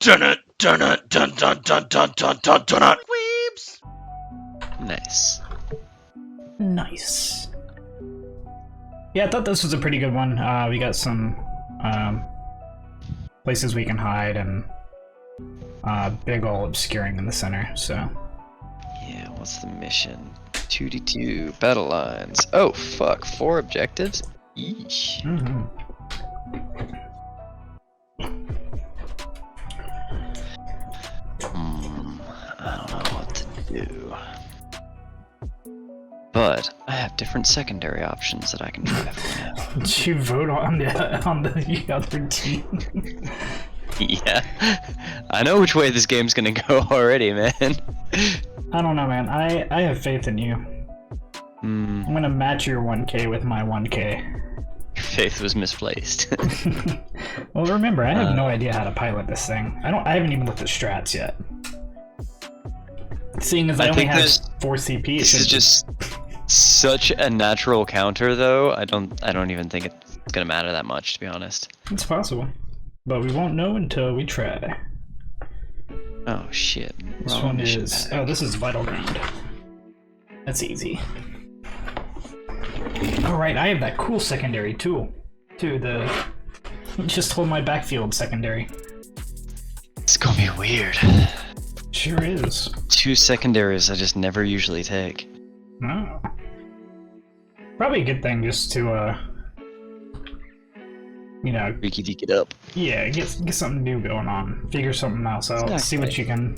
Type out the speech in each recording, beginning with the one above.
Dun it, dun it, dun dun dun dun dun dun dun. Weebs. Nice. Nice. Yeah, I thought this was a pretty good one. We got some places we can hide and big ol' obscuring in the center, so. Yeah, what's the mission? 2d2 battle lines. Oh fuck, 4 objectives? Yeesh. Mm-hmm. I don't know what to do. But I have different secondary options that I can try for now. Did you vote on the other team? Yeah. I know which way this game's gonna go already, man. I don't know, man. I have faith in you. I'm gonna match your 1k with my 1k. Your faith was misplaced. Well, remember, I have no idea how to pilot this thing. I haven't even looked at strats yet. Seeing as I only have 4 CP, this is just such a natural counter, though. I don't even think it's gonna matter that much, to be honest. It's possible, but we won't know until we try. Oh shit! This one is this is Vital Ground. That's easy. All right, I have that cool secondary tool, too. The just hold my backfield secondary. It's gonna be weird. Sure is. 2 secondaries I just never usually take. No. Probably a good thing just to, you know... Freaky deek it up. Yeah, get something new going on. Figure something else out. Exactly. See what you can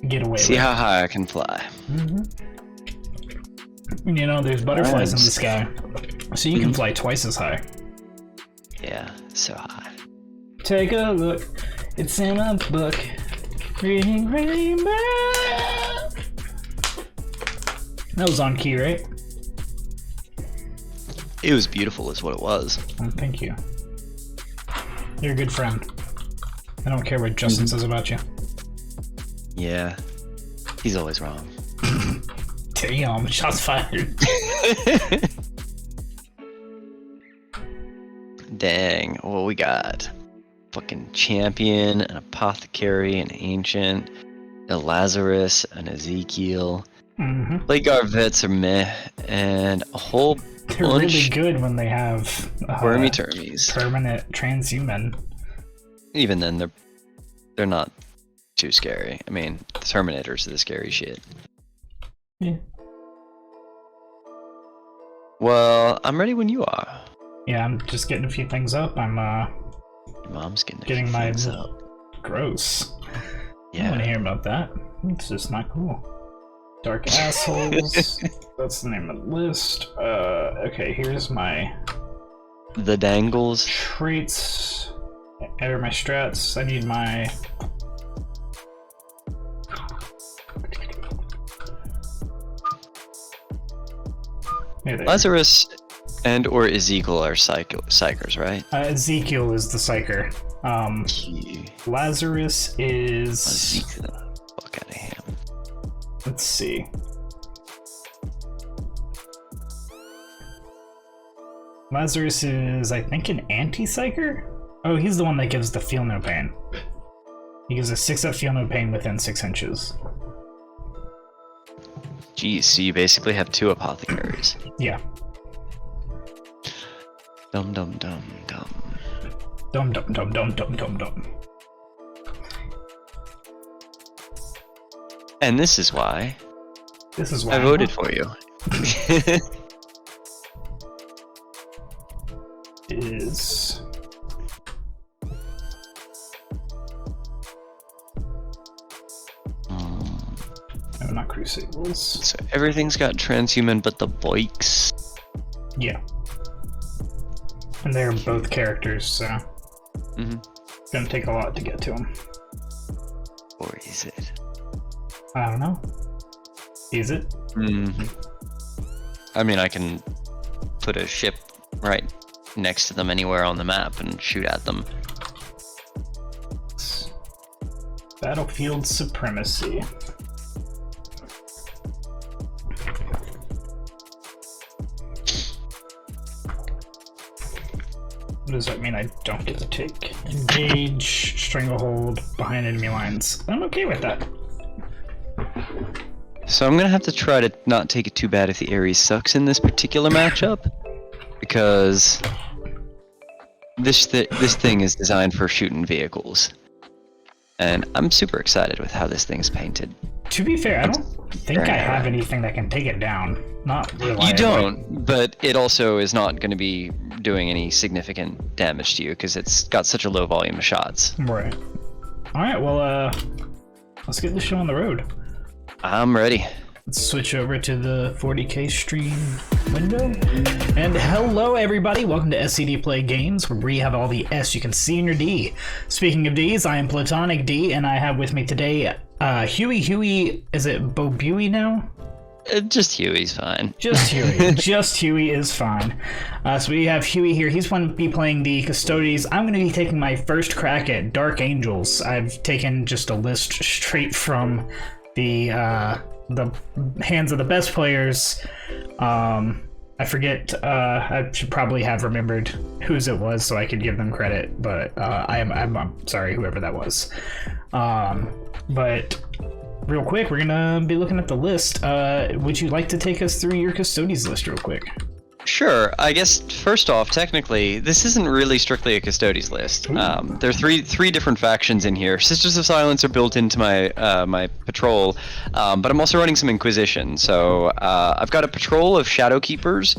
get away with. See how high I can fly. Mm-hmm. You know, there's butterflies in the sky, so you can fly twice as high. Yeah, so high. Take a look. It's in a book. Reading Rainbow. That was on key, right? It was beautiful is what it was. Oh, thank you. You're a good friend. I don't care what Justin says about you. Yeah. He's always wrong. Damn, shots fired. Dang, what we got? Fucking champion, an apothecary, an ancient, a Lazarus, an Ezekiel. Plague Guard vets are meh, and a whole They're bunch really good when they have wormy termies. Permanent transhuman. Even then, they're not too scary. I mean, the Terminators are the scary shit. Yeah. Well, I'm ready when you are. Yeah, I'm just getting a few things up. I'm Your mom's getting my things up. Gross. I Yeah. don't want to hear about that. It's just not cool. Dark assholes. That's the name of the list. Okay, here's my The dangles. traits. Or my strats. I need my... Hey there. Lazarus and or Ezekiel are psychers, right? Ezekiel is the psyker. Lazarus is... Ezekiel. Fuck out of him. Let's see. Lazarus is, I think, an anti-psyker? Oh, he's the one that gives the feel no pain. He gives a 6-up feel no pain within 6 inches. Geez, so you basically have 2 apothecaries. Yeah. Dum dum dum dum. Dum dum dum dum dum dum dum. And this is why I voted for you. Is... No, not Crusables. So everything's got transhuman but the boiks. Yeah. And they're both characters, so... It's gonna take a lot to get to them. Or is it? I don't know. Is it? I mean, I can put a ship right next to them anywhere on the map and shoot at them. Battlefield supremacy. What does that mean? I don't get to take engage stranglehold behind enemy lines. I'm okay with that. So I'm gonna have to try to not take it too bad if the Ares sucks in this particular matchup, because this thing is designed for shooting vehicles, and I'm super excited with how this thing's painted. To be fair, I don't think I have anything that can take it down. Not reliably. You don't, but it also is not going to be doing any significant damage to you because it's got such a low volume of shots. Right. All right. Well, let's get the show on the road. I'm ready. Let's switch over to the 40K stream window. And hello, everybody. Welcome to SCD.PlayGames, where we have all the S you can see in your D. Speaking of Ds, I am Platonic D, and I have with me today Huey. Is it Bobuey now? Just Huey's fine. Just Huey. Just Huey is fine. So we have Huey here. He's going to be playing the Custodies. I'm going to be taking my first crack at Dark Angels. I've taken just a list straight from the hands of the best players. I forget. I should probably have remembered whose it was so I could give them credit, but I'm sorry, whoever that was. But real quick, we're gonna be looking at the list. Would you like to take us through your Custodies list real quick? Sure. I guess first off, technically, this isn't really strictly a Custodies list. There are three different factions in here. Sisters of Silence are built into my my patrol, but I'm also running some Inquisition. So I've got a patrol of Shadowkeepers,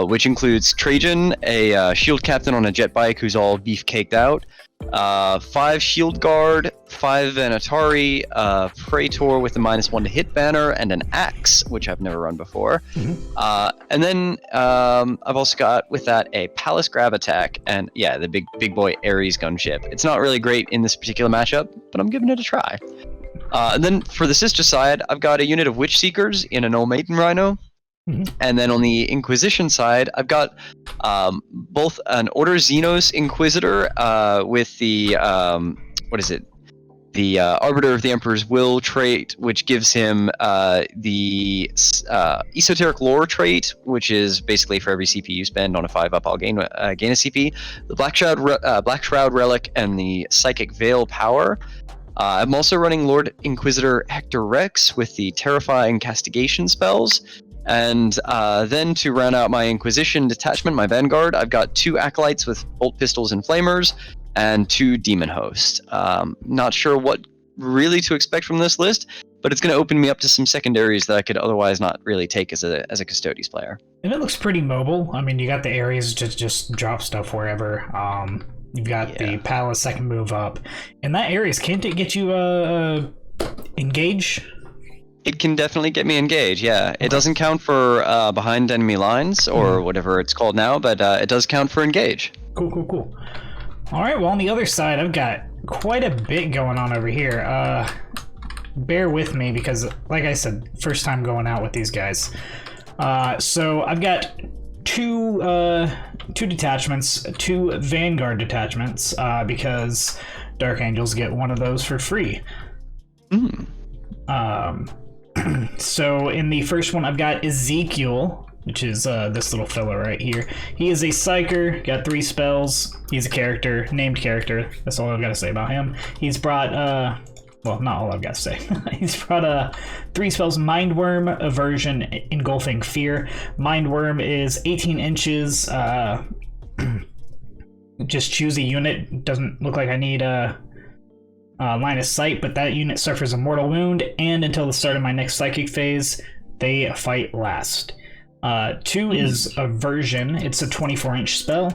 which includes Trajann, a shield captain on a jet bike who's all beef caked out, 5 shield guard, 5 Vanatari, Praetor with a -1 to hit banner, and an axe, which I've never run before. And then I've also got with that a Palace grab attack, and yeah, the big boy Ares gunship. It's not really great in this particular matchup, but I'm giving it a try. And then for the sister side, I've got a unit of Witch Seekers in a Null Maiden Rhino. And then on the Inquisition side, I've got both an Order Xenos Inquisitor with the, the Arbiter of the Emperor's Will trait, which gives him the Esoteric Lore trait, which is basically for every CP you spend on a 5-up, I'll gain a CP, the Black Shroud Relic, and the Psychic Veil Power. I'm also running Lord Inquisitor Hector Rex with the Terrifying Castigation spells. And then to round out my Inquisition detachment, my Vanguard, I've got 2 Acolytes with bolt pistols and flamers, and 2 Demon Hosts. Not sure what really to expect from this list, but it's going to open me up to some secondaries that I could otherwise not really take as a Custodies player. And it looks pretty mobile. I mean, you got the areas to just drop stuff wherever. You've got the Palace second move up. And that areas, can't it get you engage? It can definitely get me engaged, yeah. It doesn't count for behind enemy lines, or whatever it's called now, but it does count for engage. Cool. All right, well, on the other side, I've got quite a bit going on over here. Bear with me, because, like I said, first time going out with these guys. So I've got two detachments, 2 Vanguard detachments, because Dark Angels get one of those for free. So in the first one, I've got Ezekiel, which is this little fella right here. He is a Psyker, got 3 spells. He's a character, named character. That's all I've got to say about him. He's brought, well, not all I've got to say. He's brought 3 spells: Mindworm, Aversion, Engulfing Fear. Mindworm is 18 inches. Just choose a unit. Doesn't look like I need line of sight, but that unit suffers a mortal wound, and until the start of my next psychic phase, they fight last. 2 is Aversion. It's a 24-inch spell.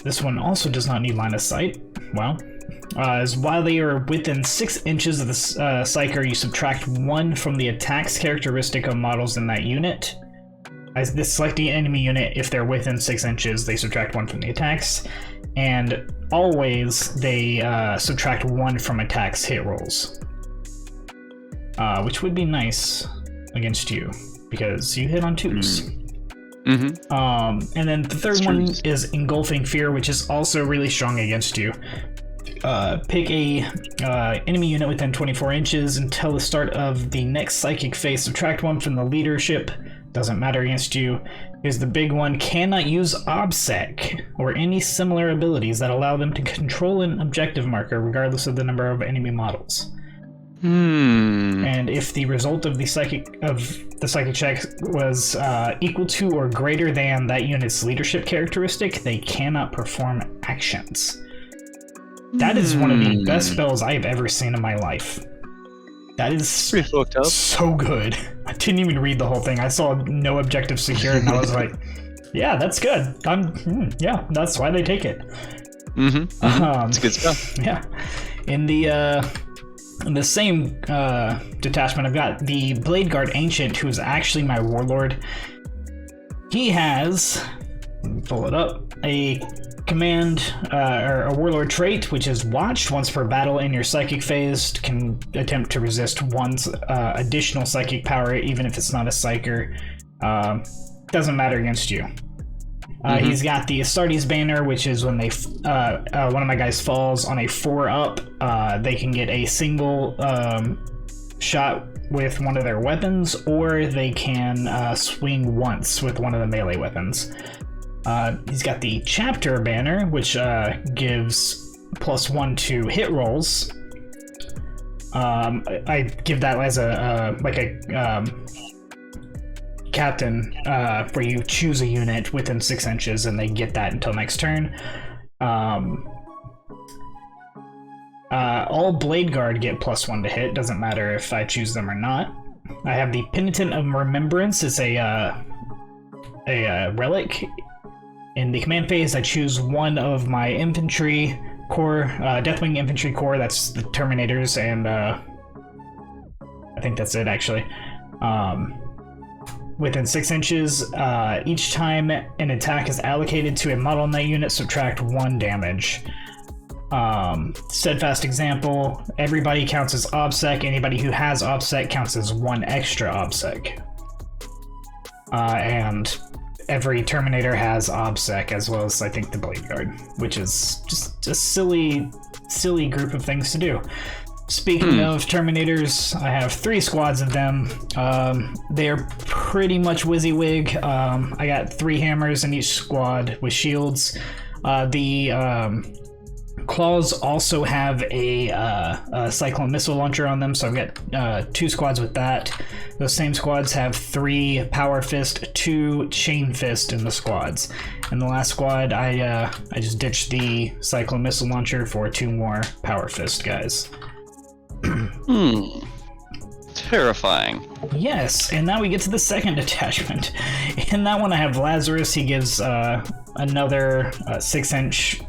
This one also does not need line of sight. Well, as while they are within 6 inches of the Psyker, you subtract 1 from the attacks characteristic of models in that unit. As this select the enemy unit, if they're within 6 inches, they subtract 1 from the attacks. And always they subtract 1 from attacks hit rolls, which would be nice against you because you hit on 2s. And then the third one is Engulfing Fear, which is also really strong against you. Pick a enemy unit within 24 inches until the start of the next psychic phase. Subtract 1 from the leadership Doesn't matter against you. Here's the big one. Cannot use OBSEC or any similar abilities that allow them to control an objective marker regardless of the number of enemy models. And if the result of the psychic check was equal to or greater than that unit's leadership characteristic, they cannot perform actions. That is one of the best spells I've ever seen in my life. That is pretty fucked up. So good. I didn't even read the whole thing. I saw no objective secured, and I was like, "Yeah, that's good. Yeah, that's why they take it." It's good stuff. Yeah. In the same detachment, I've got the Blade Guard Ancient, who's actually my warlord. He has, let me pull it up, a command or a warlord trait, which is watched once per battle in your psychic phase, can attempt to resist one's additional psychic power, even if it's not a psyker. Doesn't matter against you. He's got the Astartes banner, which is when they one of my guys falls on a 4-up, they can get a single shot with one of their weapons, or they can swing once with one of the melee weapons. He's got the Chapter banner, which gives +1 to hit rolls. I give that as a captain, where you choose a unit within 6 inches and they get that until next turn. All Blade Guard get +1 to hit, doesn't matter if I choose them or not. I have the Penitent of Remembrance. It's a relic. In the command phase, I choose one of my infantry corps, Deathwing infantry corps, that's the Terminators, and I think that's it actually. Within 6 inches, each time an attack is allocated to a model in that unit, subtract 1 damage. Steadfast example, everybody counts as OBSEC, anybody who has OBSEC counts as 1 extra OBSEC. And every Terminator has OBSEC, as well as I think the Blade Guard, which is just a silly group of things to do. Speaking of Terminators, I have 3 squads of them. They are pretty much WYSIWYG. I got 3 hammers in each squad with shields. The Claws also have a Cyclone missile launcher on them, so I've got 2 squads with that. Those same squads have 3 Power Fist, 2 Chain Fist in the squads. And the last squad, I just ditched the Cyclone missile launcher for 2 more Power Fist guys. Terrifying. Yes, and now we get to the second detachment. In that one I have Lazarus. He gives another 6-inch,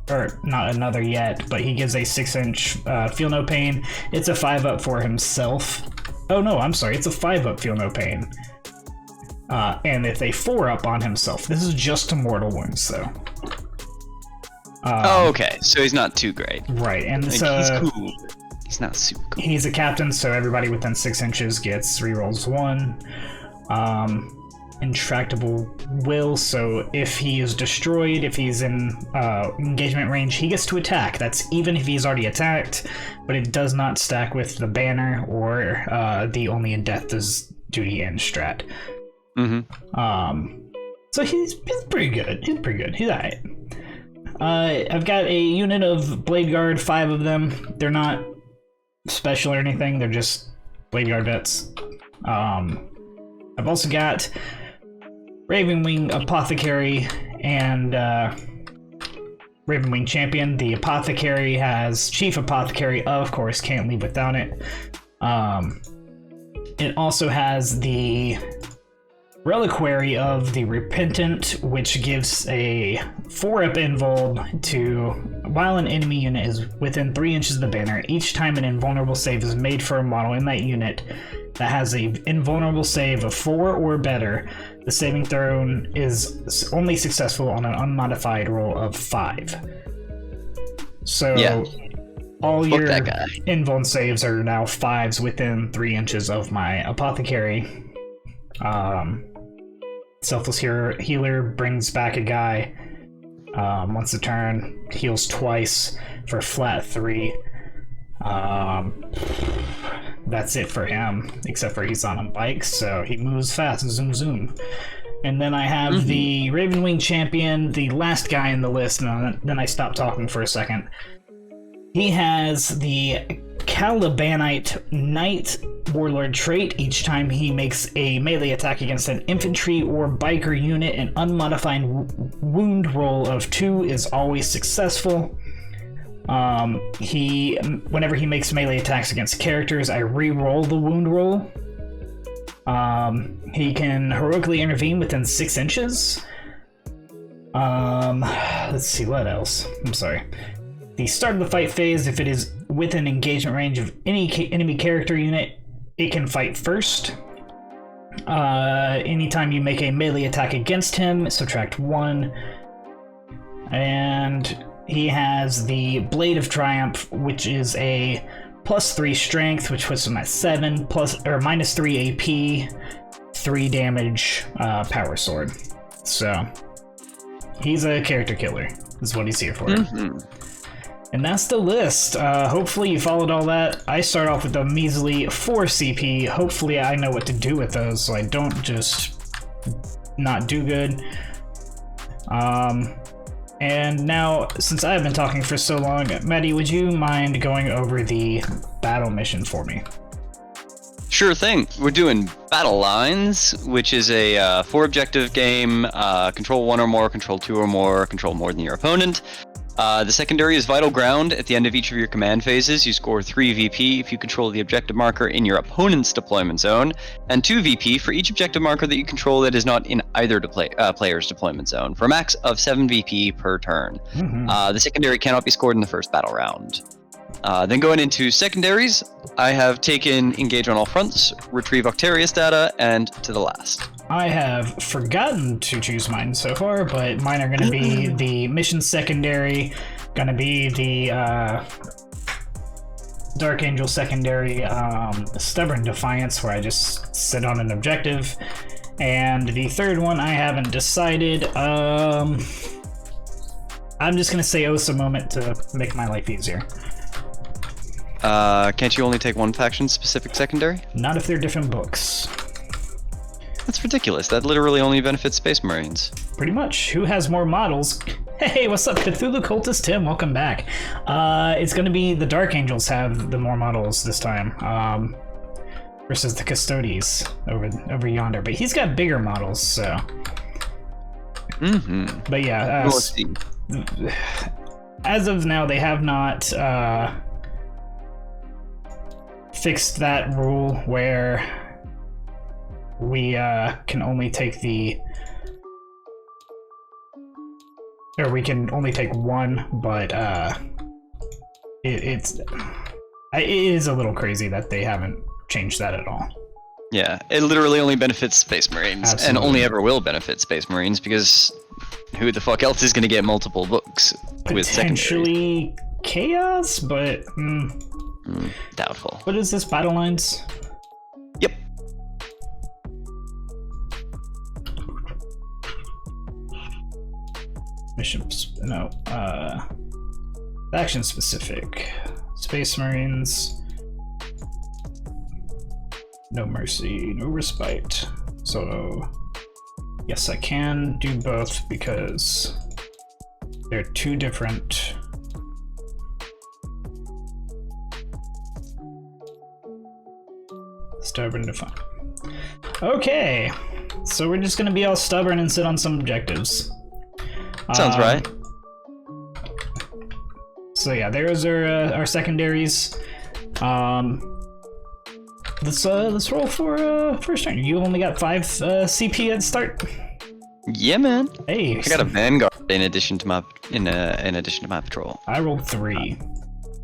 or not another yet, but he gives a 6-inch Feel No Pain. It's a 5-up for himself. Oh no, I'm sorry, it's a 5-up Feel No Pain. And it's a 4-up on himself. This is just to mortal wounds though. Okay, so he's not too great. Right, and like, so he's cool. He's not super cool. He's a captain, so everybody within 6 inches gets rerolls 1. Intractable will, so if he is destroyed, if he's in engagement range, he gets to attack. That's even if he's already attacked, but it does not stack with the banner or the only in death does duty end strat. So he's pretty good. He's pretty good. He's alright. I've got a unit of Blade Guard, 5 of them. They're not special or anything, they're just Blade Guard vets. I've also got Ravenwing Apothecary and Ravenwing Champion. The Apothecary has Chief Apothecary, of course, can't leave without it. It also has the Reliquary of the Repentant, which gives a 4-up invuln to while an enemy unit is within 3 inches of the banner. Each time an invulnerable save is made for a model in that unit that has a invulnerable save of 4 or better, the saving throw is only successful on an unmodified roll of 5. So all your invuln saves are now 5s within 3 inches of my Apothecary. Selfless Healer brings back a guy once a turn, heals twice for flat 3. that's it for him, except for he's on a bike, so he moves fast, zoom zoom. And then I have the Ravenwing champion, the last guy in the list, and then I stop talking for a second. He has the Calibanite Knight Warlord trait. Each time he makes a melee attack against an infantry or biker unit, an unmodified wound roll of 2 is always successful. Whenever he makes melee attacks against characters, I re-roll the wound roll. He can heroically intervene within 6 inches. Let's see, what else? I'm sorry. The start of the fight phase, if it is within engagement range of any enemy character unit, it can fight first. Anytime you make a melee attack against him, subtract 1. And he has the Blade of Triumph, which is a +3 strength, which puts him at 7, minus 3 AP, 3 damage, power sword. So, he's a character killer, is what he's here for. And that's the list. Hopefully you followed all that. I start off with a measly 4 CP. Hopefully I know what to do with those so I don't just not do good. And now, since I've been talking for so long, Maddie, would you mind going over the battle mission for me? Sure thing. We're doing Battle Lines, which is a 4-objective game. Control 1 or more, control 2 or more, control more than your opponent. The secondary is Vital Ground. At the end of each of your command phases, you score 3 VP if you control the objective marker in your opponent's deployment zone, and 2 VP for each objective marker that you control that is not in either player's deployment zone, for a max of 7 VP per turn. The secondary cannot be scored in the first battle round. Then going into secondaries, I have taken Engage on All Fronts, Retrieve Octarius data, and To the Last. I have forgotten to choose mine so far, but mine are going to be the mission secondary, going to be the Dark Angel secondary, Stubborn Defiance, where I just sit on an objective, and the third one I haven't decided. I'm just going to say Osa Moment to make my life easier. Can't you only take one faction-specific secondary? Not if they're different books. That's ridiculous. That literally only benefits Space Marines. Pretty much. Who has more models? Hey, what's up, Cthulhu Cultist Tim? Welcome back. It's going to be the Dark Angels have the more models this time, versus the Custodies over yonder. But he's got bigger models, so. But yeah, as of now, they have not fixed that rule where we can only take we can only take one, but it is a little crazy that they haven't changed that at all. Yeah, it literally only benefits Space Marines. Absolutely. And only ever will benefit Space Marines, because who the fuck else is going to get multiple books with potentially Chaos, but doubtful. What is this, Battle Lines? Yep. Faction specific. Space Marines. No mercy, no respite. So, yes, I can do both because they're two different. Stubborn to find. Okay, so we're just gonna be all stubborn and sit on some objectives. Sounds right. So yeah, there's our secondaries. Let's roll for first turn. You only got 5 CP at start. Yeah, man. Hey, I got a Vanguard in addition to my patrol. I rolled 3.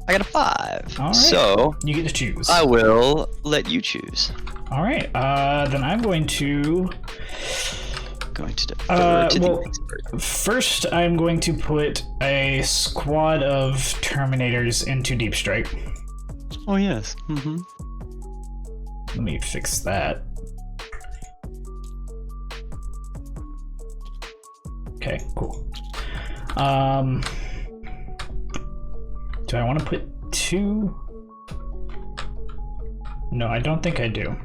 I got a 5. All right. So you get to choose. I will let you choose. All right. Then I'm going to defer to the expert. First, I'm going to put a squad of Terminators into Deep Strike. Oh yes. Let me fix that. Okay, cool. Do I want to put 2? No, I don't think I do.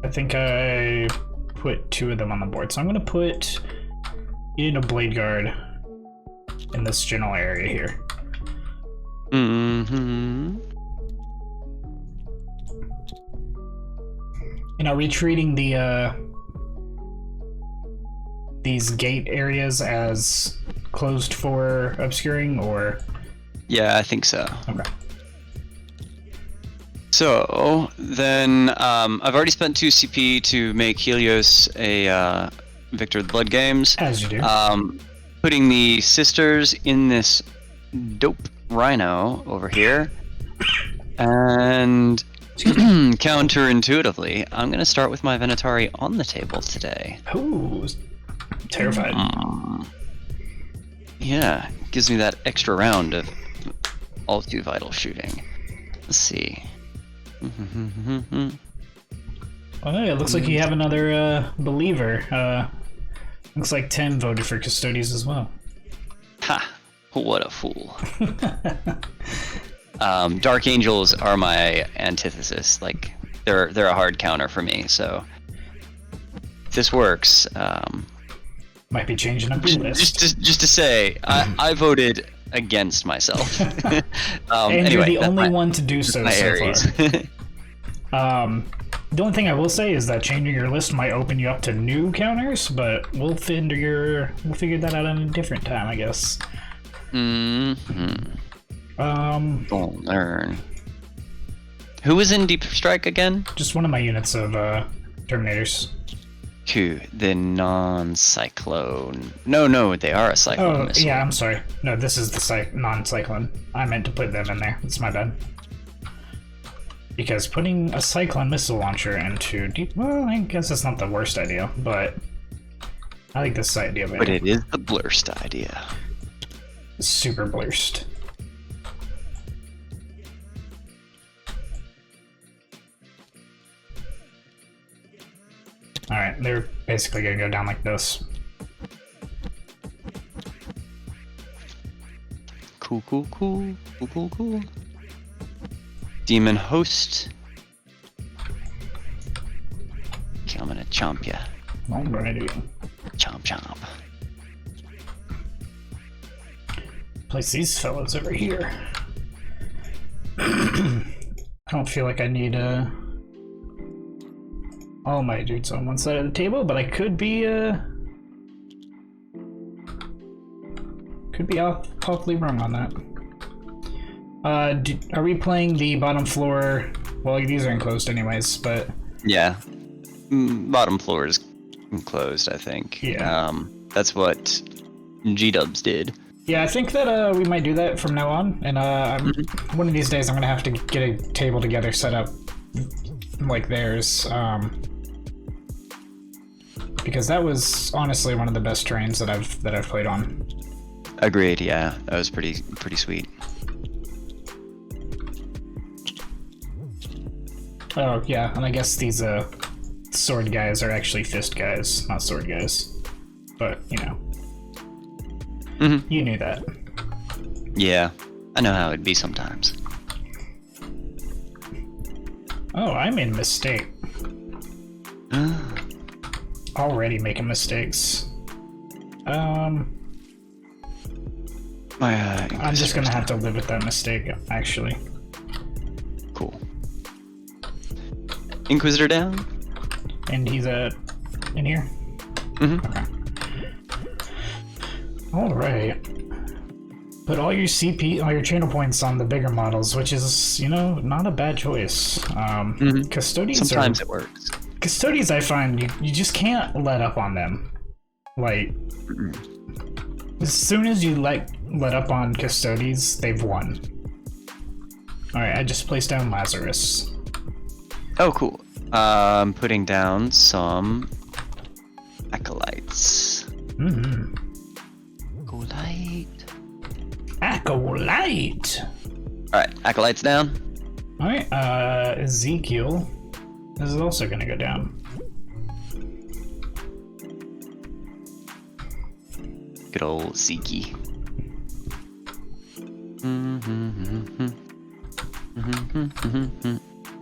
I think I put 2 of them on the board. So I'm going to put in a Blade Guard in this general area here. Mm-hmm. And are we treating these gate areas as closed for obscuring, or? Yeah, I think so. Okay. So then, I've already spent 2 CP to make Helios a Victor of the Blood Games. As you do. Putting the sisters in this dope rhino over here, and counterintuitively, I'm gonna start with my Venatari on the table today. Ooh, terrified. Yeah, gives me that extra round of all too vital shooting. Let's see. Oh, yeah, it looks like you have another believer. Looks like Tim voted for Custodies as well. Ha! What a fool. Dark Angels are my antithesis. Like, they're a hard counter for me, so if this works. Might be changing up your list. Just to say, I voted against myself. And anyway, you're the only one to do so Aries. far. The only thing I will say is that changing your list might open you up to new counters, but we'll figure that out at a different time, I guess. Don't learn. Who was in Deep Strike again? Just one of my units of Terminators. To the non-cyclone. No, they are a cyclone missile. Yeah, I'm sorry. No, this is the non-cyclone. I meant to put them in there. It's my bad. Because putting a cyclone missile launcher into deep... Well, I guess it's not the worst idea, but I like this idea better. But it is the blurst idea. Super blurst. Alright, they're basically gonna go down like this. Cool. Demon host. Okay, I'm gonna chomp ya. Alrighty. Chomp. Place these fellows over here. I don't feel like I need all my dudes on one side of the table, but I could be awfully wrong on that. Are we playing the bottom floor? Well, these are enclosed anyways, but... Yeah. Bottom floor is enclosed, I think. Yeah. That's what G-dubs did. Yeah, I think that we might do that from now on, and one of these days I'm gonna have to get a table together set up like theirs, because that was honestly one of the best trains that I've played on. Agreed. Yeah, that was pretty sweet. Oh yeah, and I guess these sword guys are actually fist guys, not sword guys. But you know, you knew that. Yeah, I know how it'd be sometimes. Oh, I made a mistake. Already making mistakes. I'm just gonna have to live with that mistake, actually. Cool. Inquisitor down? And he's in here? Okay. Alright. Put all your channel points on the bigger models, which is, not a bad choice. Custodians sometimes it works. Custodians, I find, you just can't let up on them. Like, as soon as you let up on Custodies, they've won. Alright, I just placed down Lazarus. Oh, cool. I'm putting down some acolytes. Acolyte! Alright, acolytes down. Alright, Ezekiel is also gonna go down. Good old Zeke.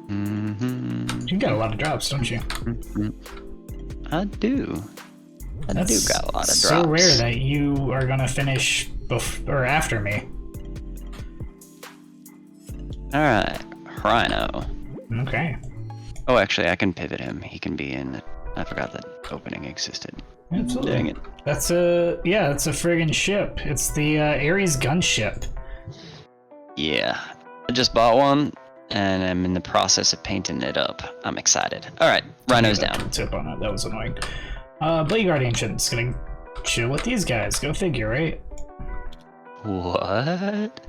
You got a lot of drops, don't you? I do. I do got a lot of drops. So rare that you are gonna finish or after me. Alright, Rhino. Okay. Oh, actually, I can pivot him. He can be in. I forgot that opening existed. Absolutely. Dang it. That's a friggin' ship. It's the Ares gunship. Yeah, I just bought one, and I'm in the process of painting it up. I'm excited. Alright, Rhino's down. Tip on it. That was annoying. Blade Guard Ancient's gonna chill with these guys. Go figure, right? What?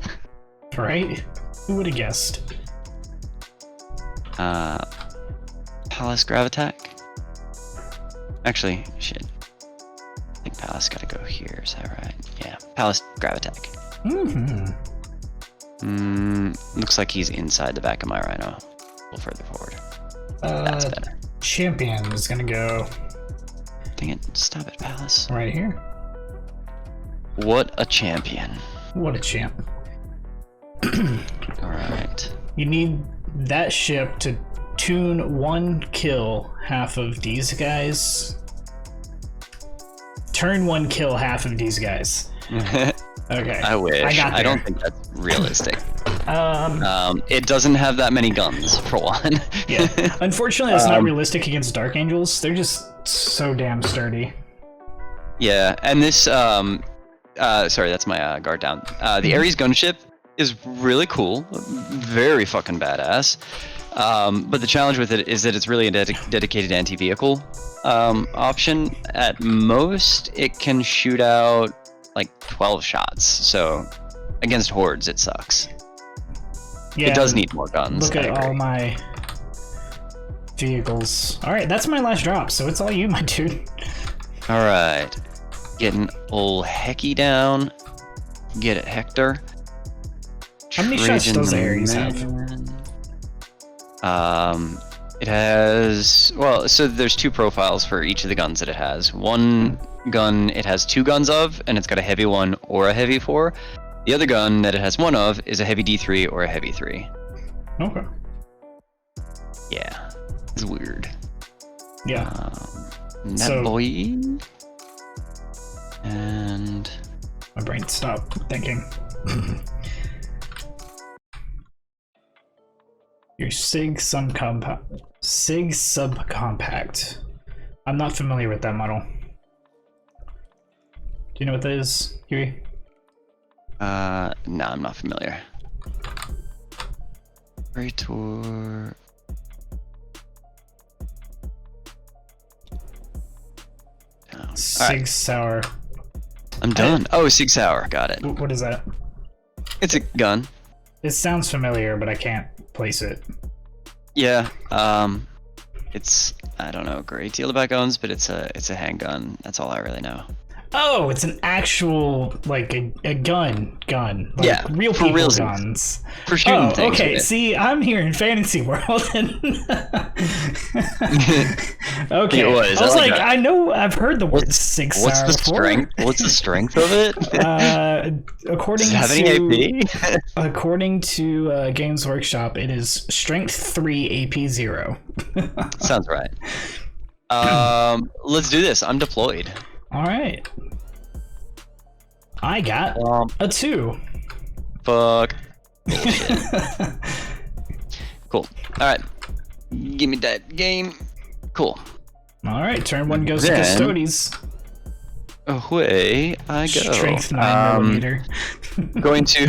Right? Who would have guessed? Palace Grav Attack? Actually, shit. I think Palace gotta go here, is that right? Yeah, Palace Grav Attack. Looks like he's inside the back of my Rhino. A little further forward. That's better. Champion is gonna go... Dang it, stop it, Palace. Right here. What a champion. What a champ. Alright. You need that ship to tune one kill half of these guys. Turn one kill half of these guys. Okay. I wish. I don't think that's realistic. It doesn't have that many guns, for one. Yeah. Unfortunately, it's not realistic against Dark Angels. They're just so damn sturdy. Yeah, and this, sorry, that's my guard down. The Ares gunship is really cool, very fucking badass. But the challenge with it is that it's really a dedicated anti-vehicle option. At most, it can shoot out like 12 shots, so against hordes, it sucks. Yeah, it does need more guns. Look at all my vehicles. Alright, that's my last drop, so it's all you, my dude. Alright. Getting old Hecky down. Get it, Hector. How many shots does the Ares have? It has... Well, so there's two profiles for each of the guns that it has. One gun it has two guns of, and it's got a heavy 1 or a heavy 4. The other gun that it has one of is a heavy D3 or a heavy 3. Okay. Yeah. It's weird. Yeah. That boy. And... My brain stopped thinking. Your Sig subcompact. I'm not familiar with that model. Do you know what that is, Huey? No, I'm not familiar. Praetor. Sig Sauer. I'm done. Oh, Sig Sauer. Got it. What is that? It's a gun. It sounds familiar, but I can't place it. Yeah. It's, I don't know a great deal about guns, but it's a handgun. That's all I really know. Oh, it's an actual, like, a gun. Like, yeah, real for people real guns. For shooting things. Okay, see, I'm here in fantasy world. And okay. It was. I was like, I know, I've heard the word Sig Sauer What's the strength? What's the strength of it? According Does it have to any AP? According to Games Workshop, it is strength 3, AP 0. Sounds right. Let's do this. I'm deployed. All right. I got a 2. Fuck. Bullshit. Cool. All right. Give me that game. Cool. All right. Turn 1 goes to Custodies. Away I go. Strength 9mm. going to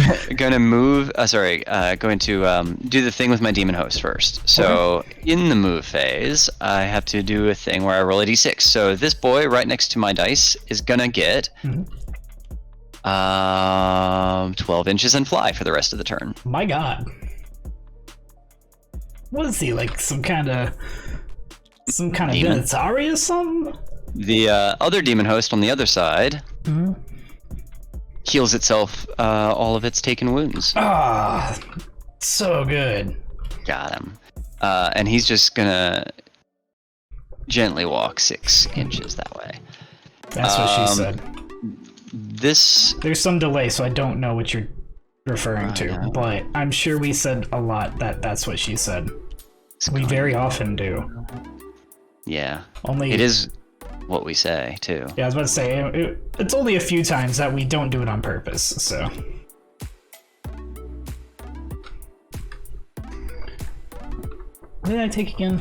do the thing with my demon host first. So in the move phase, I have to do a thing where I roll a d6. So this boy right next to my dice is gonna get 12 inches and fly for the rest of the turn. My God. What is he, like some kind of Atari or something? The other demon host on the other side heals itself all of its taken wounds. Ah, so good. Got him. And he's just gonna gently walk 6 inches that way. That's what she said. There's some delay, so I don't know what you're referring to, but I'm sure we said a lot that's what she said. We very often do. Yeah. Only it is what we say too. Yeah, I was about to say it's only a few times that we don't do it on purpose. So. What did I take again?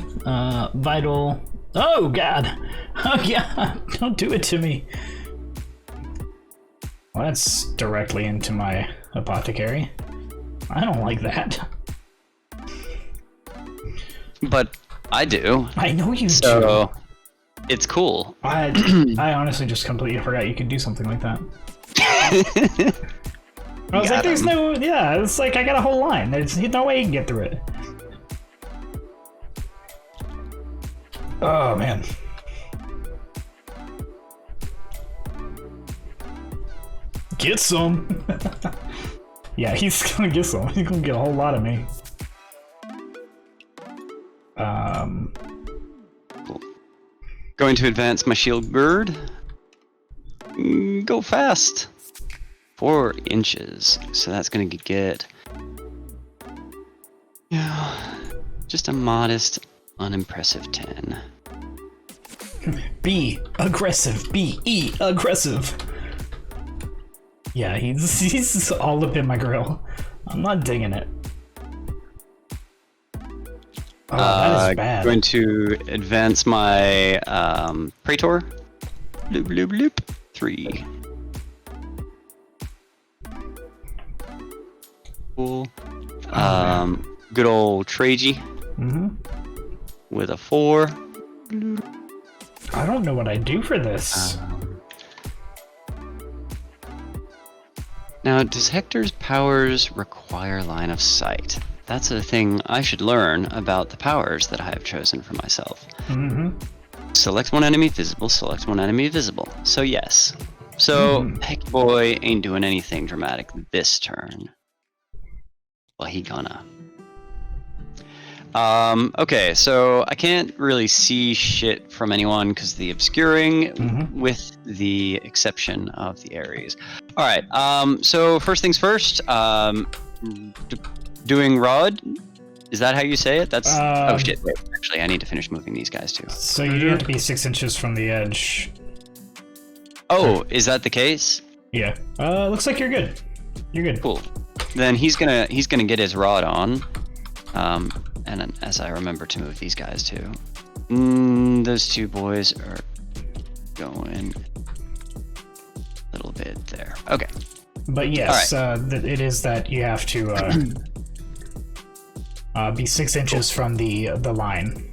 Vital. Oh God! Oh yeah! Don't do it to me. Well, that's directly into my apothecary. I don't like that. But I do. I know you do. So it's cool. I honestly just completely forgot you could do something like that. I was like, there's no... Yeah, it's like I got a whole line. There's no way you can get through it. Oh, man. Get some. Yeah, he's gonna get some. He's gonna get a whole lot of me. Cool. Going to advance my shield bird. Go fast. 4 inches. So that's gonna get... Yeah, just a modest, unimpressive 10. Be aggressive. Be aggressive. Yeah, he's all up in my grill. I'm not digging it. Oh, that is bad. Going to advance my Praetor. Bloop, bloop, bloop. 3. Cool. Good old Trajann. With a 4. I don't know what I do for this. Now, does Hector's powers require line of sight? That's a thing I should learn about the powers that I have chosen for myself. Select one enemy visible, select one enemy visible. So yes. So, Heck Boy ain't doing anything dramatic this turn. Well, he gonna. Okay, so I can't really see shit from anyone because the obscuring, with the exception of the Ares. Alright, so first things first, doing Rod, is that how you say it? That's, oh shit, wait, actually I need to finish moving these guys too. So you do have to be 6 inches from the edge. Oh, is that the case? Yeah, looks like you're good. You're good. Cool. Then he's gonna get his Rod on. And as I remember to move these guys too. Those 2 boys are going a little bit there. Okay. But yes, right. It is that you have to be 6 inches from the line.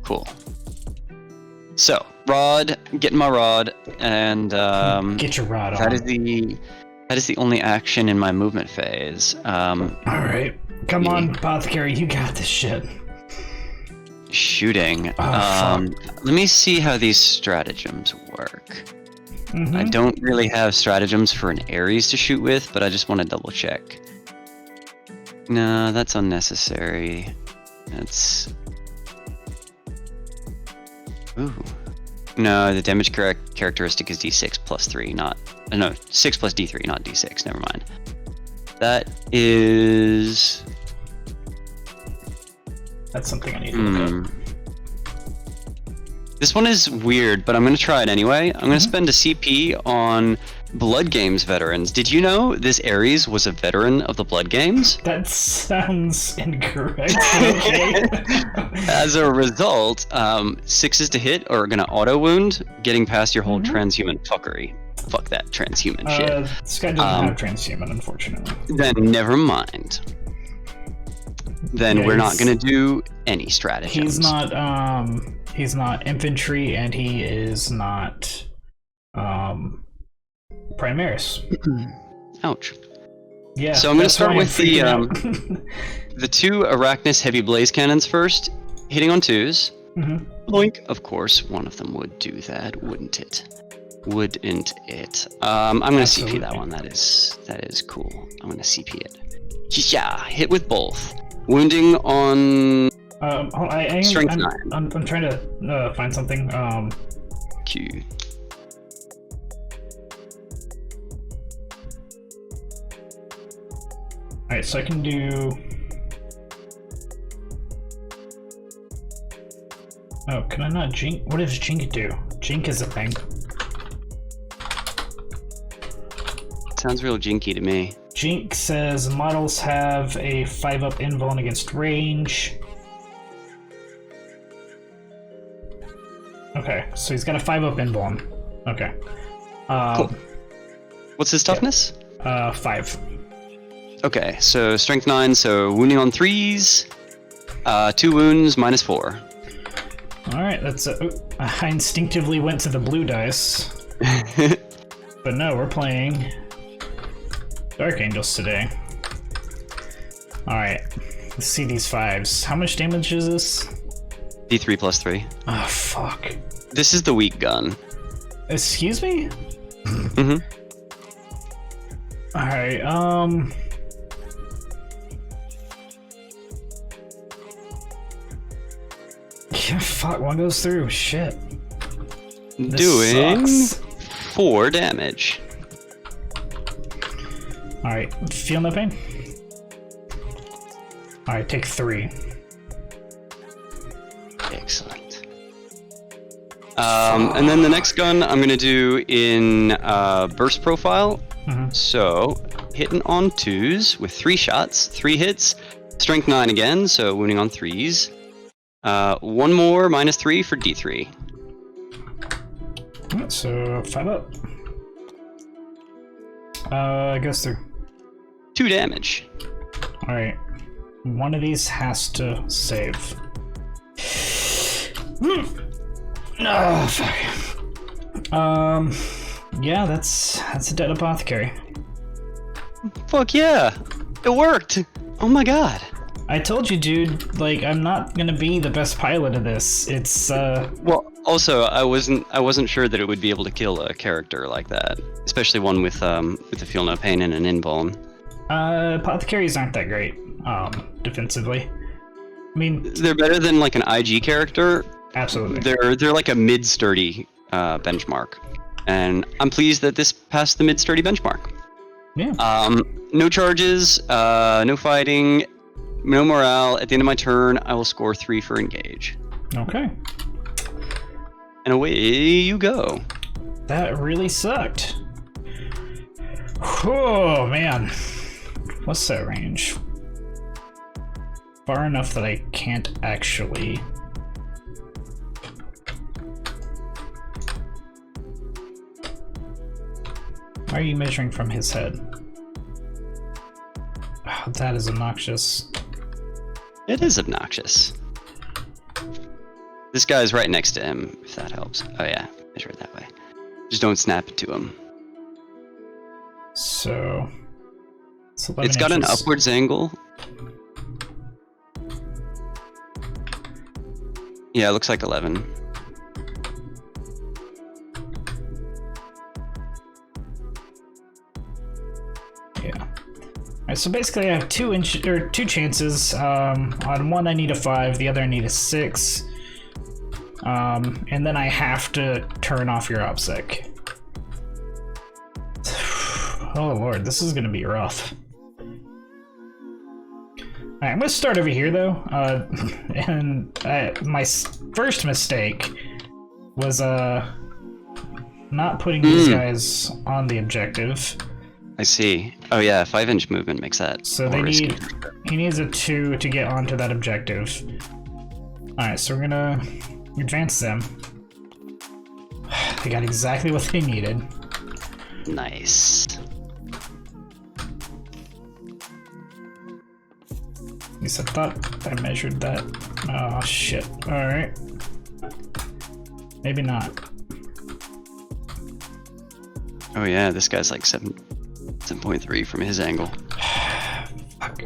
Cool. So, Rod, getting my Rod, and get your Rod on. That is the only action in my movement phase. Alright. Come on, Apothecary, you got this shit. Shooting. Let me see how these stratagems work. I don't really have stratagems for an Ares to shoot with, but I just want to double check. No, that's unnecessary. That's... Ooh. No, the damage characteristic is D6 plus 3, not... No, 6 plus D3, not D6, never mind. That is... That's something I need to look up. This one is weird, but I'm going to try it anyway. I'm going to spend a CP on Blood Games veterans. Did you know this Ares was a veteran of the Blood Games? That sounds incorrect. Okay. As a result, 6s to hit are going to auto wound, getting past your whole transhuman fuckery. Fuck that transhuman shit. This guy doesn't have transhuman, unfortunately. Then never mind. Then we're not going to do any stratagems. He's not infantry, and he is not Primaris. Ouch. Yeah. So I'm going to start with the 2 Arachnus heavy blaze cannons first, hitting on 2s. Blink. Of course, one of them would do that, wouldn't it? Wouldn't it? I'm going to CP that one. That is cool. I'm going to CP it. Yeah, hit with both. Wounding on strength 9. I'm trying to find something. Q. Alright, so I can do... Oh, can I not jink? What does jink do? Jink is a thing. Sounds real jinky to me. Jink says models have a 5-up invuln against range. Okay, so he's got a 5-up invuln. Okay. Cool. What's his toughness? 5. Okay, so strength 9, so wounding on 3s. 2 wounds, -4. Alright, that's I instinctively went to the blue dice. But no, we're playing Dark Angels today. Alright, let's see these 5s. How much damage is this? D3 plus 3. Oh, fuck. This is the weak gun. Excuse me? Mm-hmm. Alright, yeah, fuck, one goes through. Shit. This Doing sucks. 4 damage. Alright, feel no pain? Alright, take 3. Excellent. And then the next gun I'm gonna do in burst profile. Mhm. So hitting on 2s with 3 shots, 3 hits, strength 9 again, so wounding on 3s. 1 more -3 for D3. Alright, so 5 up. Goes through. 2 damage. Alright. One of these has to save. Oh, fuck. Yeah, that's a dead apothecary. Fuck yeah! It worked! Oh my god. I told you, dude, like, I'm not gonna be the best pilot of this. It's, Well, also, I wasn't sure that it would be able to kill a character like that, especially one with the feel no pain and an invuln. apothecaries aren't that great, defensively. I mean, They're better than like an IG character. absolutely. They're like a mid-sturdy benchmark, and I'm pleased that this passed the mid-sturdy benchmark. Yeah. No charges, no fighting, no morale. At the end of my turn, I will score 3 for engage, Okay. and away you go. That really sucked. Oh, man. What's that range? Far enough that I can't actually... Why are you measuring from his head? Oh, that is obnoxious. It is obnoxious. This guy's right next to him, if that helps. Oh yeah, measure it that way. Just don't snap it to him. So... It's 11 It's got an inches. upwards angle. Yeah, it looks like 11. Yeah. Alright, so basically I have two chances. On one I need a 5, the other I need a 6. And then I have to turn off your OPSEC. Oh lord, this is gonna be rough. Alright, I'm gonna start over here though. And my first mistake was not putting these guys on the objective. I see. Oh yeah, 5-inch movement makes that So more risky. he needs a 2 to get onto that objective. Alright, so we're gonna advance them. They got exactly what they needed. Nice. At least I thought I measured that. Oh shit. Alright. Maybe not. Oh yeah, this guy's like 7.3 from his angle. Fuck.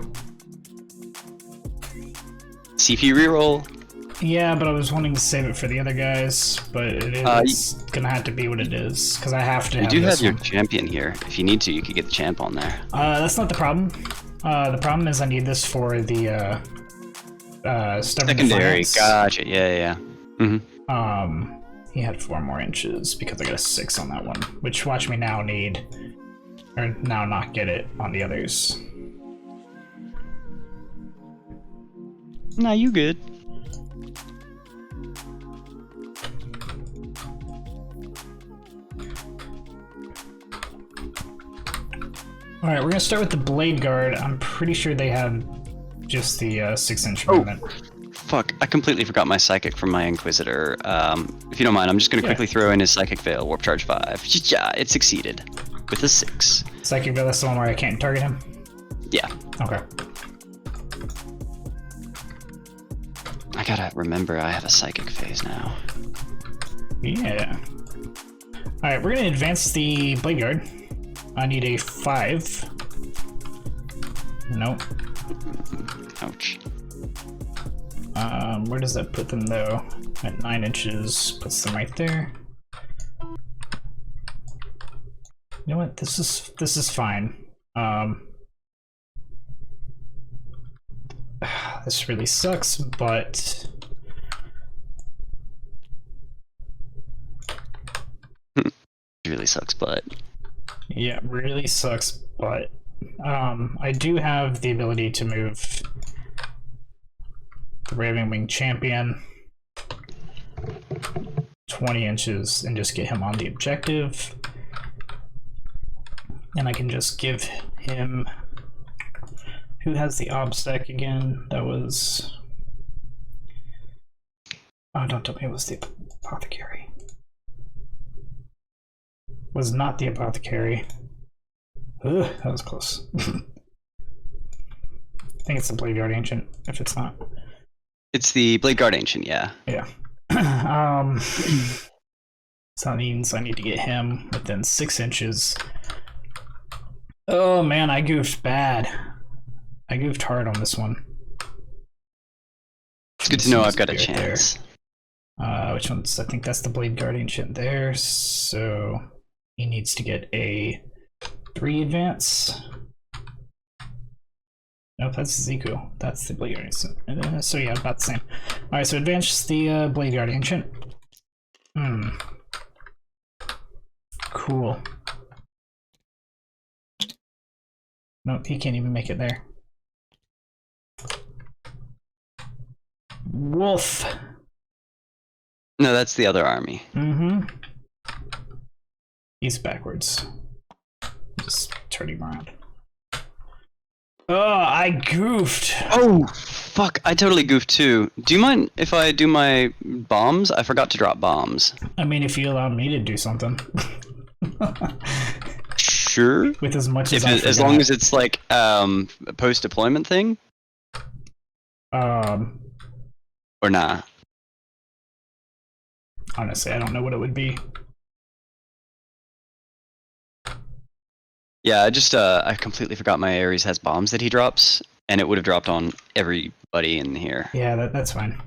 CP reroll. Yeah, but I was wanting to save it for the other guys, but it is gonna have to be what it is, because I have to You have do this have your one. champion here. If you need to, you could get the champ on there. That's not the problem. The problem is I need this for the Stubborn Secondary. Defiance. Gotcha. Yeah. Mm-hmm. He had 4 more inches because I got a 6 on that one, which watch me now need, or now not get it on the others. Nah, you good. Alright, we're gonna start with the Blade Guard. I'm pretty sure they have just the 6-inch movement. Fuck, I completely forgot my Psychic from my Inquisitor. If you don't mind, I'm just gonna quickly throw in his Psychic Veil, Warp Charge 5. Yeah, it succeeded. With a 6. Psychic Veil, that's the one where I can't target him? Yeah. Okay. I gotta remember I have a Psychic phase now. Yeah. Alright, we're gonna advance the Blade Guard. I need a 5. Nope. Ouch. Where does that put them though? At 9 inches, puts them right there. You know what? This is fine. This really sucks, but It really sucks, but yeah, really sucks, but I do have the ability to move the Ravenwing Champion 20 inches and just get him on the objective. And I can just give him... Who has the obstacle again? That was... Oh, don't tell me it was the Apothecary. Was not the Apothecary. Ugh, that was close. I think it's the Blade Guard Ancient, if it's not. it's the Blade Guard Ancient, yeah. Yeah. So that means I need to get him within 6 inches. Oh man, I goofed bad. I goofed hard on this one. It's good to know I've got a chance. Which one's? I think that's the Blade Guard Ancient there. So he needs to get a 3 advance. Nope, that's Ezekiel. That's the Blade Guard Ancient. So yeah, about the same. Alright, so advance the Blade Guard Ancient. Cool. Nope, he can't even make it there. Wolf. No, that's the other army. He's backwards. Just turn him around. Oh, I goofed. Oh, fuck. I totally goofed too. Do you mind if I do my bombs? I forgot to drop bombs. I mean, if you allow me to do something. Sure. With as much as long as it's like a post-deployment thing? Or nah? Honestly, I don't know what it would be. Yeah, I completely forgot my Ares has bombs that he drops, and it would have dropped on everybody in here. Yeah, that's fine.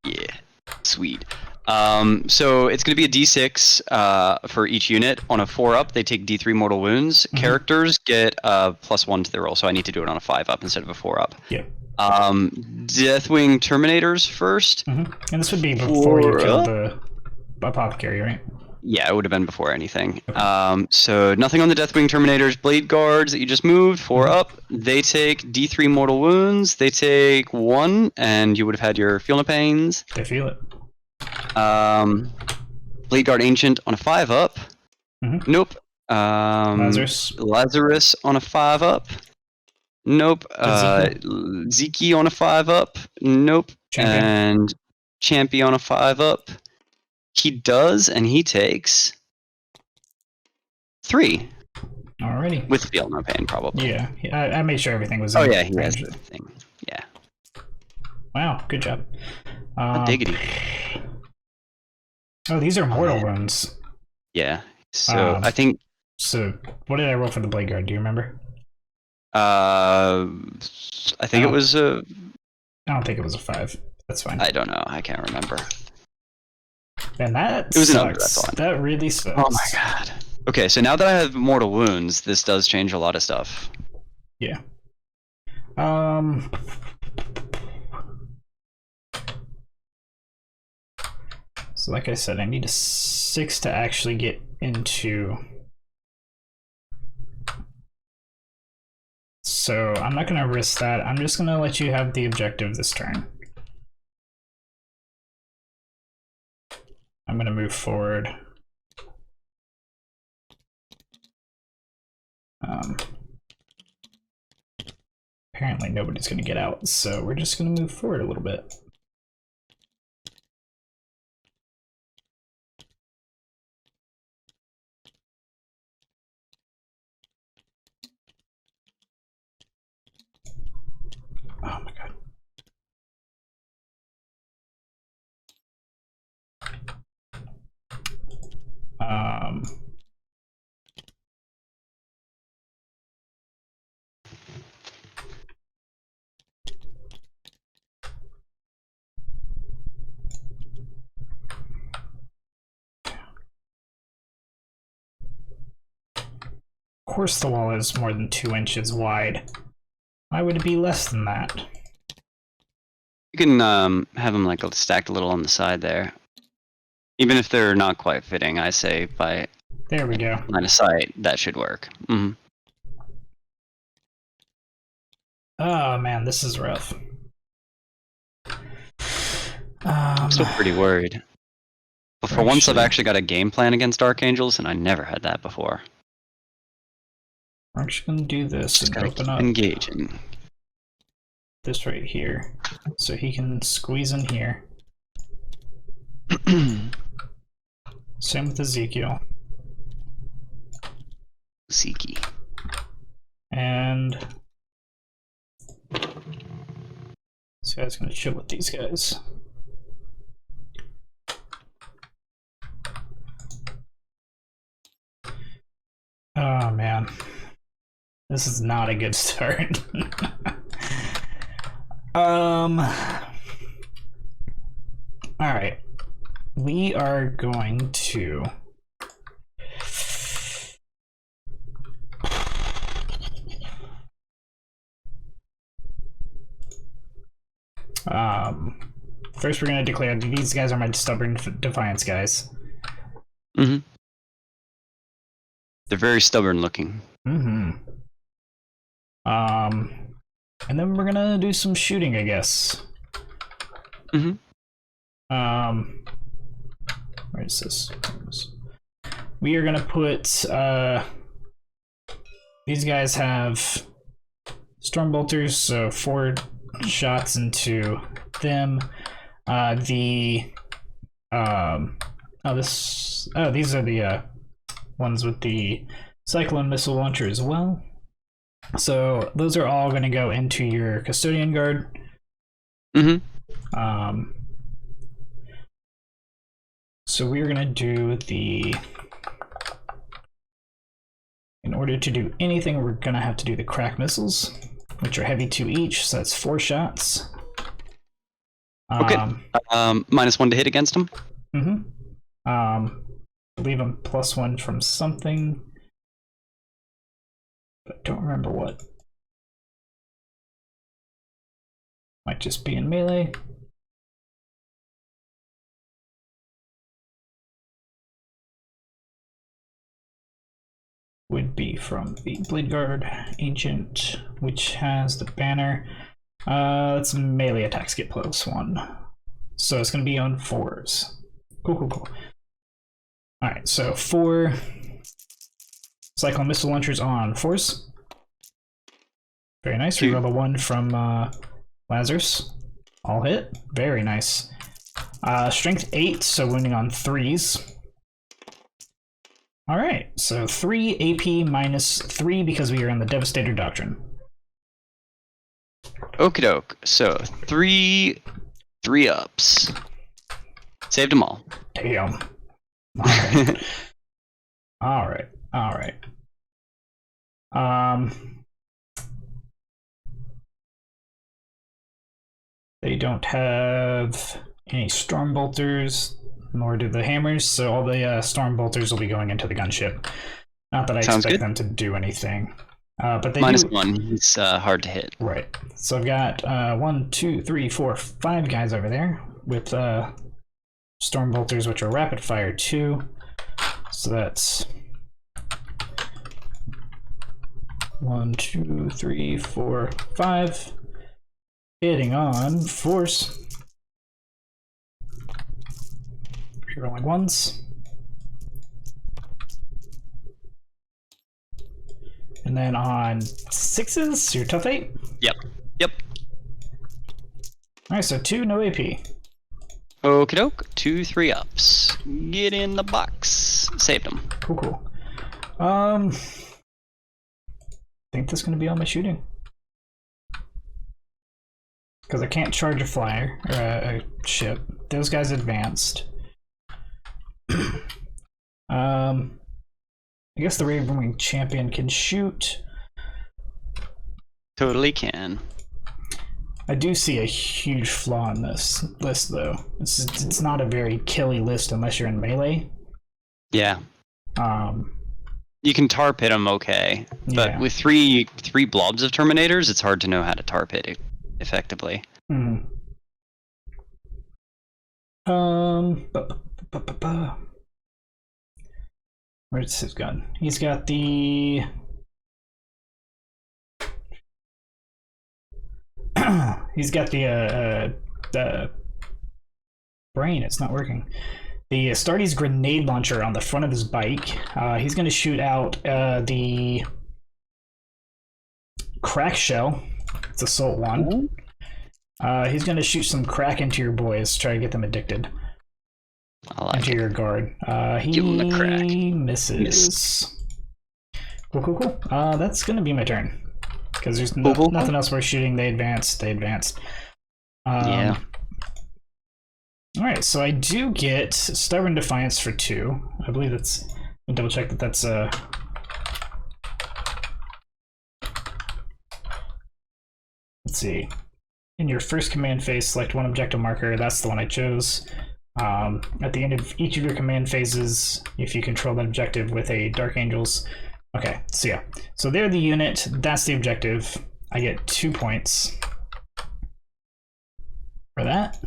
Yeah, sweet. So it's going to be a d6 for each unit. On a 4-up, they take d3 mortal wounds. Characters get +1 to their roll, so I need to do it on a 5-up instead of a 4-up. Yeah. Deathwing Terminators first. And this would be before you kill the Apothecary, right? Yeah, it would have been before anything. So nothing on the Deathwing Terminators. Blade Guards that you just moved, 4-up. They take d3 mortal wounds. They take 1, and you would have had your Feel No Pains. They feel it. Blade Guard Ancient on a 5-up. Nope. Lazarus on a 5-up. Nope. Ezekiel on a 5-up. Nope. Champion. And Champion on a 5-up. He does, and he takes 3. Alrighty. With Feel No Pain, probably. Yeah, I made sure everything was. Oh in yeah, he has range. the thing. Yeah. Wow, good job. Diggity. Oh, these are mortal wounds. Yeah. So I think. So what did I roll for the Blade Guard? Do you remember? I think it was a. I don't think it was a 5. That's fine. I don't know. I can't remember. And that it was sucks. a number, that's all. That really sucks. Oh my god. Okay, so now that I have mortal wounds, this does change a lot of stuff. Yeah. So like I said, I need a 6 to actually get into. So I'm not going to risk that. I'm just going to let you have the objective this turn. I'm going to move forward. Apparently nobody's going to get out, so we're just going to move forward a little bit. Oh my god. Of course the wall is more than 2 inches wide. Why would it be less than that? You can have them like stacked a little on the side there. Even if they're not quite fitting, I say by There we go. line of sight, that should work. Mm-hmm. Oh man, this is rough. I'm still pretty worried. But for once, I've actually got a game plan against Archangels, and I never had that before. We're actually going to do this and open up engaging this right here, so he can squeeze in here. Same with Ezekiel. Zeke. And this guy's going to chill with these guys. Oh man, this is not a good start. All right, we are going to first we're going to declare these guys are my stubborn defiance guys. Mm-hmm. They're very stubborn looking. Mm-hmm. And then we're gonna do some shooting, I guess. Mm-hmm. Where is this? We are gonna put these guys have Stormbolters, so 4 shots into them. These are the ones with the Cyclone missile launcher as well. So those are all going to go into your Custodian Guard. Mm-hmm. So we're going to do the... In order to do anything, we're going to have to do the crack missiles, which are heavy 2 each, so that's 4 shots. Okay. -1 to hit against them. Mm-hmm. I believe I'm +1 from something, but I don't remember what. Might just be in melee. Would be from the Blade Guard Ancient, which has the banner. Let's melee attacks get +1. So it's going to be on 4s. Cool. Alright, so 4 Cyclone missile launchers on 4s. Very nice. We roll a 1 from Lazarus. All hit. Very nice. Strength 8, so wounding on 3s. Alright, so 3 AP -3 because we are in the Devastator Doctrine. Okie doke. So 3 ups. Saved them all. Damn. Alright. They don't have any Stormbolters, nor do the hammers, so all the Stormbolters will be going into the gunship. Not that I expect them to do anything. But they -1, he's hard to hit. Right. So I've got 1, 2, 3, 4, 5 guys over there with Stormbolters, which are rapid fire 2. So that's 1, 2, 3, 4, 5. Hitting on 4s. Rolling 1s. And then on 6s, you're tough 8? Yep. Alright, so 2, no AP. Okie doke. 2 3-ups. Get in the box. Saved them. Cool. I think that's gonna be all my shooting. Because I can't charge a flyer, or a ship. Those guys advanced. I guess the Ravenwing champion can shoot. Totally can. I do see a huge flaw in this list, though. It's not a very killy list unless you're in melee. Yeah. You can tar pit them okay, but Yeah. with three blobs of Terminators, it's hard to know how to tar pit it effectively. Mm-hmm. Where's his gun? He's got the... He's got the brain. It's not working. The Astartes grenade launcher on the front of his bike. He's going to shoot out the crack shell. It's assault 1. He's going to shoot some crack into your boys. Try to get them addicted. I like Into it. your guard. He Give him the crack. misses. Cool. That's going to be my turn. Because there's Cool. nothing else worth shooting. They advanced. Yeah. Alright, so I do get Stubborn Defiance for 2. I believe that's... I'll double check that that's Let's see. In your first command phase, select one objective marker. That's the one I chose. At the end of each of your command phases, if you control that objective with a Dark Angels... Okay, so yeah. So they're the unit. That's the objective. I get 2 points for that.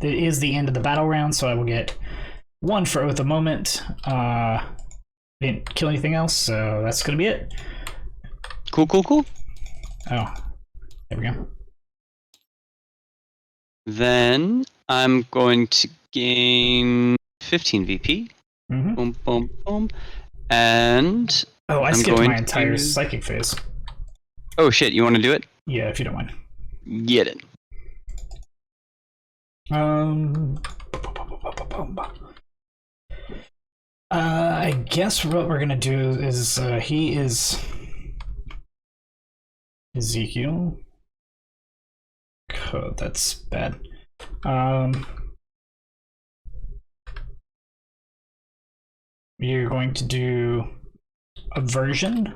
It is the end of the battle round, so I will get 1 for Oath of Moment. Didn't kill anything else, so that's going to be it. Cool. Oh, there we go. Then I'm going to gain 15 VP. Mm-hmm. Boom. And Oh, I I'm skipped going my entire to- psychic phase. oh shit, you want to do it? Yeah, if you don't mind. Get it. I guess what we're gonna do is he is Ezekiel. Oh, that's bad. You're going to do Aversion.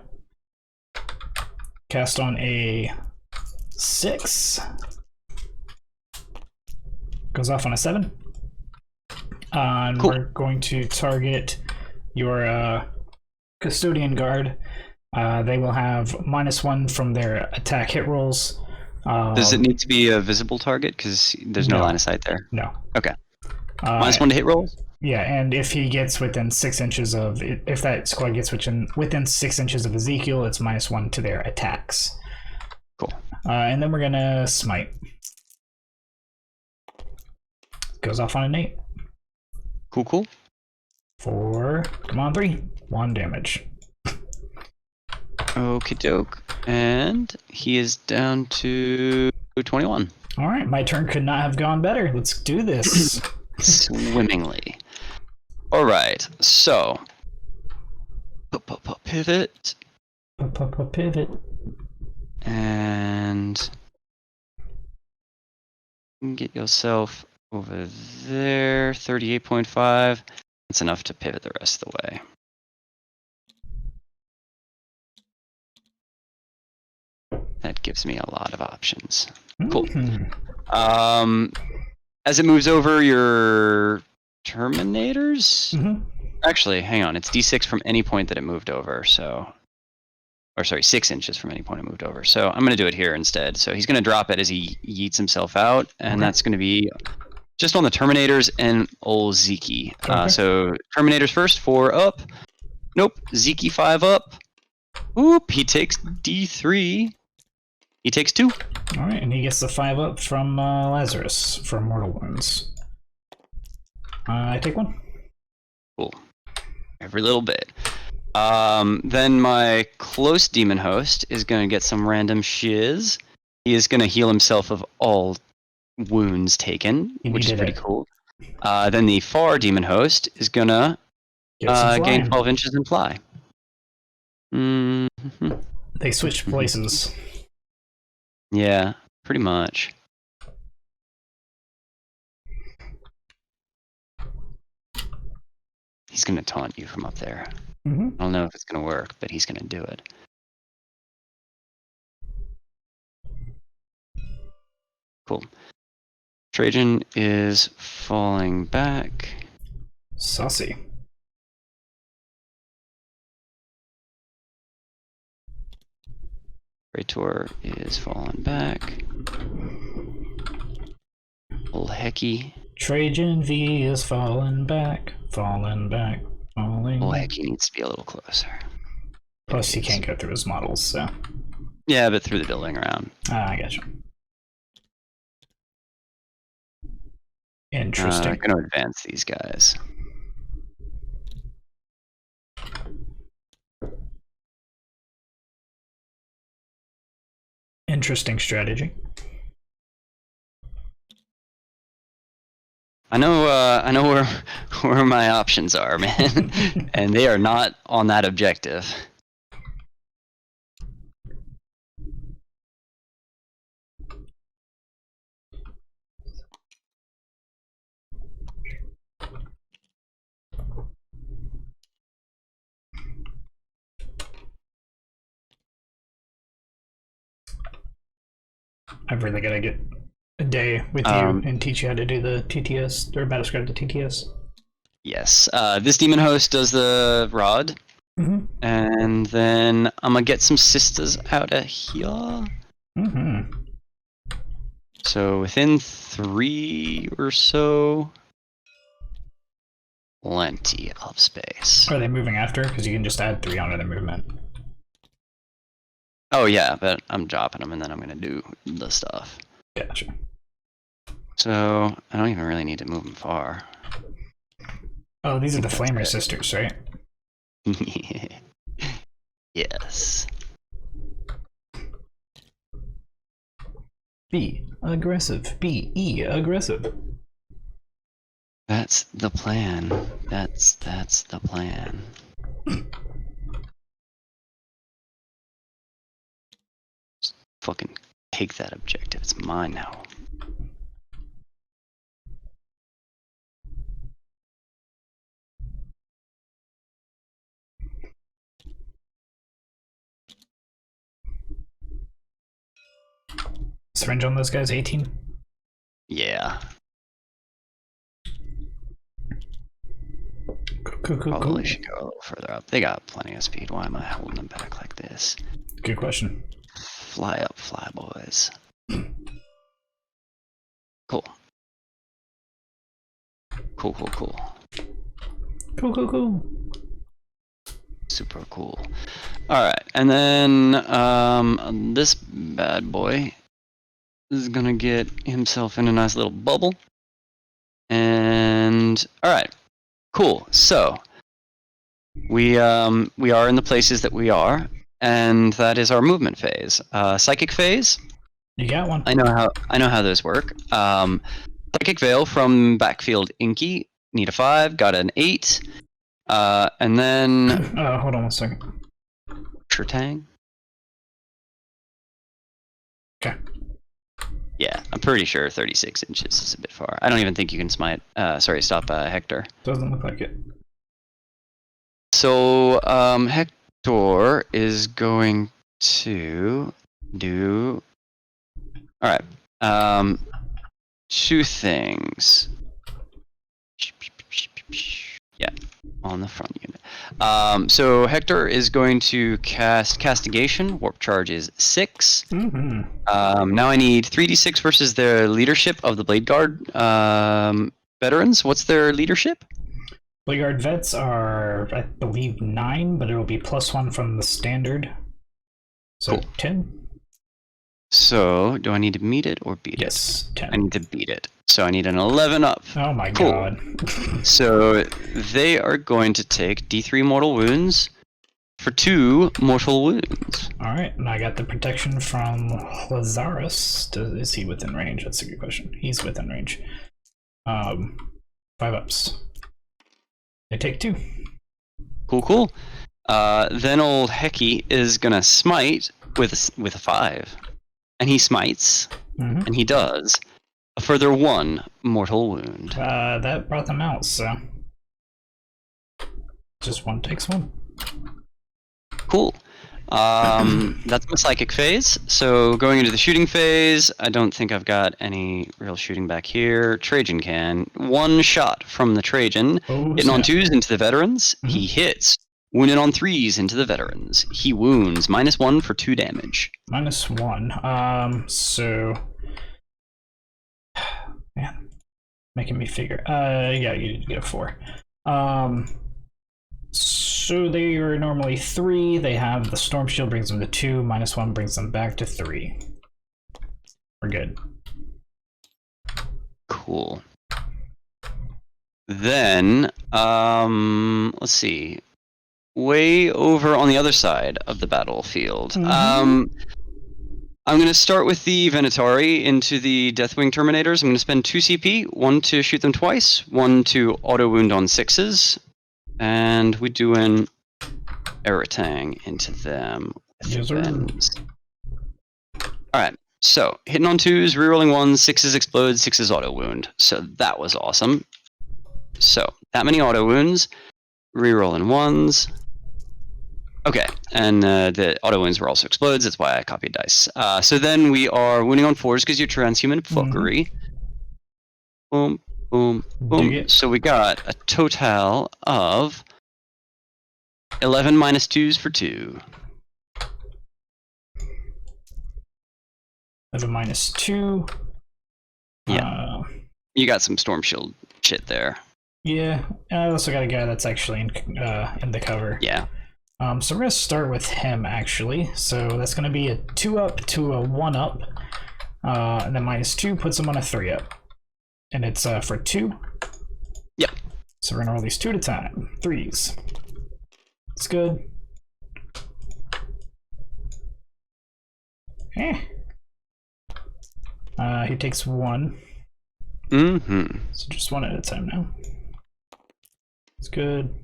Cast on a 6. Goes off on a 7. And Cool. we're going to target your Custodian Guard. They will have -1 from their attack hit rolls. Does it need to be a visible target? Because there's no No. line of sight there. No. Okay. -1 to hit rolls? Yeah, and if he gets within 6 inches of... If that squad gets within 6 inches of Ezekiel, it's -1 to their attacks. Cool. And then we're gonna smite. Goes off on an 8. Cool. For... Come on, 3. 1 damage. Okie doke. And he is down to 21. Alright, my turn could not have gone better. Let's do this. Swimmingly. Alright, so. Pivot. Pivot. And get yourself over there. 38.5. That's enough to pivot the rest of the way. That gives me a lot of options. Cool. Mhm. As it moves over your Terminators? Mhm. Actually, hang on. It's D6 from any point that it moved over, so... Or sorry, 6 inches from any point it moved over. So I'm going to do it here instead. So he's going to drop it as he yeets himself out, and Okay. that's going to be just on the Terminators and old Zeke. Okay. So Terminators first, 4 up. Nope, Zeke 5 up. Oop, he takes D3. He takes 2. Alright, and he gets the 5 up from Lazarus for mortal wounds. I take 1. Cool. Every little bit. Then my close demon host is going to get some random shiz. He is going to heal himself of all wounds taken, which is pretty cool. Then the far demon host is going to gain 12 inches and fly. Mm-hmm. They switched places. Yeah, pretty much. He's going to taunt you from up there. Mm-hmm. I don't know if it's going to work, but he's going to do it. Cool. Trajann is falling back. Saucy. Praetor is falling back. Old Hecky. Trajann V is falling back, falling. Old Hecky needs to be a little closer. Plus, he can't go through his models, so. Yeah, but through the building around. I gotcha. Interesting. I'm going to advance these guys. Interesting strategy. I know where my options are, man, and they are not on that objective. I've really got to get a day with you and teach you how to do the TTS, or battlescribe to TTS. Yes. This demon host does the rod. Mm-hmm. And then I'm going to get some sisters out of here. Mm-hmm. So within 3 or so, plenty of space. Are they moving after? Because you can just add 3 onto their movement. Oh yeah, but I'm dropping them and then I'm going to do the stuff. Gotcha. So I don't even really need to move them far. Oh, these are the Flamer sisters, right? Yes. Be aggressive. Be aggressive. That's the plan. That's the plan. Just fucking take that objective. It's mine now. Syringe on those guys, 18? Yeah. Cool. Probably should go a little further up. They got plenty of speed. Why am I holding them back like this? Good question. Fly up, fly boys. Cool. Cool. Super cool. Alright, and then this bad boy is gonna get himself in a nice little bubble. And alright, cool. So we are in the places that we are, and that is our movement phase. Psychic phase. You got one. I know how those work. Psychic Veil from Backfield Inky. Need a 5. Got an 8. And then hold on 1 second. Trajann. Okay. Yeah, I'm pretty sure 36 inches is a bit far. I don't even think you can smite. Stop Hector. Doesn't look like it. So Hector is going to do. All right. 2 things. Yeah, on the front unit. So Hector is going to cast Castigation. Warp charge is 6. Mm-hmm. Now I need 3d6 versus the leadership of the Blade Guard veterans. What's their leadership? Blade Guard vets are, I believe, 9, but it'll be +1 from the standard. So cool. 10. So, do I need to meet it or beat it? Yes, 10. I need to beat it. So I need an 11 up. Oh my cool. god. So they are going to take D3 mortal wounds for 2 mortal wounds. Alright, and I got the protection from Lazarus. Is he within range? That's a good question. He's within range. 5 ups. I take 2. Cool. Then old Hecky is gonna smite with a 5. And he smites, and he does a further 1 mortal wound. That brought them out, so... Just 1 takes 1. Cool. That's my psychic phase. So going into the shooting phase, I don't think I've got any real shooting back here. Trajann can. 1 shot from the Trajann. Hitting on 2s into the veterans. He hits. Wounded on 3s into the veterans. He wounds. -1 for 2 damage. -1. So... Man. Making me figure. Yeah, you get a 4. So they are normally 3. They have the Storm Shield brings them to 2. -1 brings them back to 3. We're good. Cool. Then, let's see. Way over on the other side of the battlefield. I'm going to start with the Venatori into the Deathwing Terminators. I'm going to spend 2 CP, 1 to shoot them twice, 1 to auto wound on 6s. And we do an Eritang into them. Yes, sir. Alright, so hitting on 2s, rerolling 1s, 6s explode, 6s auto wound. So that was awesome. So that many auto wounds, rerolling 1s. Okay, and the auto wounds were also explodes, that's why I copied dice. So then we are wounding on 4s because you're transhuman fuckery. Boom. Boom, boom. So we got a total of 11 -2s for 2. 11 -2. Yeah. You got some Storm Shield shit there. Yeah, I also got a guy that's actually in the cover. Yeah. So we're going to start with him, actually. So that's going to be a 2-up to a 1-up. And then -2 puts him on a 3-up. And it's for 2. Yep. So we're gonna roll these 2 at a time. 3s. It's good. He takes 1. So just 1 at a time now. It's good.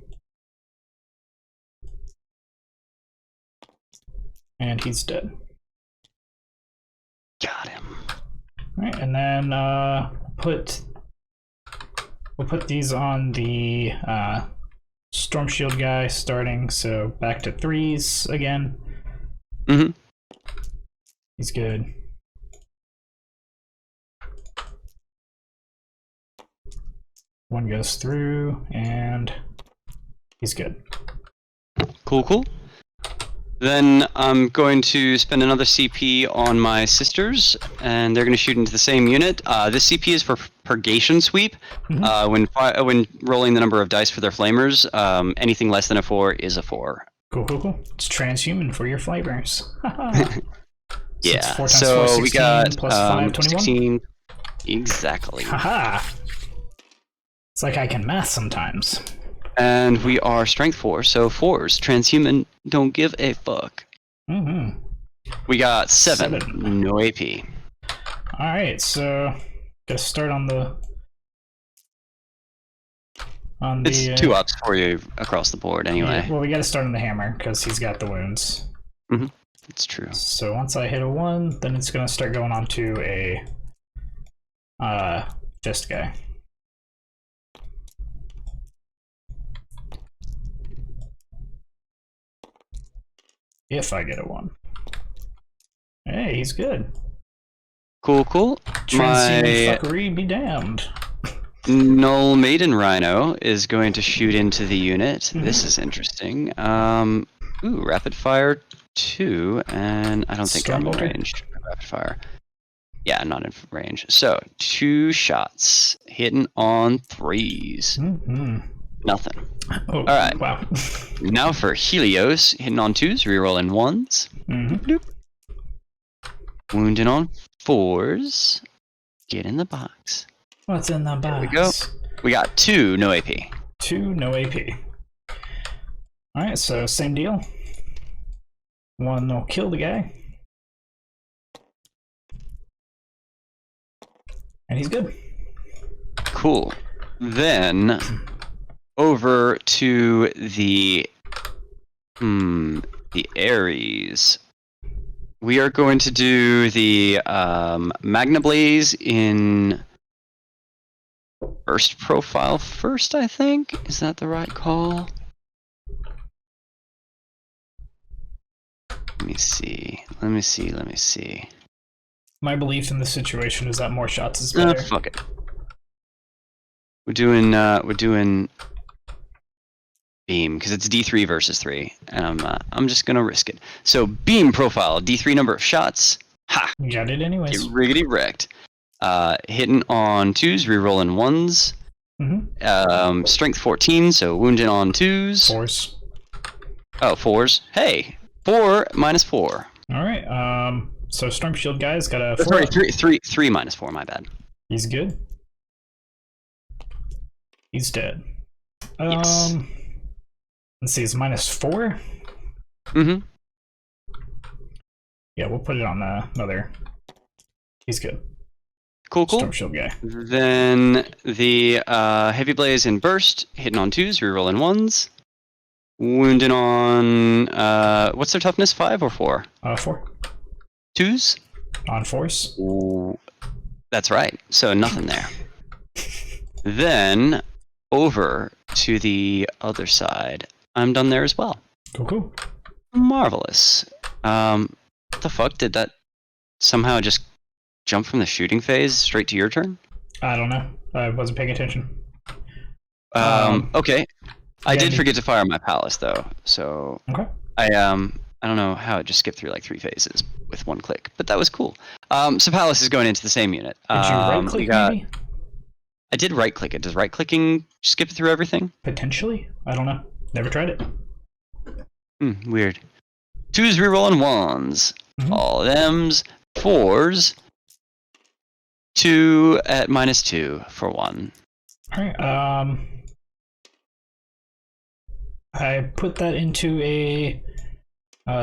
And he's dead. Got him. Alright, and then we'll put these on the Storm Shield guy starting, so back to 3s again. He's good. One goes through, and he's good. Cool. Then I'm going to spend another CP on my sisters, and they're going to shoot into the same unit. This CP is for Purgation Sweep. When rolling the number of dice for their flamers, anything less than a 4 is a 4. Cool. It's transhuman for your flamers. Yeah, so, 4 times so 4, 16, we got plus 5, 21? 16. Exactly. Haha! It's like I can math sometimes. And we are strength 4, so 4s. Transhuman, don't give a fuck. We got 7. No AP. Alright, so gotta start on the... It's 2 ups for you across the board anyway. Yeah, well, we gotta start on the hammer, because he's got the wounds. It's true. So once I hit a 1, then it's gonna start going on to a fist guy. If I get a 1. Hey, he's good. Cool. Transhuman fuckery be damned. Null Maiden Rhino is going to shoot into the unit. This is interesting. Rapid fire 2, and I don't think I'm in range. Rapid fire. Yeah, not in range. So 2 shots hitting on 3s. Nothing. Oh, alright. Wow. Now for Helios, hitting on 2s, rerolling 1s. Wounding on 4s. Get in the box. What's in the box? There we go. We got 2, no AP. 2, no AP. Alright, so same deal. One will kill the guy. And he's good. Cool. Then over to the Ares. We are going to do the Magna Blaze in first profile first, I think. Is that the right call? Let me see. My belief in the situation is that more shots is better. Fuck it. We're doing beam because it's D3 versus 3, and I'm just gonna risk it. So beam profile, D3 number of shots. Ha! You got it anyways. Get riggedy wrecked. Hitting on 2s, rerolling 1s. Mm-hmm. Strength 14, so wounding on 2s. 4s. Oh, 4s. Hey, 4 minus 4. All right. So Storm Shield guy's got a 4. Sorry, 3 minus 4. My bad. He's good. He's dead. Yes. Let's see. It's -4. Mm-hmm. Yeah, we'll put it on the other. He's good. Cool. Storm Shield guy. Then the Heavy Blaze in burst, hitting on 2s, rerolling 1s. Wounding on what's their toughness? 5 or 4? 4. 2s? On 4s. Ooh, that's right. So nothing there. Then over to the other side. I'm done there as well. Cool. Marvelous. What the fuck? Did that somehow just jump from the shooting phase straight to your turn? I don't know. I wasn't paying attention. Okay. I yeah, did forget to fire my palace though, so Okay. I don't know how it just skipped through like 3 phases with 1 click, but that was cool. So palace is going into the same unit. Did you right click maybe? I did right click it. Does right clicking skip through everything? Potentially. I don't know. Never tried it. Weird. 2s rerolling 1s. Mhm. All of them's 4s. 2 at -2 for 1. All right. I put that into a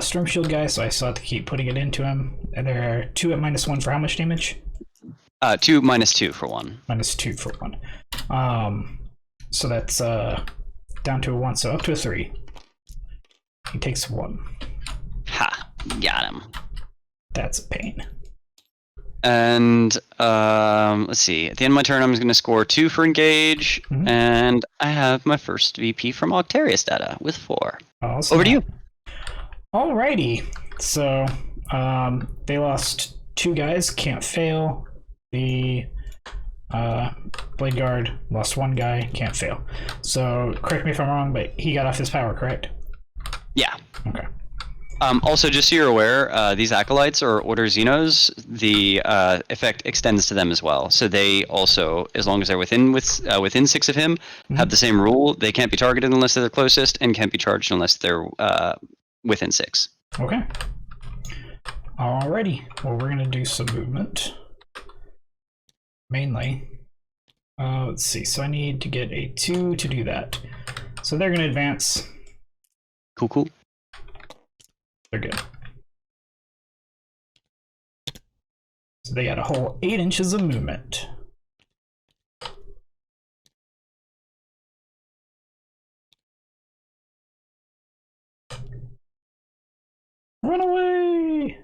Storm Shield guy, so I still have to keep putting it into him. And there are 2 at -1 for how much damage? 2 -2 for 1. -2 for 1. So that's down to a 1, so up to a 3. He takes 1. Ha! Got him. That's a pain. And let's see. At the end of my turn, I'm going to score 2 for engage, and I have my first VP from Octarius data with 4. Awesome. Over to you. Alrighty. So they lost 2 guys. Can't fail. The Blade Guard lost 1 guy. Can't fail. So correct me if I'm wrong, but he got off his power, correct? Yeah. Okay. Also, just so you're aware, these acolytes or Order Xenos, the effect extends to them as well. So they also, as long as they're within 6 of him, have the same rule. They can't be targeted unless they're the closest, and can't be charged unless they're within 6. Okay. Alrighty. Well, we're gonna do some movement. Mainly. Let's see. So I need to get a 2 to do that. So they're gonna advance. Cool. They're good. So they got a whole 8 inches of movement. Run away!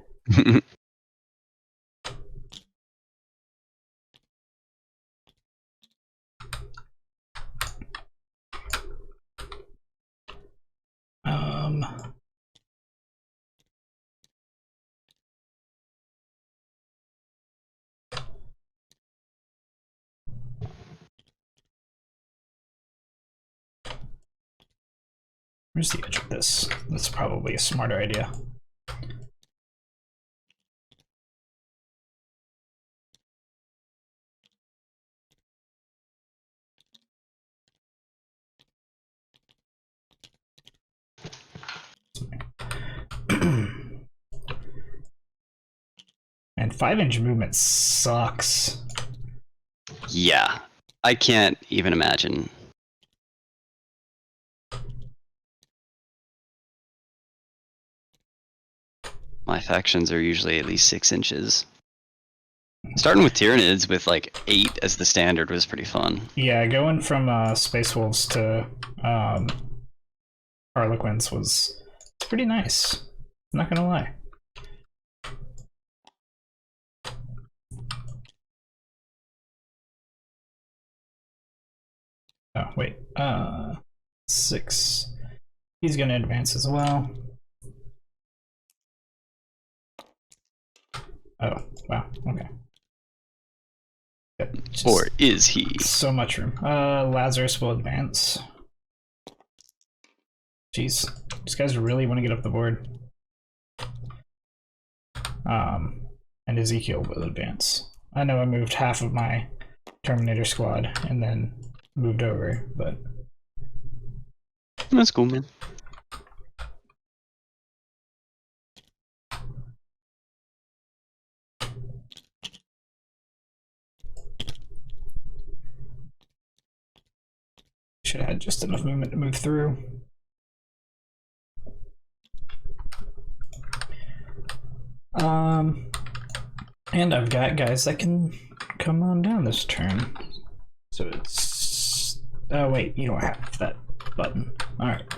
Where's the edge of this? That's probably a smarter idea. And 5-inch movement sucks. Yeah, I can't even imagine. My factions are usually at least 6 inches. Starting with Tyranids with like 8 as the standard was pretty fun. Yeah, going from Space Wolves to Harlequins was pretty nice. I'm not gonna lie. Oh, wait. 6. He's gonna advance as well. Oh, wow, okay. Yep, Or is he? so much room. Lazarus will advance. Jeez, these guys really want to get up the board. And Ezekiel will advance. I know I moved half of my Terminator squad and then moved over, but That's cool, man. should have had just enough movement to move through. And I've got guys that can come on down this turn. So it's... Oh wait, you don't have that button. Alright.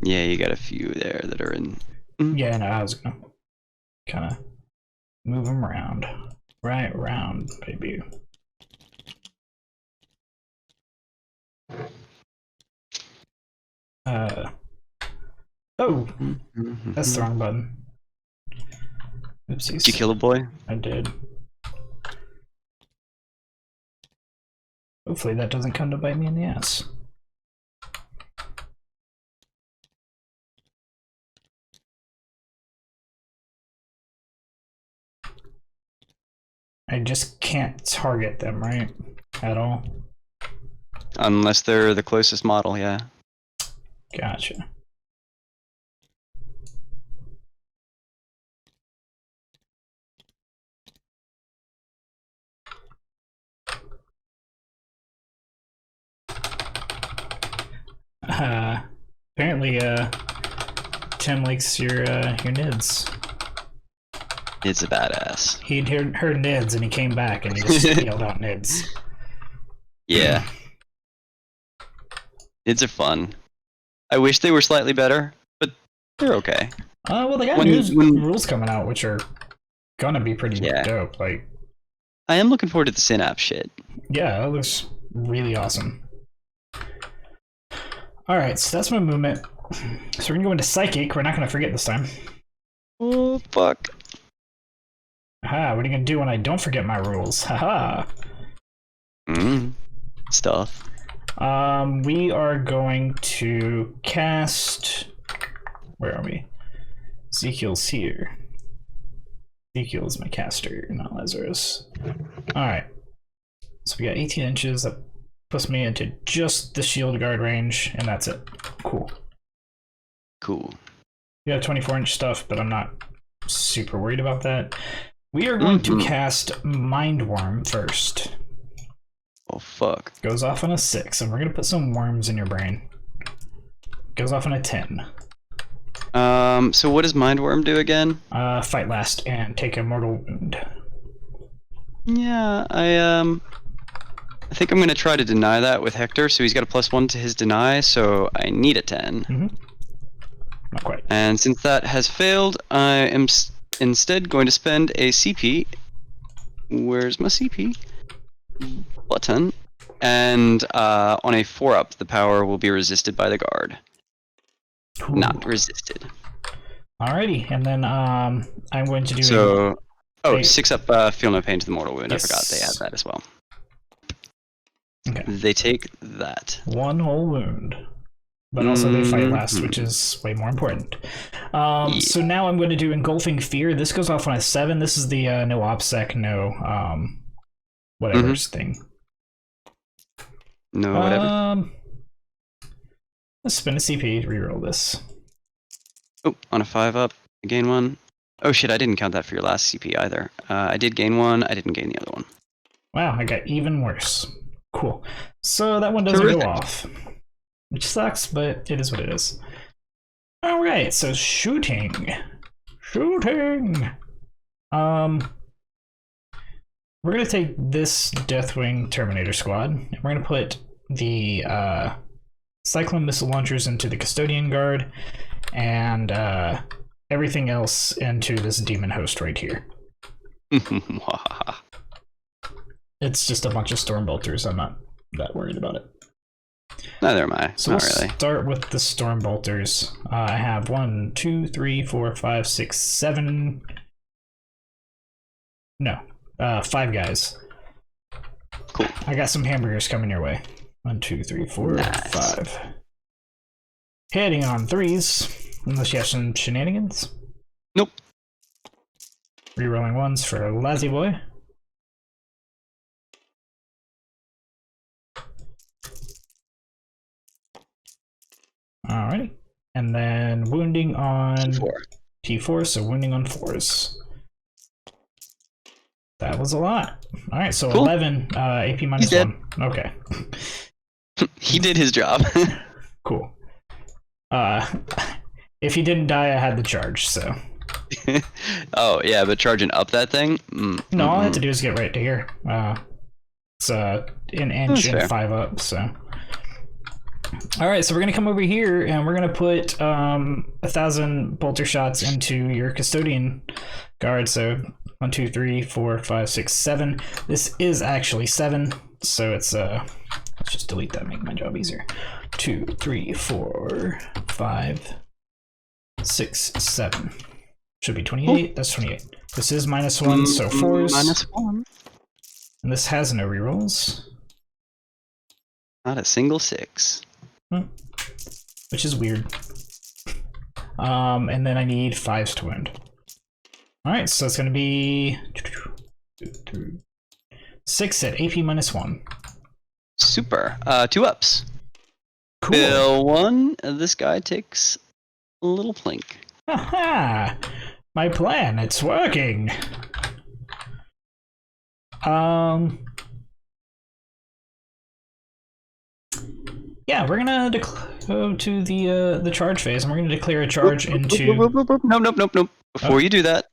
Yeah, you got a few there that are in. Yeah, no, I was gonna kind of move them around. Right around, baby. Oh! That's the wrong button. Oopsies. Did you kill a boy? I did. Hopefully that doesn't come to bite me in the ass. I just can't target them, right? At all? Unless they're the closest model, yeah. Gotcha. Apparently, Tim likes your nids. It's a badass. He'd heard nids and he came back and he just yelled out nids. Yeah. Nids are fun. I wish they were slightly better, but they're okay. Well, they got rules coming out, which are gonna be pretty dope. Like, I am looking forward to the Synapse shit. Yeah, that looks really awesome. Alright, so that's my movement. So we're gonna go into Psychic. We're not gonna forget this time. Oh, fuck. Haha, what are you gonna do when I don't forget my rules? Haha. Stuff. We are going to cast... Where are we? Ezekiel's here. Ezekiel's my caster, not Lazarus. Alright. So we got 18 inches. That puts me into just the shield guard range, and that's it. Cool. Cool. We got 24-inch stuff, but I'm not super worried about that. We are going to cast Mindworm first. Oh, fuck. Goes off on a 6, and we're going to put some worms in your brain. Goes off on a 10. So what does Mindworm do again? Fight last and take a mortal wound. Yeah, I think I'm going to try to deny that with Hector, so he's got a +1 to his deny, so I need a 10. Not quite. And since that has failed, I am instead going to spend a CP. Where's my CP? Button. And on a 4-up, the power will be resisted by the guard. Ooh. Not resisted. Alrighty, and then I'm going to do... So, 6-up, feel no pain to the mortal wound. Yes. I forgot they had that as well. Okay. They take that. 1 whole wound. but also they fight last, which is way more important. So now I'm going to do Engulfing Fear. This goes off on a 7. This is the no OPSEC, no whatever's thing. No, whatever. Let's spin a CP to reroll this. Oh, on a 5-up, I gain 1. Oh shit, I didn't count that for your last CP either. I did gain 1, I didn't gain the other one. Wow, I got even worse. Cool. So that one doesn't go off. Which sucks, but it is what it is. Alright, so shooting. Shooting! We're going to take this Deathwing Terminator squad, and we're going to put the Cyclone missile launchers into the Custodian Guard, and everything else into this demon host right here. It's just a bunch of Stormbolters. I'm not that worried about it. Neither am I. So not we'll really. start with the Stormbolters. I have 1, 2, 3, 4, 5, 6, 7. No, 5 guys. Cool. I got some hamburgers coming your way. 1, 2, 3, 4, Nice. 5. Heading on 3s, unless you have some shenanigans. Nope. Rerolling 1s for Lazzy Boy. Alrighty. And then wounding on T4, so wounding on 4s. That was a lot. Alright, so cool. 11 AP minus 1. Okay. He did his job. Cool. If he didn't die, I had the charge, so. Oh, yeah, but charging up that thing? No, all I have to do is get right to here. It's an inch and 5 up, so. Alright, so we're going to come over here and we're going to put 1,000 bolter shots into your Custodian Guard. So 1, 2, 3, 4, 5, 6, 7. This is actually 7, so it's let's just delete that, make my job easier. 2, 3, 4, 5, 6, 7. Should be 28. That's 28. This is -1, so 4s. -1. And this has no rerolls. Not a single 6. Which is weird. And then I need 5s to wound. Alright, so it's going to be 6 at AP -1. Super. 2 ups. Cool. Bill 1, this guy takes a little plink. Haha! My plan, it's working! Yeah, we're gonna go to the charge phase, and we're gonna declare a charge into. Nope. Before you do that,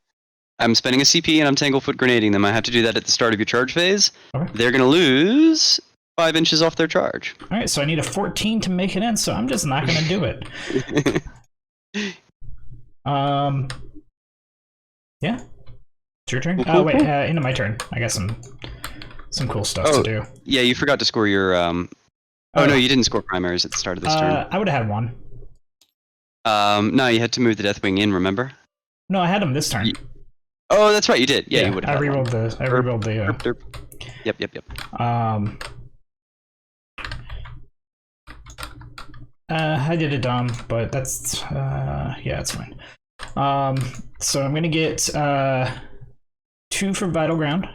I'm spending a CP and I'm Tanglefoot grenading them. I have to do that at the start of your charge phase. Okay. They're They're gonna lose 5 inches off their charge. All right, so I need a 14 to make it in, so I'm just not gonna do it. Yeah, it's your turn. Oh wait, into my turn. I got some cool stuff to do. Yeah, you forgot to score your Oh no, you didn't score primaries at the start of this turn. I would have had 1. No, you had to move the Deathwing in, remember? No, I had him this turn. Oh, that's right, you did. Yeah, you would have. I rerolled the. Yep. I did it dumb, but that's yeah, it's fine. So I'm gonna get 2 for Vital Ground.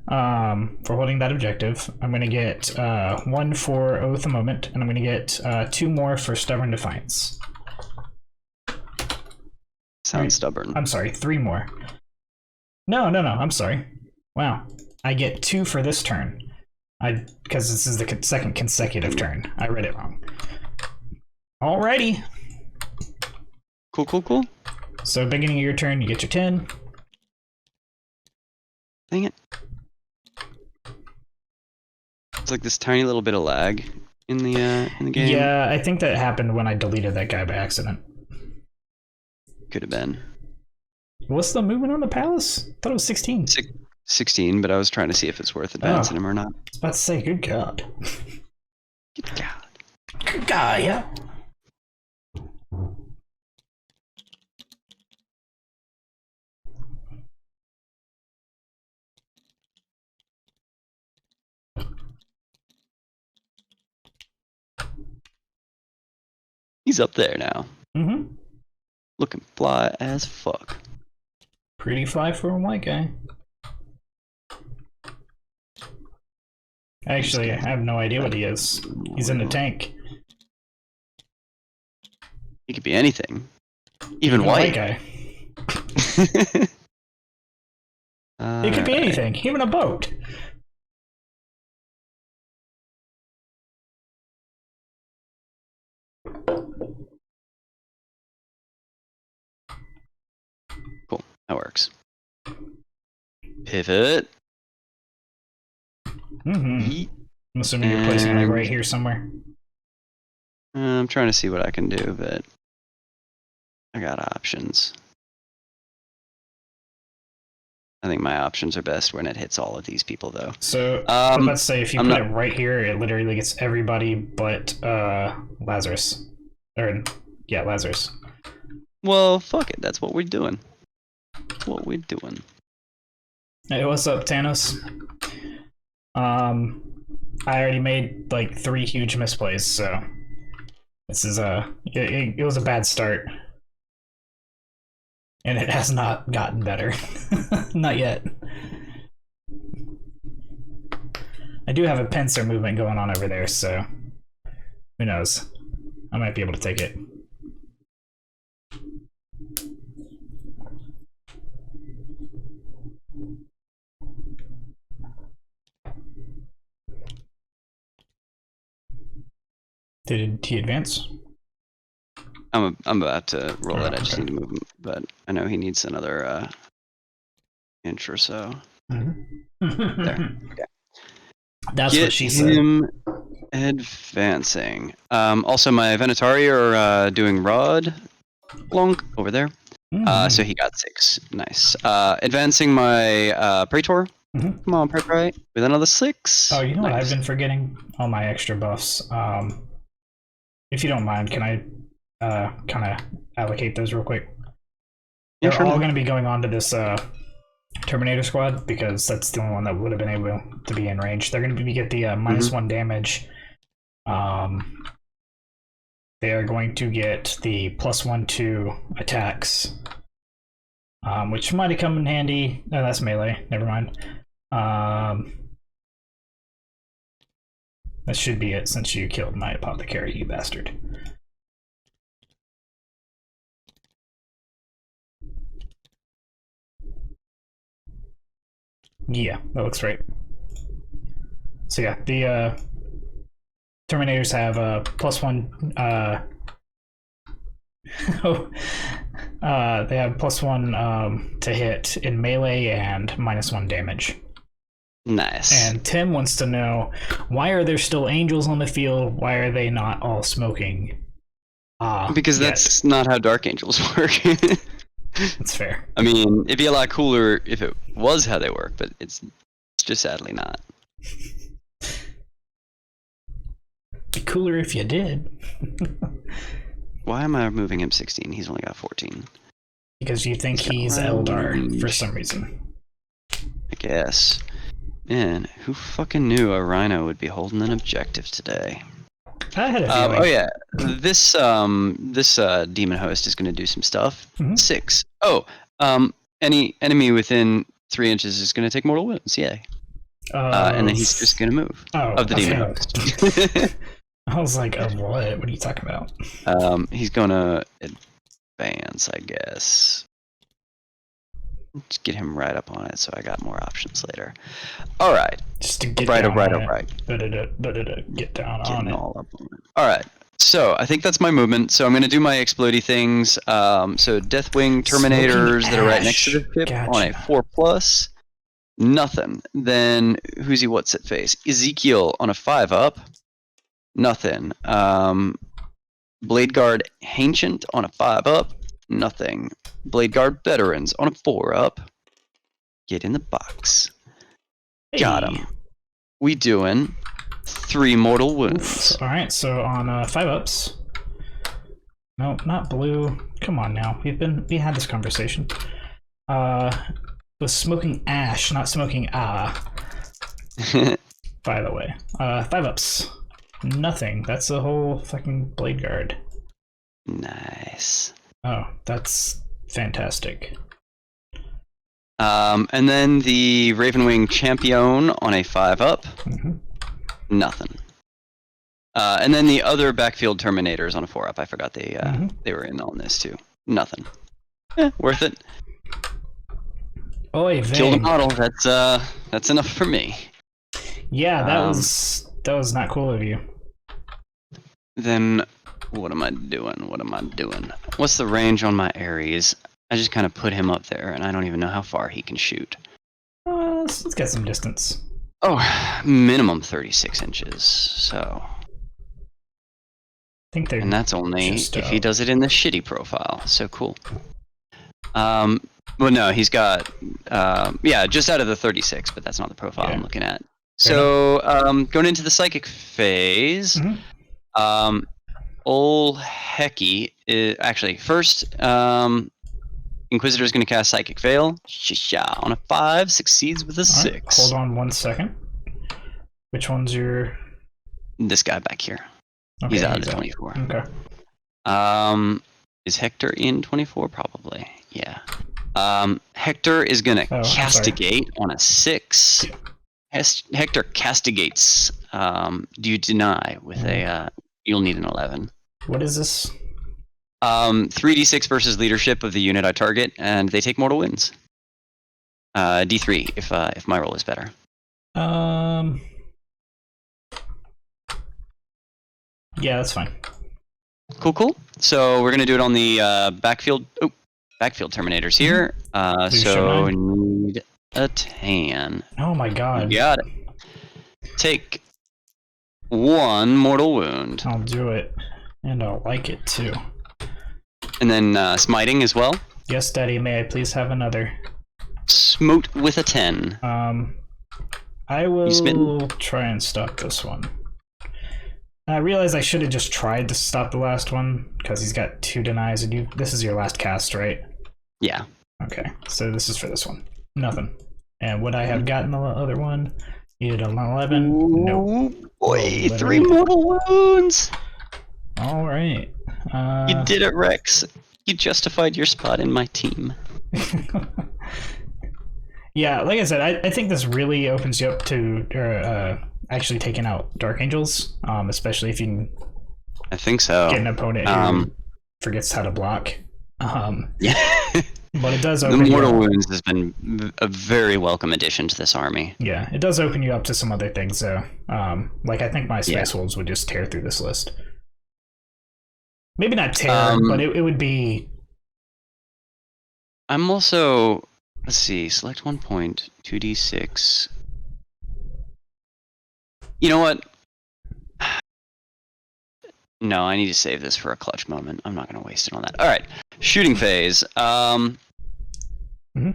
For holding that objective. I'm going to get 1 for Oath of Moment, and I'm going to get 2 more for Stubborn Defiance. Sounds stubborn. I'm sorry, 3 more. No, I'm sorry. Wow. I get 2 for this turn. Because this is the second consecutive turn. I read it wrong. Alrighty. Cool. So beginning of your turn, you get your 10. Dang it. It's like this tiny little bit of lag in the game. Yeah, I think that happened when I deleted that guy by accident. Could have been. What's the movement on the palace? I thought it was 16. 16, but I was trying to see if it's worth advancing him or not. I was about to say, good God. Good God. Good God, yeah. He's up there now. Mm-hmm. Looking fly as fuck. Pretty fly for a white guy. Actually, I have no idea what he is. He's in the tank. He could be anything. Even white. Guy. It could be anything, even a boat. Cool, that works. Pivot. Mm-hmm. I'm assuming you're placing it right here somewhere. I'm trying to see what I can do, but I got options. I think my options are best when it hits all of these people, though. So, let's say if you put it right here, it literally gets everybody but Lazarus. Yeah, Lazarus. Well, fuck it. That's what we're doing. What we're doing. Hey, what's up, Thanos? I already made like 3 huge misplays, so this is it was a bad start. And it has not gotten better. Not yet. I do have a pincer movement going on over there, so who knows? I might be able to take it. Did he advance? I'm about to roll it. I just need to move him, but I know he needs another inch or so. Mm-hmm. There. Okay. That's what she said. Get him advancing. Also, my Venatari are doing Rod Long over there. Mm-hmm. So he got 6. Nice. Advancing my Praetor. Mm-hmm. Come on, Praetor. With another 6. Oh, you know nice. what? I've been forgetting all my extra buffs. If you don't mind, can I kind of allocate those real quick? Yeah, They're all going to be going on to this Terminator squad because that's the only one that would have been able to be in range. They're going to get the -1 damage. They are going to get the +1/2 attacks, which might have come in handy. No, that's melee. Never mind. That should be it since you killed my apothecary, you bastard. Yeah, that looks right. So yeah, the Terminators have +1. They have +1 to hit in melee and -1 damage. Nice. And Tim wants to know, why are there still angels on the field? Why are they not all smoking? Because that's not how Dark Angels work. That's fair. I mean, it'd be a lot cooler if it was how they work, but it's just sadly not. Be cooler if you did. Why am I moving him 16? He's only got 14. Because you think he's Eldar for some reason. I guess. Man, who fucking knew a Rhino would be holding an objective today? I had a feeling. Oh yeah, this demon host is going to do some stuff. 6. Oh, any enemy within 3 inches is going to take mortal wounds. Yay. And then he's just going to move. Of the demon host. I was like, what? What are you talking about? He's going to advance, I guess. Let's get him right up on it so I got more options later. All right. Just to get right. Get down on it. All right. So I think that's my movement. So I'm going to do my explodey things. So Deathwing Terminators that are right next to the ship on a 4+. Nothing. Then who's he? What's it face? Ezekiel on a 5+. Nothing. Blade Guard Ancient on a 5+. Nothing. Blade Guard Veterans on a 4+. Get in the box. Hey. Got him. We doing 3 mortal wounds. Alright, so on 5+. No, not blue. Come on now. We had this conversation. Was smoking ash, not smoking by the way. 5+. Nothing. That's the whole fucking Blade Guard. Nice. Oh, that's fantastic. And then the Ravenwing Champion on a 5-up. Nothing. And then the other backfield Terminators on a 4-up. I forgot they were in on this too. Nothing. Worth it. Oy Killed a vey. model. That's enough for me. Yeah, that was not cool of you. Then what am I doing? What's the range on my Ares? I just kind of put him up there, and I don't even know how far he can shoot. Let's get some distance. Oh, minimum 36 inches. So. I think they're. And that's only just, if he does it in the shitty profile. So cool. Well, no, he's got just out of the 36, but that's not the profile I'm looking at. So going into the psychic phase, old Hecky is actually first. Inquisitor is going to cast Psychic Veil. Shisha on a 5, succeeds with a 6. Hold on 1 second. Which one's your? This guy back here. Okay, he's out of the 24. Okay. Is Hector in 24? Probably. Yeah. Hector is going to castigate on a 6. Hector castigates. Do you deny with a? You'll need an 11. What is this? 3d6 versus leadership of the unit I target, and they take mortal wounds. D3 if my roll is better. Yeah, that's fine. Cool. So we're gonna do it on the backfield Terminators here. So need a tan. Oh my god. You got it. Take 1 mortal wound. I'll do it, and I'll like it too. And then smiting as well. Yes, Daddy. May I please have another? Smote with a 10. I will try and stop this one. I realize I should have just tried to stop the last one because he's got 2 denies, and this is your last cast, right? Yeah. Okay, so this is for this one. Nothing. And would I have gotten the other one? You did an 11. Nope. Boy, 3 mortal wounds. All right. You did it, Rex. You justified your spot in my team. Yeah, like I said, I think this really opens you up to actually taking out Dark Angels, especially if you can. I think so. Get an opponent who forgets how to block. Yeah. But it does open the mortal wounds has been a very welcome addition to this army. Yeah, it does open you up to some other things, though. Like I think my Space Wolves would just tear through this list. Maybe not tear, but it would be. I'm also. Let's see. Select 1 point. 2d6. You know what? No, I need to save this for a clutch moment. I'm not going to waste it on that. All right, shooting phase.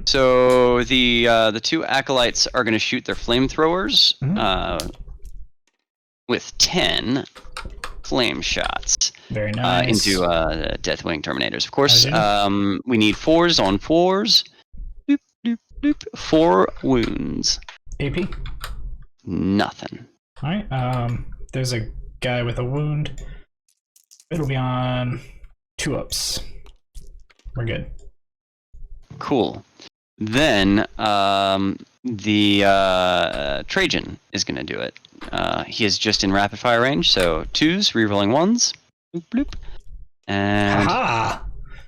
So the 2 acolytes are going to shoot their flamethrowers with 10 flame shots. Very nice. Into Deathwing Terminators. Of course, we need 4s on 4s. Doop, doop, doop. 4 wounds. AP? Nothing. Alright, there's a guy with a wound. It'll be on 2 ups. We're good. Cool. Then the Trajann is going to do it. He is just in rapid fire range, so 2s, rerolling 1s. Bloop, bloop. And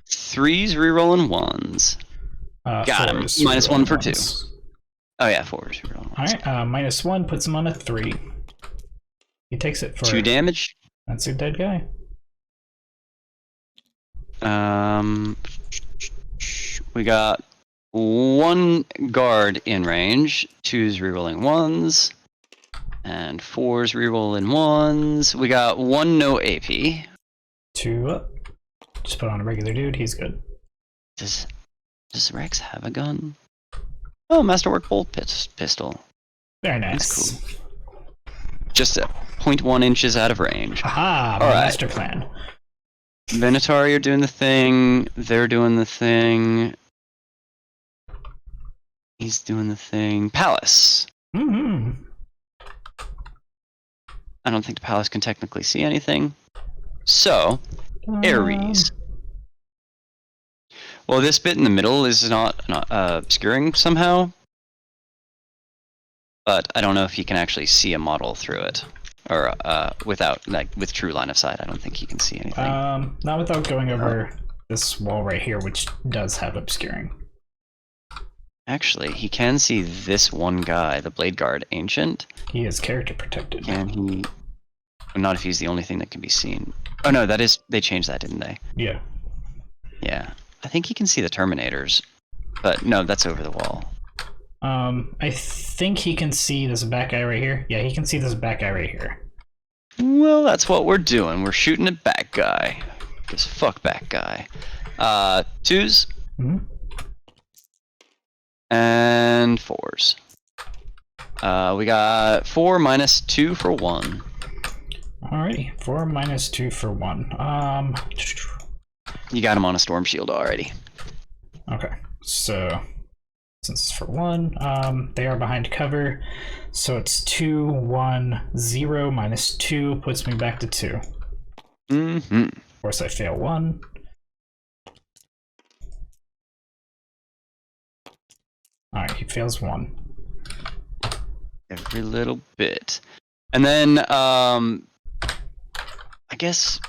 3s, rerolling 1s. Got him. -1 for 2. Oh yeah, 4s, rerolling 1s. Alright, -1 puts him on a 3. He takes it for 2 damage. That's a dead guy. We got 1 guard in range, 2s rerolling 1s, and 4s rerolling 1s. We got 1 no AP. 2 up. Just put on a regular dude, he's good. Does Rex have a gun? Oh, Masterwork Bolt pistol. Very That's nice. cool. Just 0.1 inches out of range. Aha, All right. master plan. Venatari are doing the thing. They're doing the thing. He's doing the thing. Palace. Mm-hmm. I don't think the Palace can technically see anything. So, Ares. Well, this bit in the middle is not obscuring somehow, but I don't know if you can actually see a model through it, or without, like, with true line of sight. I don't think you can see anything. Not without going over this wall right here, which does have obscuring. Actually, he can see this one guy, the Blade Guard Ancient. He is character protected. Can he? Not if he's the only thing that can be seen. Oh no, that is, they changed that, didn't they? Yeah. Yeah. I think he can see the Terminators, but no, that's over the wall. I think he can see this back guy right here. Yeah, he can see this back guy right here. Well, that's what we're doing. We're shooting at back guy. This fuck back guy. 2s. Mm-hmm. And 4s. We got 4 minus 2 for 1. Alrighty, 4 minus 2 for 1. You got him on a storm shield already. Okay, so since it's for 1, they are behind cover, so it's 2, 1, 0 minus 2 puts me back to 2. Mm-hmm. Of course, I fail 1. Alright, he fails 1. Every little bit. And then, I guess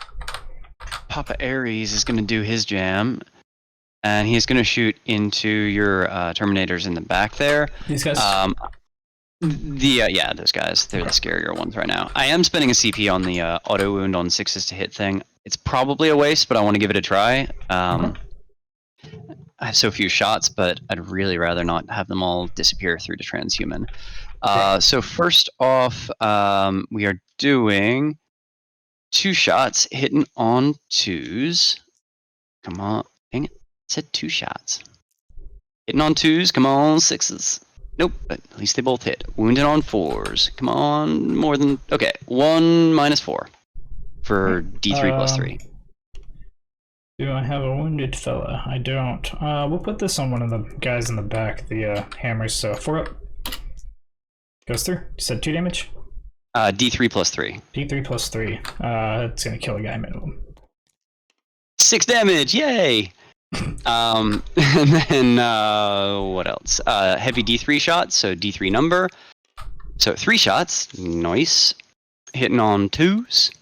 Papa Ares is going to do his jam, and he's going to shoot into your Terminators in the back there. These guys? Yeah, those guys. They're the scarier ones right now. I am spending a CP on the auto wound on 6s to hit thing. It's probably a waste, but I want to give it a try. I have so few shots, but I'd really rather not have them all disappear through to transhuman. So first off, we are doing 2 shots hitting on 2s. Come on. Dang it. I said 2 shots. Hitting on 2s. Come on, 6s. Nope, but at least they both hit. Wounded on 4s. Come on, more than... Okay, 1 minus 4 for D3 plus 3. Do I have a wounded fella? I don't. We'll put this on one of the guys in the back, the hammers, so 4 up. Goes through. You said 2 damage? D3 plus 3. D3 plus 3. It's gonna kill a guy minimum. 6 damage, yay! And then, what else? Heavy D3 shot, so D3 number. So 3 shots, nice. Hitting on 2s.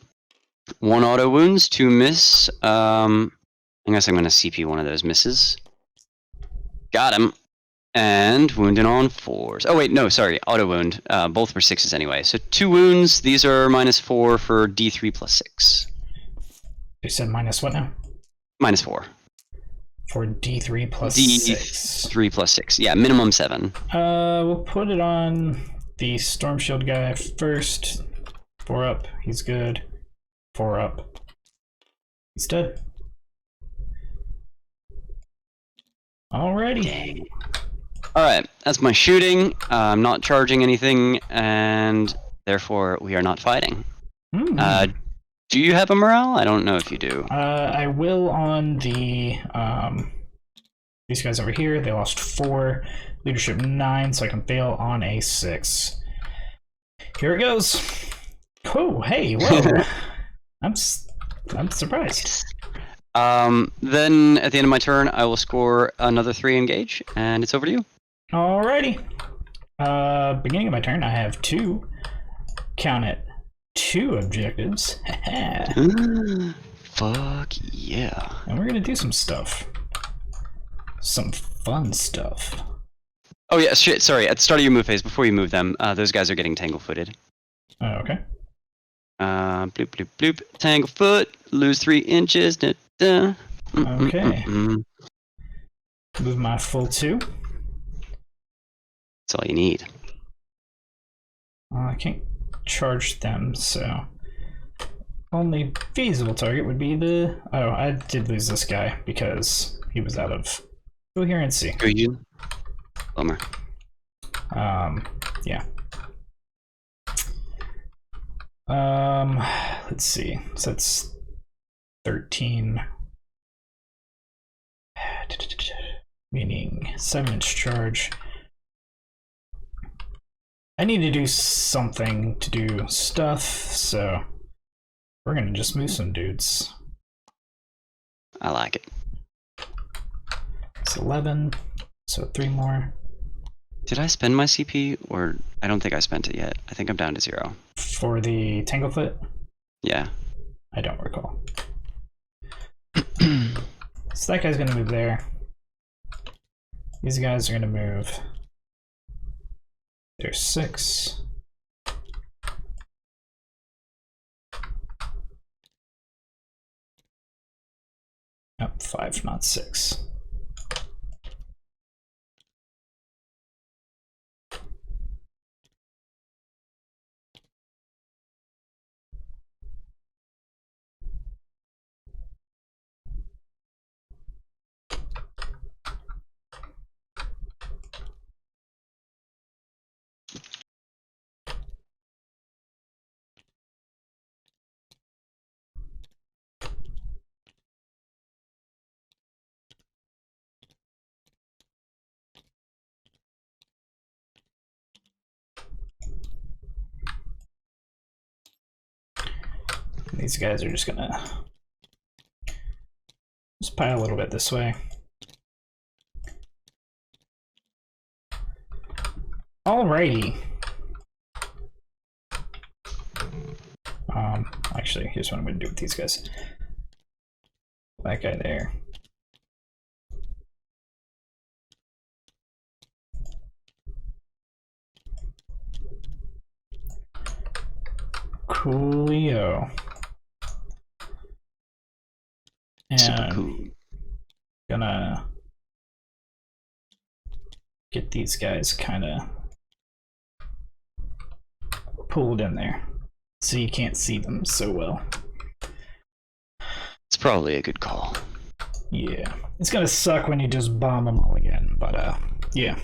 1 auto wounds, 2 miss. I guess I'm gonna CP one of those misses. Got him. And wounded on 4s. Oh wait, no, sorry, auto wound. Both were 6s anyway. So 2 wounds, these are minus 4 for D3 plus 6. You said minus what now? Minus 4. For D3 plus D3 6. plus 6, yeah, minimum 7. We'll put it on the Storm Shield guy first. 4 up, he's good. 4 up. He's dead. Alrighty. Dang. Alright, that's my shooting. I'm not charging anything, and therefore we are not fighting. Do you have a morale? I don't know if you do. I will on the these guys over here. They lost 4, leadership 9, so I can fail on a 6. Here it goes. Oh, hey, whoa! I'm surprised. Then at the end of my turn, I will score another 3 engage, and it's over to you. Alrighty. Beginning of my turn, I have 2. Count it. 2 objectives. Fuck yeah. And we're gonna do some stuff. Some fun stuff. Oh yeah, shit, sorry. At the start of your move phase, before you move them, those guys are getting tangle-footed. Okay. Bloop, bloop, bloop. Tangle-foot, lose 3 inches. Da, da. Okay. Move my full 2. That's all you need. I can't charge them, so only feasible target would be the... Oh, I did lose this guy because he was out of coherency. Cohesion? Bummer. Yeah. Let's see. So that's 13. Meaning 7-inch charge. I need to do something to do stuff, so we're gonna just move some dudes. I like it. It's 11, so 3 more. Did I spend my CP, or I don't think I spent it yet. I think I'm down to 0. For the Tanglefoot? Yeah. I don't recall. So that guy's gonna move there. These guys are gonna move. There's 6. Up 5, not 6. These guys are just gonna just pile a little bit this way. Alrighty. Actually, here's what I'm gonna do with these guys. That guy there. Coolio. Super And cool. gonna get these guys kind of pulled in there so you can't see them so well. It's probably a good call. Yeah, it's gonna suck when you just bomb them all again, but yeah.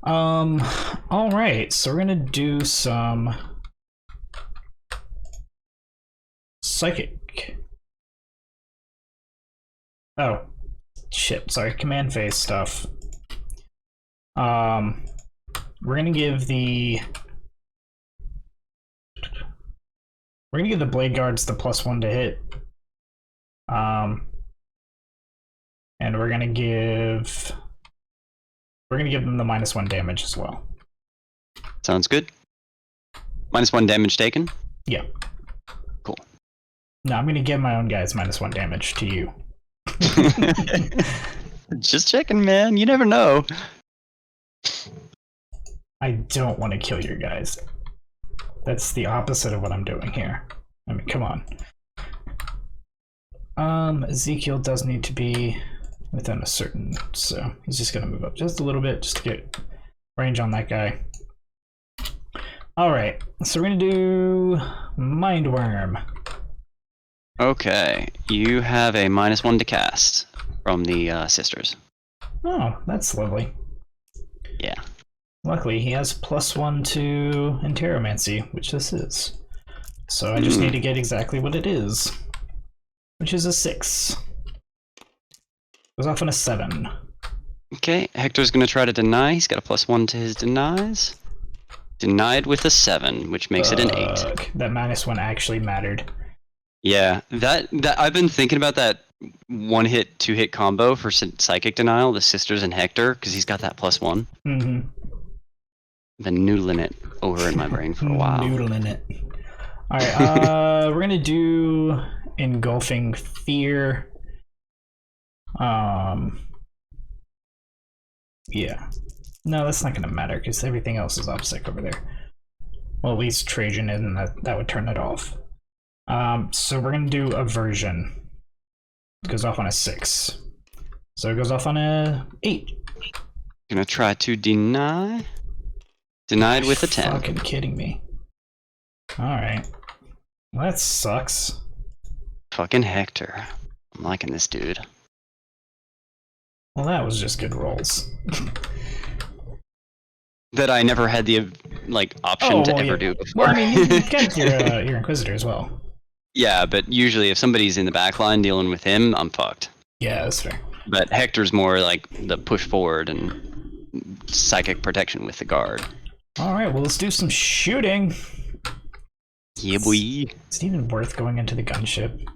All right, so we're gonna do some psychic. Oh, shit! Sorry, command phase stuff. We're gonna give the blade guards the +1 to hit. And we're gonna give them the -1 damage as well. Sounds good. -1 damage taken. Yeah. Cool. No, I'm gonna give my own guys -1 damage to you. Just checking, man. You never know. I don't want to kill your guys. That's the opposite of what I'm doing here. I mean, come on. Ezekiel does need to be within a certain, so he's just gonna move up just a little bit just to get range on that guy. Alright, so we're gonna do Mindworm. Okay, you have a -1 to cast from the sisters. Oh, that's lovely. Yeah. Luckily, he has +1 to Enteromancy, which this is. So I just need to get exactly what it is, which is a 6. Goes off on a 7. Okay, Hector's gonna try to deny. He's got a +1 to his denies. Denied with a 7, which makes it an 8. That -1 actually mattered. Yeah, that I've been thinking about that 1-hit, 2-hit combo for psychic denial, the sisters and Hector, because he's got that +1. Mm-hmm. Been noodling it over in my brain for a while. Noodling it. Alright, we're gonna do Engulfing Fear. Yeah. No, that's not gonna matter because everything else is OPSEC over there. Well, at least Trajann is, and that would turn it off. So we're gonna do Aversion. It goes off on a 6. So it goes off on a 8. Gonna try to deny. Denied with a 10. Fucking kidding me. Alright. Well, that sucks. Fucking Hector. I'm liking this dude. Well, that was just good rolls. That I never had the option to ever do before. Well, I mean, you get your Inquisitor as well. Yeah, but usually if somebody's in the back line dealing with him, I'm fucked. Yeah, that's fair. But Hector's more like the push forward and psychic protection with the guard. Alright, well, let's do some shooting. Yeah, boy. Is it even worth going into the gunship?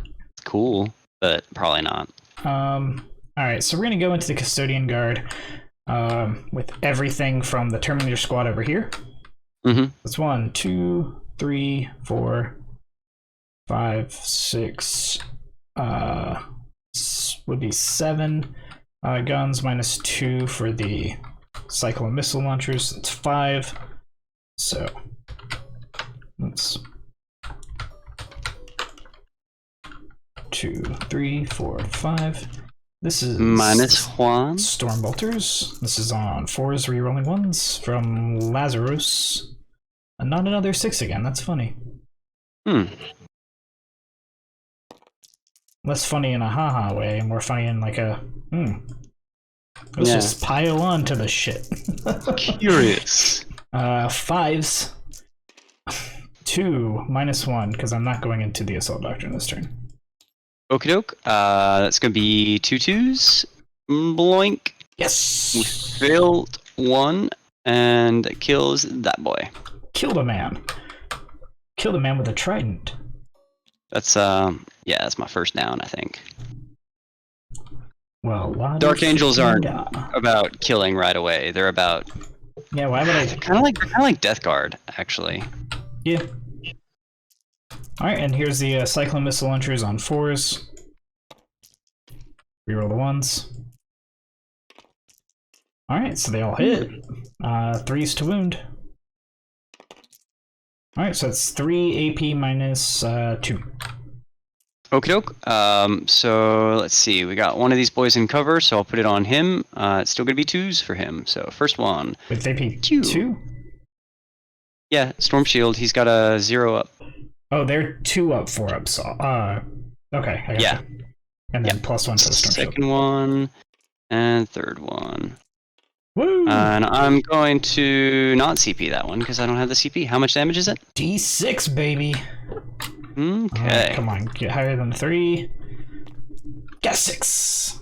It's cool, but probably not. Alright, so we're gonna go into the Custodian Guard with everything from the Terminator squad over here. Mm-hmm. That's 1, 2, 3, 4, 5, 6, would be 7 guns minus 2 for the cycle and missile launchers. That's 5. So let's 2, 3, 4, 5. This is minus 1. Storm Bolters. This is on 4s, rerolling 1s from Lazarus. And not another 6 again. That's funny. Less funny in a haha way, more funny in like a Let's just pile on to the shit. Curious. 5s. 2 minus 1 because I'm not going into the Assault Doctrine this turn. Okie doke. That's gonna be 2 2s. Bloink. Yes. We failed 1 and it kills that boy. Killed a man. Killed a man with a trident. That's that's my first down, I think. Well, Dark Angels aren't about killing right away. They're about why would I kind of like Death Guard, actually. Yeah. Alright, and here's the Cyclone Missile Launchers on 4s. Reroll the 1s. Alright, so they all hit. 3s to wound. Alright, so it's 3 AP minus 2. Okie doke. So let's see. We got one of these boys in cover, so I'll put it on him. It's still gonna be 2s for him. So first one. With AP 2? Yeah, Storm Shield. He's got a 0 up. Oh, they're 2 up, 4 up. So, okay. I got you. And then plus 1 for the Storm Shield. Second one and third one. Woo! And I'm going to not CP that one because I don't have the CP. How much damage is it? D6, baby. Okay. Come on, get higher than 3. Got 6.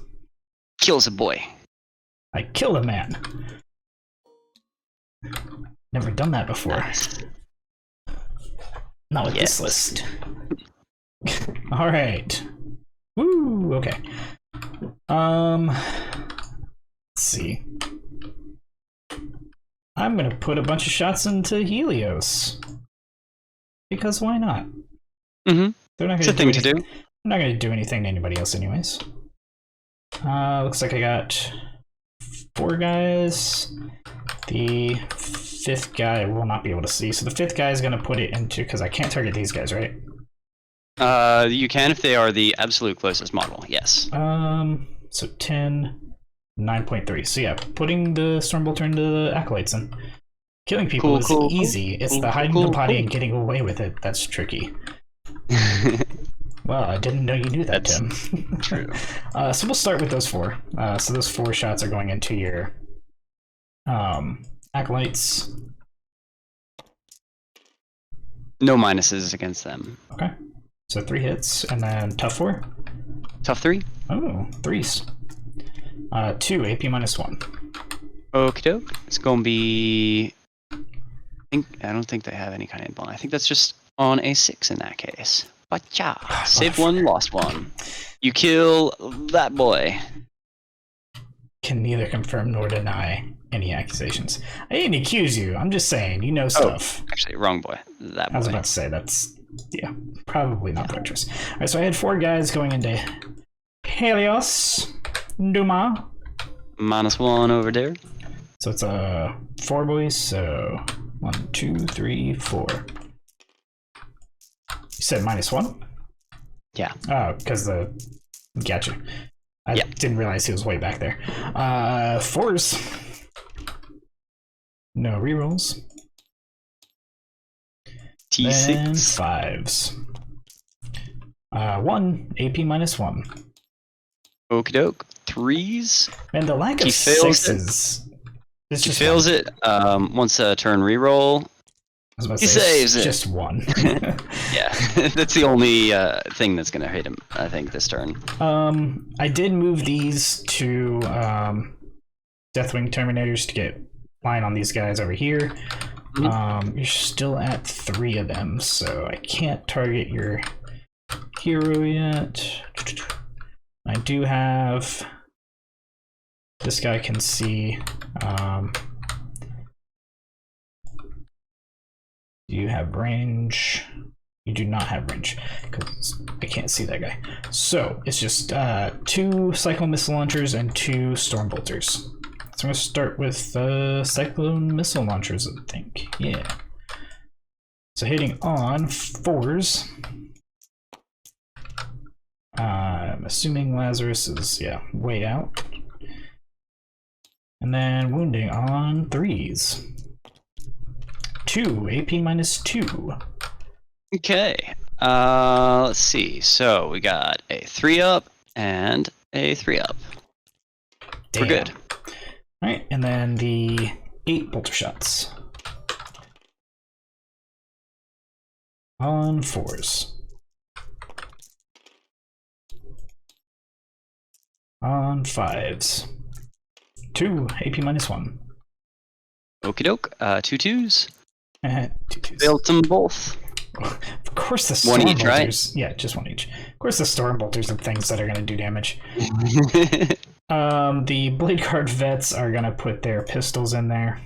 Kills a boy. I killed a man. Never done that before. Nice. Not with this list. Alright. Woo, okay. Let's see. I'm gonna put a bunch of shots into Helios. Because why not? Mm-hmm. They're not gonna It's a thing to do. They're not gonna do anything to anybody else anyways. Looks like I got 4 guys. The 5th guy will not be able to see. So the 5th guy is gonna put it into, because I can't target these guys, right? You can if they are the absolute closest model, yes. So 10, 9.3. So yeah, putting the Stormbolter into the Acolytes and killing people is easy. It's the hiding the body and getting away with it that's tricky. Well, I didn't know you knew that, Tim. True. So we'll start with those 4. So those 4 shots are going into your Acolytes. No minuses against them. Okay. So 3 hits, and then tough 4. Tough 3. Oh, 3s. 2 AP minus 1. Okie doke. It's gonna be. I don't think they have any kind of inbound. I think that's just on a 6 in that case. Bacha. Save 1, lost 1. You kill that boy. Can neither confirm nor deny any accusations. I didn't accuse you. I'm just saying, you know stuff. Oh, actually, wrong boy. That boy. I was about to say that's probably not the right choice. All right, so I had 4 guys going into Helios, Duma. -1 over there. So it's 4 boys. So 1, 2, 3, 4. You said -1? Yeah. Oh, because gotcha. I didn't realize he was way back there. 4s. No rerolls. T6. Then 5s. 1 AP minus 1. Okie doke. 3s. And the lack of He fails 6s. He fails it. Once a turn reroll. He saves it. Just 1. Yeah, that's the only thing that's gonna hit him, I think, this turn. I did move these to Deathwing Terminators to get line on these guys over here. You're still at 3 of them, so I can't target your hero yet. I do have... This guy can see... Do you have range? You do not have range, because I can't see that guy. So, it's just 2 Cyclone Missile Launchers and 2 Storm Bolters. So I'm going to start with Cyclone Missile Launchers, I think. Yeah. So hitting on 4s. I'm assuming Lazarus is, way out. And then wounding on 3s. 2, AP -2. Okay. Let's see. So we got a 3-up and a 3-up. We're good. Alright, and then the 8 bolter shots. On 4s. On 5s. 2, AP -1. Okie doke. 2 2s. 2 2s. Built them both. Of course the Storm One each, Bolters. right? Yeah, just 1 each. Of course the Storm Bolters are things that are going to do damage. The Blade Guard vets are going to put their pistols in there.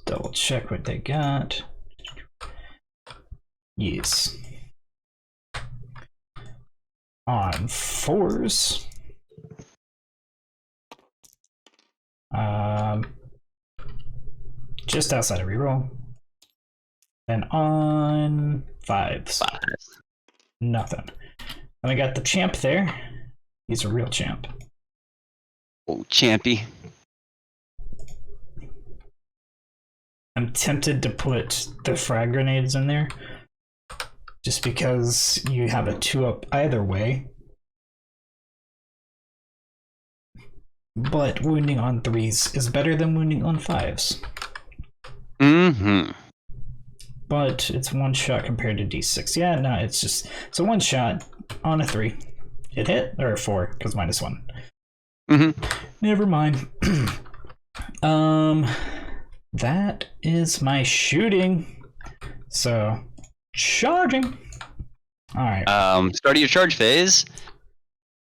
Double check what they got. Yes. On 4s. Just outside of reroll. Then on 5s. Nothing. And I got the champ there. He's a real champ. Oh, champy. I'm tempted to put the frag grenades in there. Just because you have a 2-up either way. But wounding on 3s is better than wounding on 5s. But it's 1 shot compared to D6. Yeah, no, it's a 1 shot on a 3. It hit? Or a 4, because -1. Never mind. That is my shooting. So, charging. Alright. Start of your charge phase.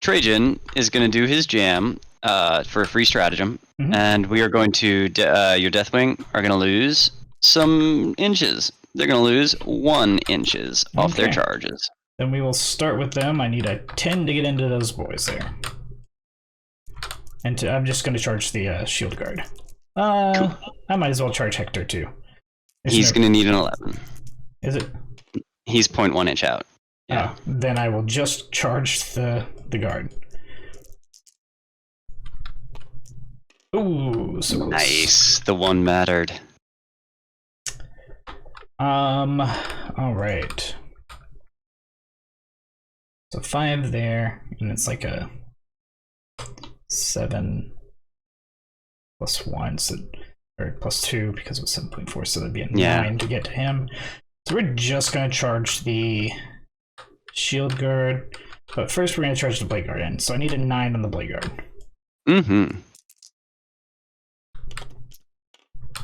Trajann is going to do his jam for a free stratagem, and we are going to, your Deathwing are going to lose some inches. They're going to lose 1 inches off their charges. Then we will start with them. I need a 10 to get into those boys there. And I'm just going to charge the shield guard. Cool. I might as well charge Hector too. He's going to need an 11. Is it? He's 0.1 inch out. Yeah. Then I will just charge the guard. Ooh, so close. Nice. The 1 mattered. All right. So 5 there, and it's like a 7 plus 1, so or plus 2 because it was 7.4, so that'd be a 9 to get to him. So we're just gonna charge the shield guard, but first we're gonna charge the blade guard in. So I need a 9 on the blade guard.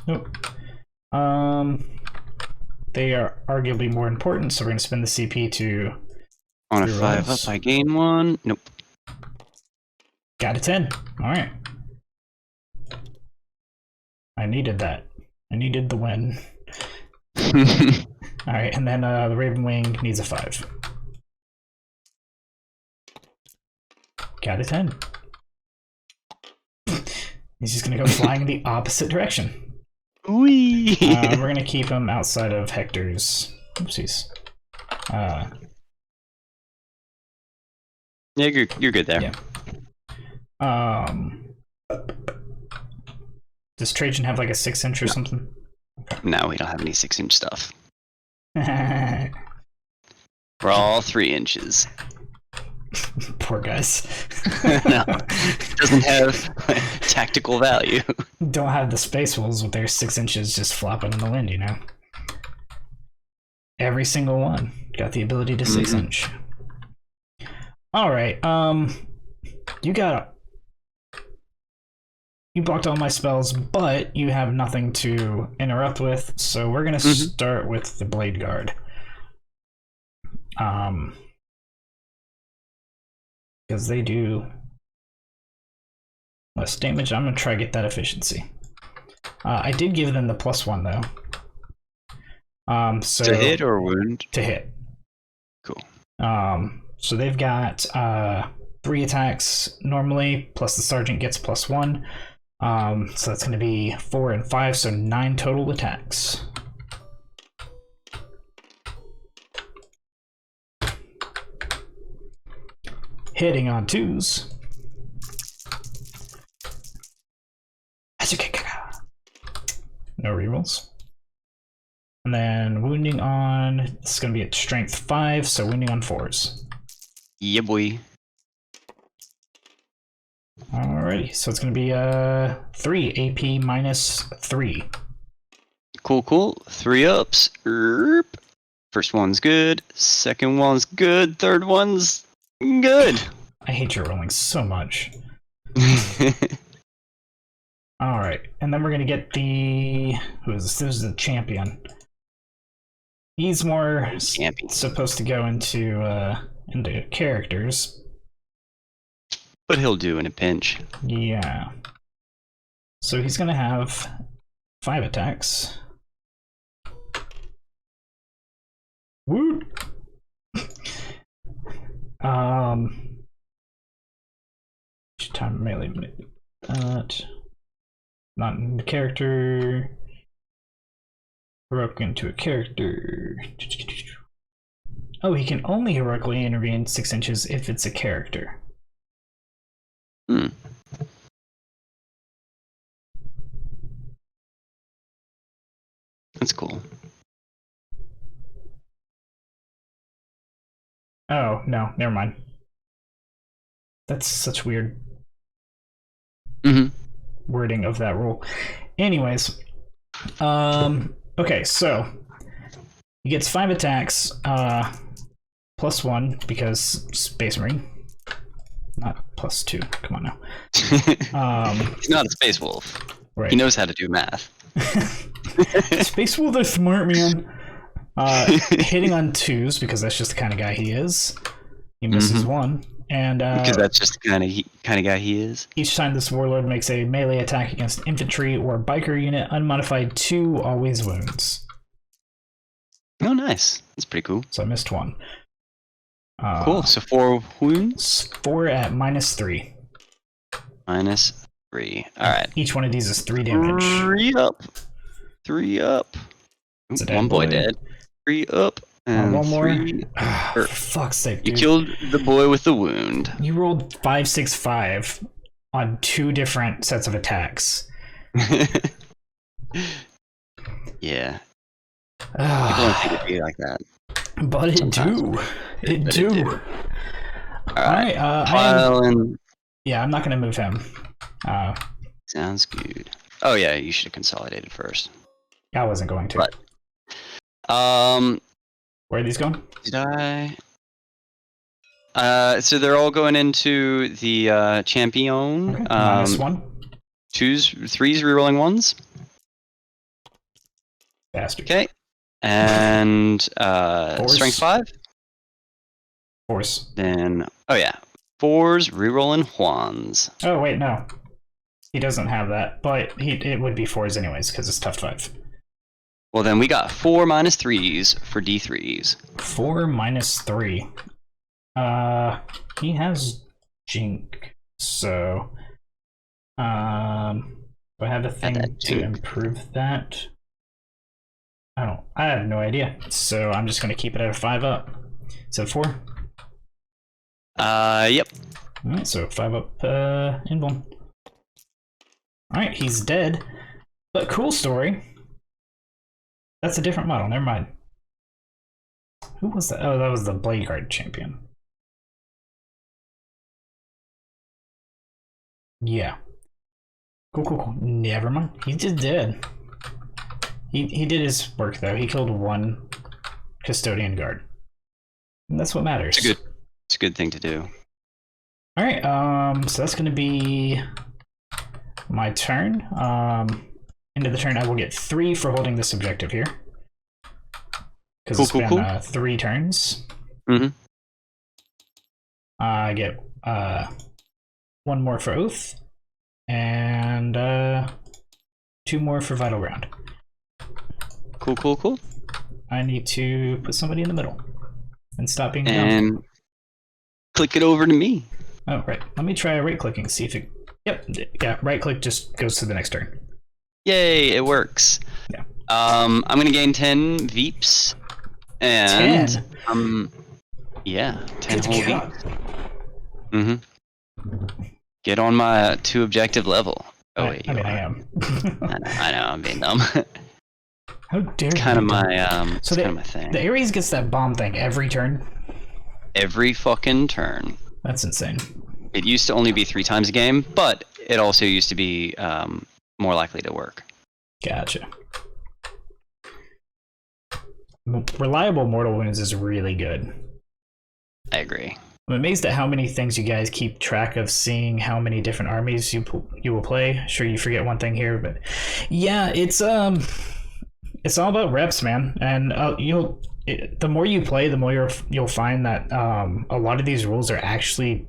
Nope. They are arguably more important, so we're gonna spend the CP to. On a 5 up, I gain 1. Nope. Got a 10. All right. I needed that. I needed the win. All right, and then the Ravenwing needs a 5. Got a 10. He's just gonna go flying in the opposite direction. Whee! We're gonna keep him outside of Hector's. Oopsies. Yeah, you're good there. Yeah. Does Trajann have like a 6-inch or something? No, we don't have any 6-inch stuff. We're all 3 inches. Poor guys. No, doesn't have tactical value. Don't have the Space Wolves with their 6 inches just flopping in the wind, you know? Every single one got the ability to 6-inch. All right, you got you blocked all my spells, but you have nothing to interrupt with, so we're gonna start with the Blade Guard. Because they do less damage. I'm gonna try to get that efficiency. I did give them the +1 though. So to hit or wound? To hit. Cool. So they've got 3 attacks normally, plus the sergeant gets +1. So that's going to be 4 and 5, so 9 total attacks. Hitting on 2s. No rerolls. And then wounding on, this is going to be at strength 5, so wounding on 4s. Yeah, boy. Alrighty, so it's going to be 3 AP -3. Cool. 3 ups. Erp. First one's good. Second one's good. Third one's good. I hate your rolling so much. Alright, and then we're going to get the... Who is this? This is the champion. He's more supposed to go into characters. But he'll do in a pinch. Yeah. So he's going to have 5 attacks. Woo! Time melee. Not in the character. Heroic into a character. Oh, he can only heroically intervene 6 inches if it's a character. That's cool. Oh, no, never mind. That's such weird wording of that rule. Anyways, okay, so he gets 5 attacks, +1 because Space Marine. Not +2. Come on now. He's not a Space Wolf. Right. He knows how to do math. Space Wolf is smart, man. Hitting on 2s because that's just the kind of guy he is. He misses 1, and because that's just the kind of guy he is. Each time this warlord makes a melee attack against infantry or biker unit, unmodified 2 always wounds. Oh, nice. That's pretty cool. So I missed 1. Cool. So 4 wounds. 4 at -3. -3. All right. Each one of these is 3 damage. 3 up. 3 up. It's a One boy dead. 3 up. And one more. 3. For fuck's sake, dude. You killed the boy with the wound. You rolled 5, 6, 5 on 2 different sets of attacks. Yeah. People don't think it'd be like that. But it do. It do. Alright. Yeah, I'm not going to move him. Sounds good. Oh yeah, you should have consolidated first. I wasn't going to. But, where are these going? Did I? So they're all going into the champion. Okay. -1. 2s, 3s, rerolling 1s. Bastard. Okay. And strength 5. Force. Then 4s, rerolling 1s. Oh wait, no. He doesn't have that, but it would be 4s anyways because it's tough 5. Well, then we got 4 -3s for D3s. 4 -3. He has Jink, so do I have a thing to improve that? I have no idea. So I'm just gonna keep it at a 5 up. Is it 4? Yep. Alright, so 5 up invuln. Alright, he's dead. But cool story. That's a different model, never mind. Who was that? Oh, that was the Blade Guard champion. Yeah. Cool. Never mind. He's just dead. He did his work though. He killed 1 Custodian Guard. And that's what matters. It's a good thing to do. Alright, so that's gonna be my turn. End of the turn, I will get 3 for holding this objective here. Because it's been 3 turns. Mm-hmm. I get 1 more for Oath. And 2 more for Vital Ground. Cool. I need to put somebody in the middle. And stop being and dumb. Click it over to me. Oh, right. Let me try right-clicking, see if it... Yep, yeah, right-click just goes to the next turn. Yay, it works. Yeah. I'm gonna gain 10 Veeps. And 10? Yeah, 10 Good whole God. Veeps. Mm-hmm. Get on my 2 objective level. Oh, wait, I am. I know, I'm being dumb. How dare you? It's kind of my, so kind of my thing. The Ares gets that bomb thing every turn? Every fucking turn. That's insane. It used to only be 3 times a game, but it also used to be more likely to work. Gotcha. Reliable mortal wounds is really good. I agree. I'm amazed at how many things you guys keep track of, seeing how many different armies you will play. Sure, you forget one thing here, but yeah, it's all about reps, man. And the more you play, the more you'll find that a lot of these rules are actually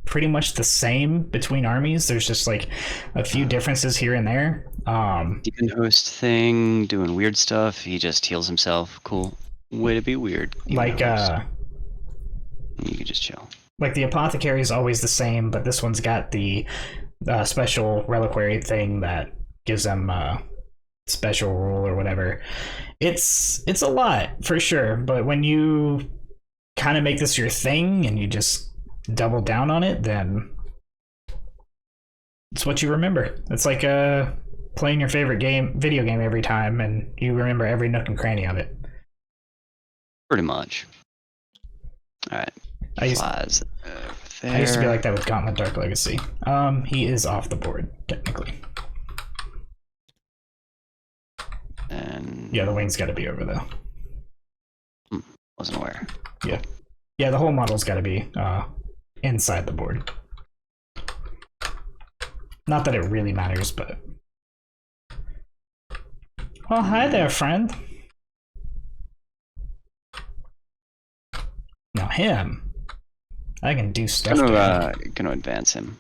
pretty much the same between armies. There's just like a few differences here and there. Demon host thing, doing weird stuff. He just heals himself. Cool. Way to be weird. Like you can just chill. Like the Apothecary is always the same, but this one's got the special reliquary thing that gives them special rule or whatever. It's a lot for sure, but when you kind of make this your thing and you just double down on it, then it's what you remember. It's like playing your favorite video game every time, and you remember every nook and cranny of it. Pretty much. All right. I used to be like that with Gauntlet Dark Legacy. He is off the board technically. And yeah, the wing's got to be over though. Wasn't aware. Yeah, the whole model's got to be inside the board. Not that it really matters, but... Well, hi there, friend. Now him. I can do stuff to him. Gonna advance him.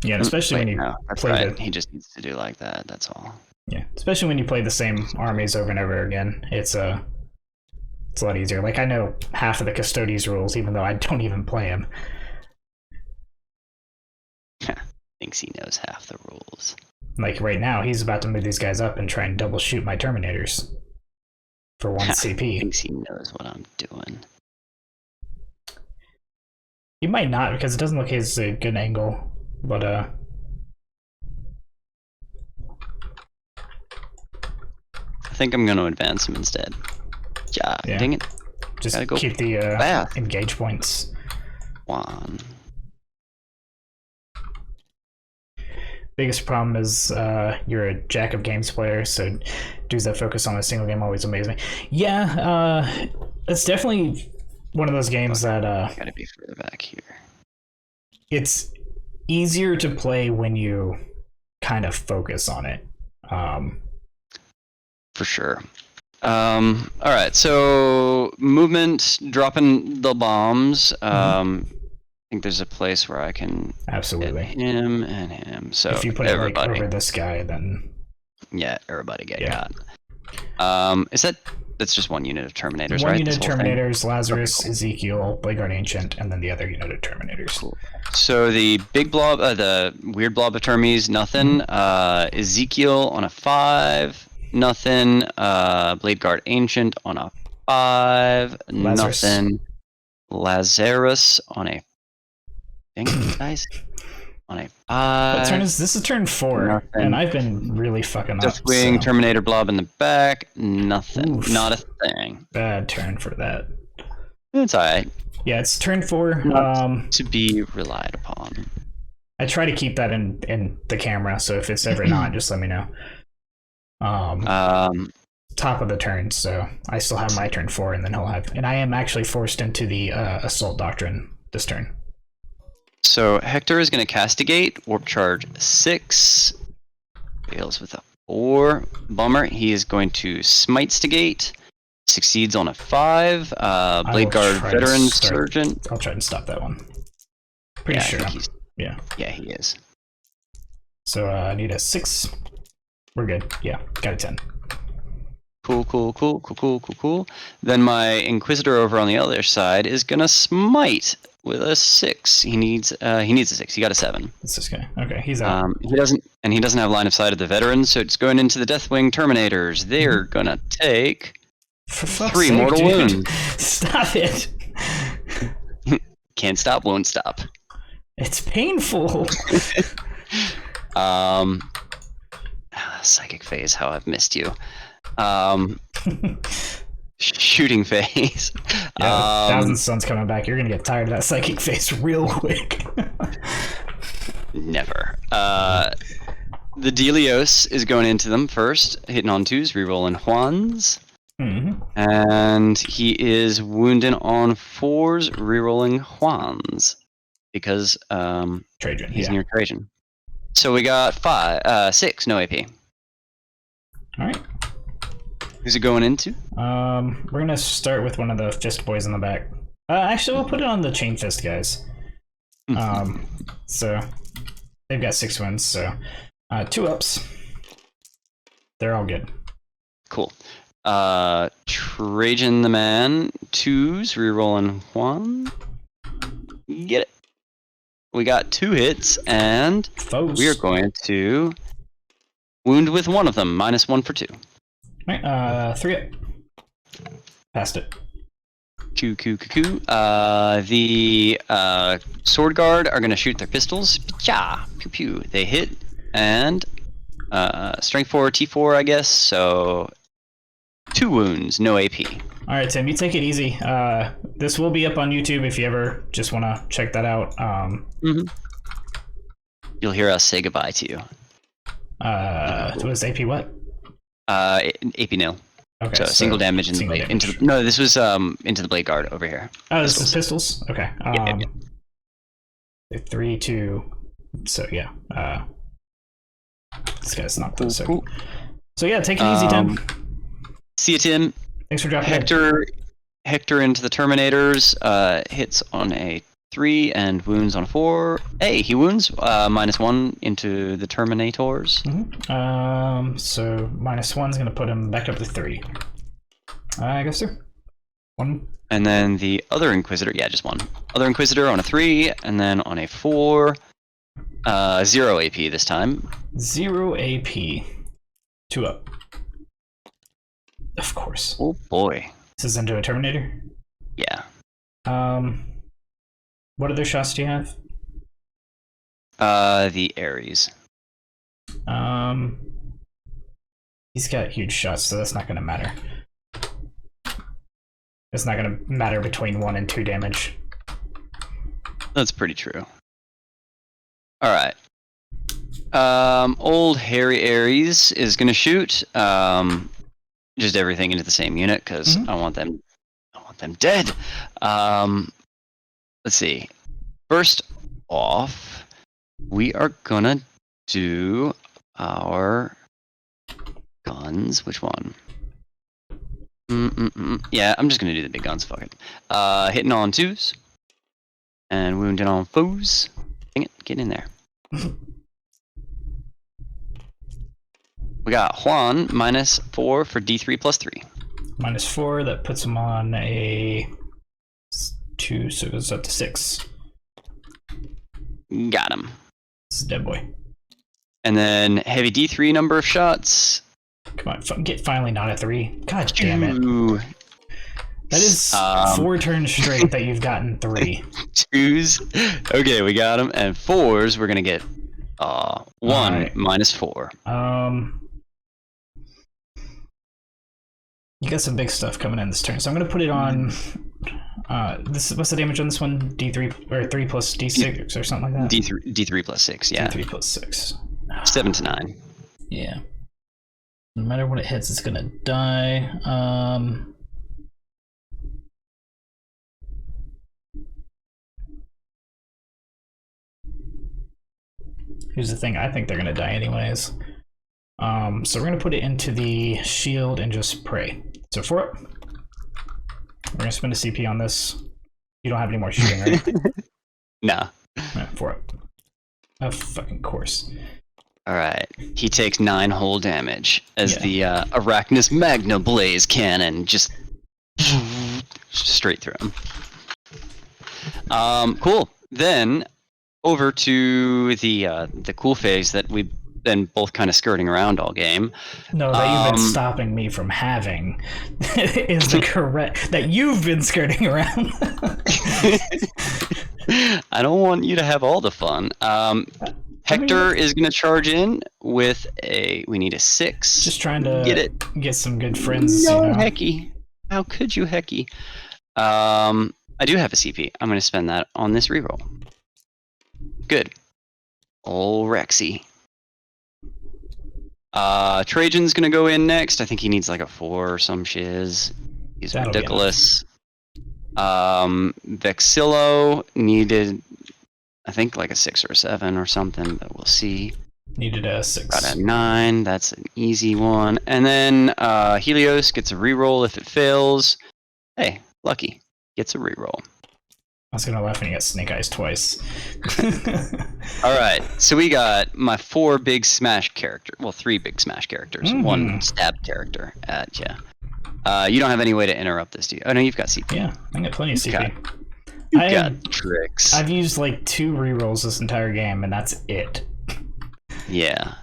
Yeah, especially when you play he just needs to do like that, that's all. Yeah, especially when you play the same armies over and over again. It's a lot easier. Like, I know half of the Custodies rules, even though I don't even play them. Thinks he knows half the rules. Like, right now, he's about to move these guys up and try and double shoot my Terminators for 1 CP. Thinks he knows what I'm doing. He might not, because it doesn't look like it's a good angle, but I think I'm gonna advance him instead. Yeah, dang it. Just keep the engage points. 1. Biggest problem is you're a jack of games player, so dudes that focus on a single game always amaze me. Yeah, it's definitely one of those games that gotta be further back here. It's easier to play when you kind of focus on it. For sure. Alright, so movement, dropping the bombs. I think there's a place where I can absolutely hit him and him. So if you put everybody over this guy, then yeah, everybody get got. That's just 1 unit of Terminators, right? 1 unit of Terminators, Lazarus, Ezekiel, Blade Guard Ancient, and then the other unit of Terminators. Cool. So the big blob, the weird blob of Termies, nothing. Ezekiel on a 5, nothing. Blade Guard Ancient on a 5, Lazarus. Nothing. Lazarus on a... Dang it, guys. On a 5. What turn is this? Is turn 4, nothing. And I've been really fucking up. Deathwing, so. Terminator blob in the back, nothing. Oof. Not a thing. Bad turn for that. It's alright. Yeah, it's turn 4. To be relied upon. I try to keep that in the camera, so if it's ever not, just let me know. top of the turn, so I still have my turn 4, and then he'll have. And I am actually forced into the Assault Doctrine this turn. So Hector is going to castigate, warp charge 6. Fails with a 4. Bummer. He is going to smite-stigate. Succeeds on a 5. Blade Guard Veteran Sergeant. I'll try and stop that one. Pretty sure. Yeah, he is. So I need a 6. We're good. Yeah, got a 10. Cool. Then my Inquisitor over on the other side is gonna smite with a 6. He needs a 6. He got a 7. It's this guy. Okay, he's out. He doesn't have line of sight of the veterans, so it's going into the Deathwing Terminators. They're gonna take 3 mortal wounds. Stop it. Can't stop, won't stop. It's painful. Psychic phase, how I've missed you. Shooting phase. Yeah, Thousand Suns coming back. You're gonna get tired of that psychic phase real quick. Never. The Delios is going into them first, hitting on 2s, rerolling Juans. Mm-hmm. And he is wounding on 4s, rerolling Juans. Because Trajann, he's near Trajann. So we got 6, no AP. Alright. Who's it going into? We're gonna start with one of the fist boys in the back. Actually, we'll put it on the chain fist guys. So they've got 6 wins, so 2 ups. They're all good. Cool. Trajann the man, 2s, rerolling 1. Get it. We got 2 hits, and we are going to wound with one of them, -1 for 2. Alright, 3 up. Passed it. The Sword Guard are going to shoot their pistols. Cha! Pew pew. They hit, and strength 4, T4, I guess, so 2 wounds, no AP. Alright, Tim, you take it easy. This will be up on YouTube if you ever just want to check that out. You'll hear us say goodbye to you. Was AP what? AP nil. Okay, so single damage in the blade. No, this was into the Blade Guard over here. Oh, this is pistols? Okay. 3, 2. So yeah. This guy's not close. Cool. So yeah, take it easy, Tim. See you, Tim. Thanks for dropping Hector into the Terminators, hits on a 3 and wounds on a 4. Hey, he wounds -1 into the Terminators. So -1's gonna put him back up to 3. I guess so. 1. And then the other Inquisitor, just 1. Other Inquisitor on a 3, and then on a 4. 0 AP this time. 0 AP. 2 up. Of course. Oh boy. This is into a Terminator? Yeah. What other shots do you have? The Ares. He's got huge shots, so that's not gonna matter. It's not gonna matter between 1 and 2 damage. That's pretty true. Alright. Old Harry Ares is gonna shoot just everything into the same unit, because I want them dead. Let's see. First off, we are gonna do our guns. Which one? Yeah, I'm just gonna do the big guns. Fuck it. Hitting on 2s and wounding on foes. Dang it, get in there. We got Juan -4 for D3 + 3. -4, that puts him on a 2, so it goes up to 6. Got him. This is dead boy. And then heavy D3 number of shots. Come on, get finally not a 3. God damn it. That is 4 turns straight that you've gotten 3. 2s. Okay, we got him. And 4s, we're gonna get 1 right. -4. You got some big stuff coming in this turn, so I'm gonna put it on. What's the damage on this one? D3 or 3 plus D6 or something like that. D3 + 6. Yeah. D3 + 6. 7 to 9. Yeah. No matter what it hits, it's gonna die. Here's the thing, I think they're gonna die anyways. So we're gonna put it into the shield and just pray. So for it, we're gonna spend a CP on this. You don't have any more shooting, right? Nah. Right, for it. Of fucking course. Alright. He takes 9 whole damage as the Arachnus Magna Blaze cannon just straight through him. Cool. Then over to the cool phase that we've been both kind of skirting around all game. No, that you've been stopping me from having is the correct that you've been skirting around. I don't want you to have all the fun. Hector is going to charge in with we need a 6. Just trying to get some good friends. No, you know? Hecky. How could you, Hecky? I do have a CP. I'm going to spend that on this reroll. Good. Ol' Rexy. Trajan's going to go in next. I think he needs like a 4 or some shiz. He's ridiculous. Vexillo needed, I think, like a 6 or a 7 or something, but we'll see. Needed a 6. Got a 9. That's an easy one. And then Helios gets a reroll if it fails. Hey, lucky. Gets a reroll. I was gonna laugh when you got Snake Eyes twice. Alright, so we got my 4 big smash characters. Well, 3 big smash characters. Mm-hmm. 1 stab character at you. You don't have any way to interrupt this, do you? Oh, no, you've got CP. Yeah, I got plenty of CP. You've got tricks. I've used like 2 rerolls this entire game, and that's it. Yeah.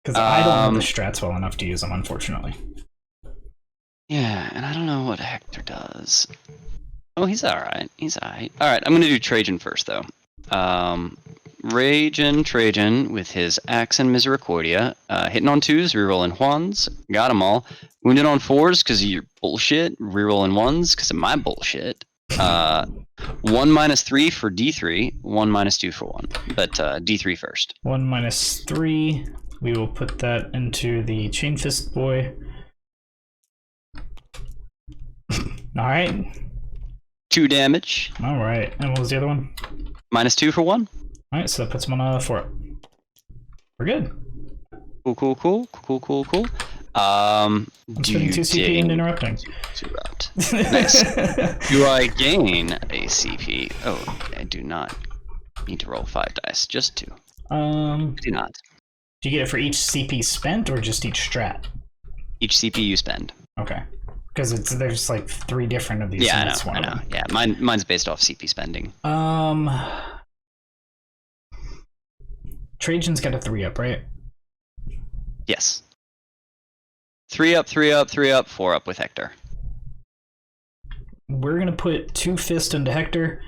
Because I don't know the strats well enough to use them, unfortunately. Yeah, and I don't know what Hector does. Oh, he's alright. He's alright. Alright, I'm going to do Trajann first, though. Trajann with his Axe and Misericordia. Hitting on 2s, rerolling 1s. Got them all. Wounded on 4s because of your bullshit. Rerolling 1s because of my bullshit. 1 minus 3 for D3. 1 minus 2 for 1. But D3 first. 1 minus 3. We will put that into the Chain Fist boy. Alright. 2 damage. Alright. And what was the other one? Minus 2 for 1. Alright, so that puts him on 4. We're good. Cool. I'm spending 2 CP and interrupting. Nice. Do I gain a CP? Oh, I do not need to roll 5 dice. Just 2. Do not. Do you get it for each CP spent or just each strat? Each CP you spend. Okay. Because there's like 3 different of these. Yeah, I know. Yeah, mine's based off CP spending. Trajan's got a 3-up, right? Yes. 3 up, 4 up with Hector. We're gonna put 2 fists into Hector,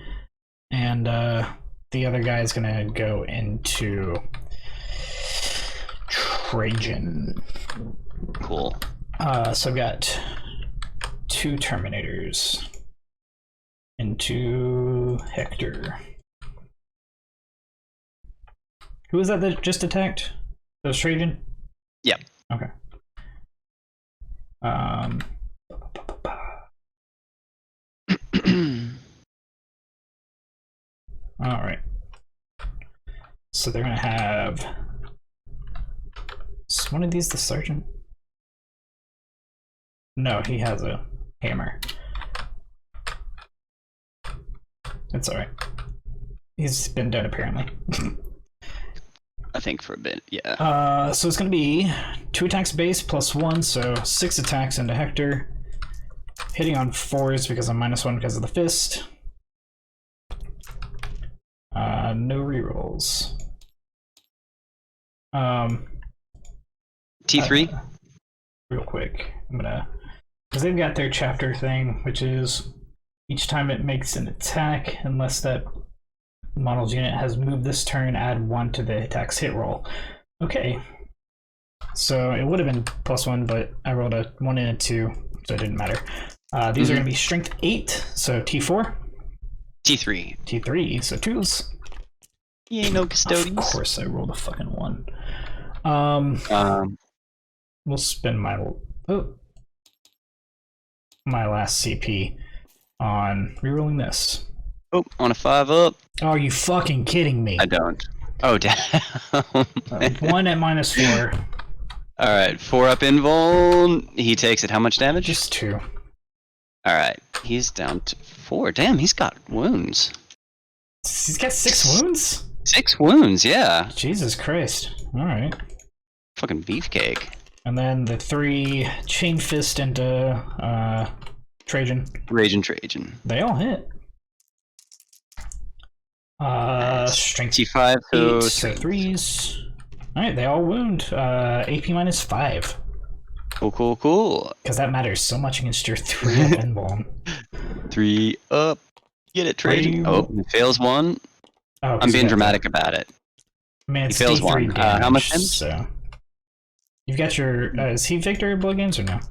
and the other guy's gonna go into Trajann. Cool. So I've got 2 Terminators into Hector. Who was that just attacked? That was Trajann? Yep. Okay. Alright. So they're gonna have... Is one of these the sergeant? No, he has a hammer. It's alright. He's been dead apparently. I think for a bit, yeah. So it's gonna be 2 attacks base plus 1, so 6 attacks into Hector. Hitting on 4s because I'm -1 because of the fist. No rerolls. T3? Real quick. I'm gonna... Because they've got their chapter thing, which is each time it makes an attack, unless that model's unit has moved this turn, add 1 to the attack's hit roll. Okay. So it would have been +1, but I rolled a 1 and a 2, so it didn't matter. These are going to be strength 8, so T4. T3. T3, so 2s. You ain't no Custodies. Of course I rolled a fucking 1. we'll spend my last CP on rerolling this. Oh, on a 5-up. Oh, are you fucking kidding me? I don't. Oh, damn. 1 at -4. All right, 4-up invuln. He takes it. How much damage? Just 2. All right, he's down to 4. Damn, he's got wounds. He's got 6 wounds? 6 wounds, yeah. Jesus Christ. Alright. Fucking beefcake. And then the 3 Chain Fist into Trajann. Trajann. They all hit. Strength 5, 8, so so 3s. Alright, they all wound. AP -5. Cool. Because that matters so much against your 3-up invuln. 3 up. Get it, Trajann. Oh, he fails 1. Oh, I'm being dramatic about it. Man, it's he fails D3 1. damage, How much damage? So. You've got your... is he Victor at PlayGames or no?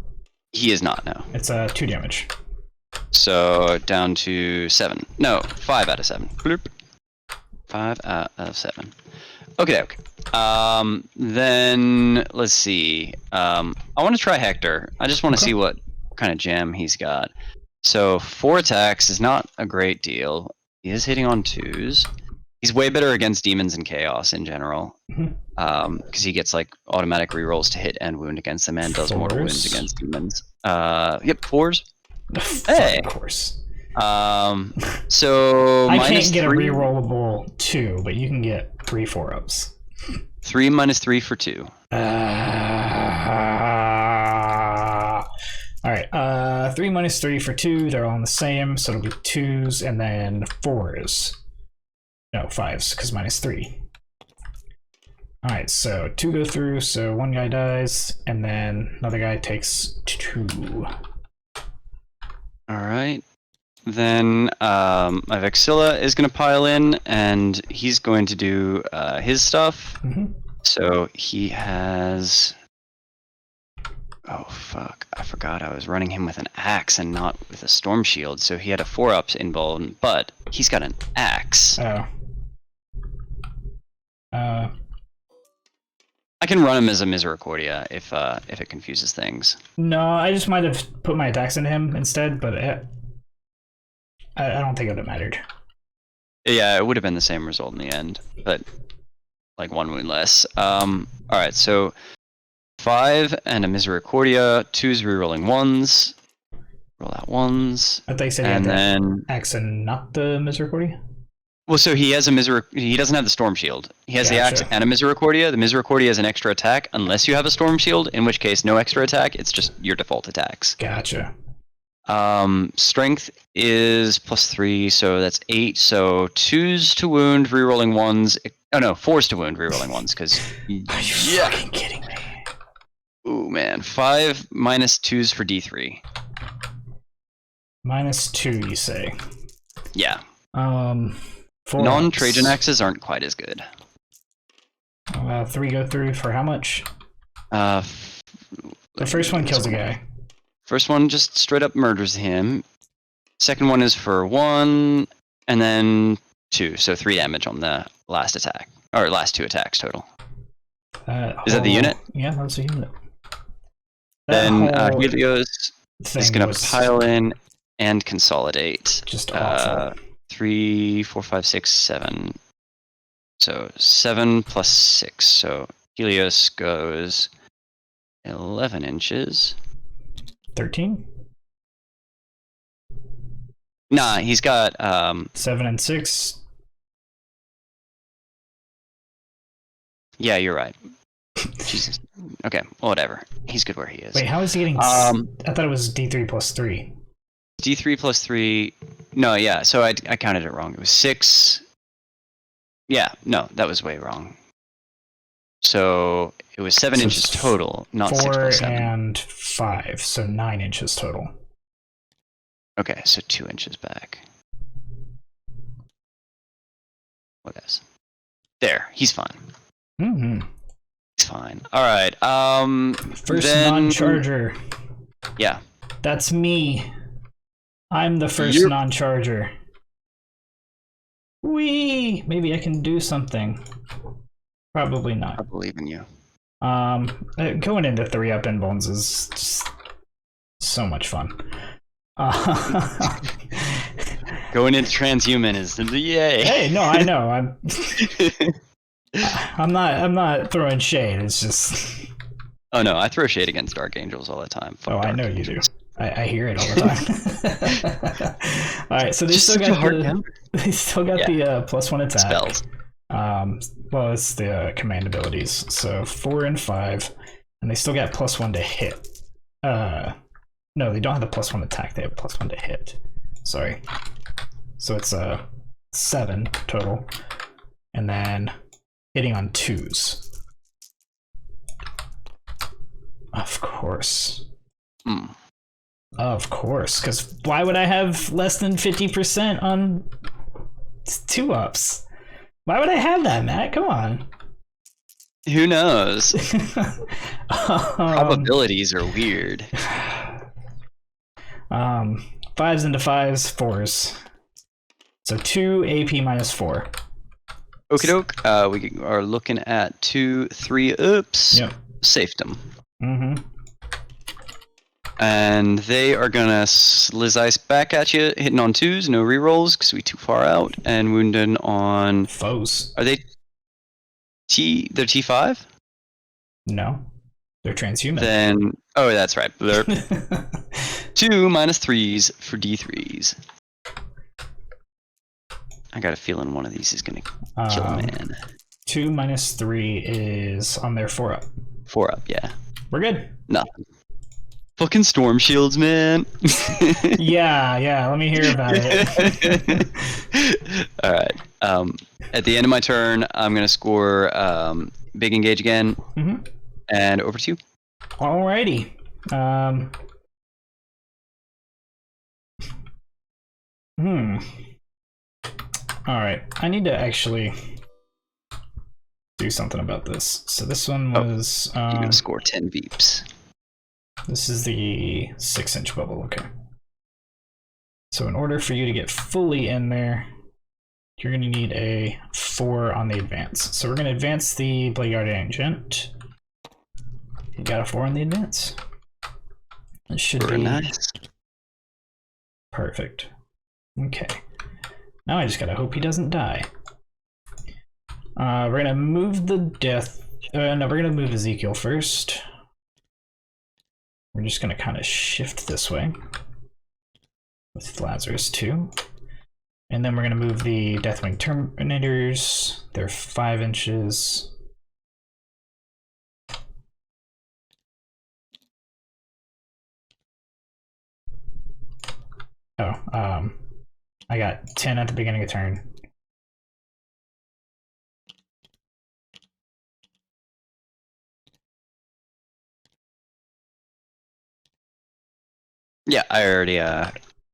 He is not, no. It's 2 damage. So, down to 7. No, 5 out of 7. Bloop. 5 out of 7. Okay. Then, let's see. I want to try Hector. I just want to see what kind of jam he's got. So, 4 attacks is not a great deal. He is hitting on 2s. He's way better against demons and chaos in general. Because he gets like automatic rerolls to hit and wound against them and does mortal wounds against demons. Yep, 4s. Hey! Of course. So I can't get 3, a rerollable 2, but you can get 3 4-ups. 3 -3 for 2. Alright, 3 -3 for 2, they're all the same, so it'll be 2s and then 4s. No, 5s, because -3. Alright, so 2 go through, so 1 guy dies, and then another guy takes 2. Alright. Then my Vexilla is going to pile in, and he's going to do his stuff. So he has... Oh, fuck. I forgot I was running him with an axe and not with a storm shield, so he had a 4-up invuln, but he's got an axe. Oh. I can run him as a Misericordia if it confuses things. No, I just might have put my attacks into him instead, but I don't think it would have mattered. Yeah, it would have been the same result in the end, but like 1 wound less. Alright, so 5 and a Misericordia, 2's rerolling 1s. Roll out 1s. I thought you said and he had then the axe and not the Misericordia? Well, so he has he doesn't have the storm shield. He has the axe Gotcha. and a Misericordia. The Misericordia is an extra attack unless you have a storm shield, in which case no extra attack, it's just your default attacks. Gotcha. Strength is +3, so that's 8. So 2's to wound, rerolling 1s. Oh no, 4's to wound, rerolling 1s, because Are you fucking kidding me? Ooh man, 5 minus 2's for D3. -2, you say? Yeah. 4 Non-Trajann axes aren't quite as good. 3 go through for how much? The first one kills a guy. First one just straight up murders him. Second one is for 1, and then 2, so 3 damage on the last attack. Or last 2 attacks total. Is that the unit? Yeah, that's a unit. Then Helios is going was to pile in and consolidate. just awful. 3, 4, 5, 6, 7. So 7 plus 6. So Helios goes 11 inches. 13? Nah, he's got 7 and 6. Yeah, you're right. Jesus. Okay, well, whatever. He's good where he is. Wait, how is he getting? I thought it was D3 plus 3. D3 plus 3. No, yeah. So I counted it wrong. It was 6. Yeah, no, that was way wrong. So it was 7 So inches it's total, not 6 4 plus 7. and 5, so 9 inches total. Okay, so 2 inches back. What else? There, he's fine. Mm-hmm. He's fine. All right. First then... non-charger. Yeah. That's me. I'm the first You're- non-charger. Whee! Maybe I can do something. Probably I not. believe in you. Going into 3-up in bones is just so much fun. Going into transhuman is yay. Hey, no, I know. I'm not throwing shade. It's just. Oh no, I throw shade against Dark Angels all the time. Fuck I Dark know Angels. you do. I hear it all the time. All right, so they Just still such got a hard the number. they still got the +1 attack. Spells. Well, it's the command abilities. So 4 and 5, and they still got +1 to hit. No, they don't have the +1 attack. They have +1 to hit. Sorry. So it's 7 total, and then hitting on 2s. Of course. Of course, because why would I have less than 50% on 2-ups? Why would I have that, Matt? Come on. Who knows? Probabilities are weird. 5s into 5s, 4s. So 2 AP -4. Okie doke. We are looking at 2, 3 ups. Yep. Saved them. Mm-hmm. And they are gonna Liz Ice back at you, hitting on 2s, no rerolls because we too far out, and wounding on. Foes. Are they They're T5? No. They're transhuman. Then that's right. Blurp. 2 -3s for D3s. I got a feeling one of these is gonna kill a man. 2 -3 is on their 4-up. 4 up, yeah. We're good. Nothing. Fucking storm shields, man. Yeah, let me hear about it. All right. At the end of my turn, I'm gonna score big engage again, and over to you. Alrighty. Alright, I need to actually do something about this. So this one was... You're gonna score 10 beeps. This is the 6-inch bubble, okay. So in order for you to get fully in there, you're going to need a 4 on the advance. So we're going to advance the Blade Guard Ancient. You got a 4 on the advance. It should be nice. Perfect. Okay. Now I just gotta hope he doesn't die. We're gonna move the we're gonna move Ezekiel first. We're just gonna kind of shift this way with Lazarus too. And then we're gonna move the Deathwing Terminators. They're 5 inches. I got 10 at the beginning of turn. Yeah, I already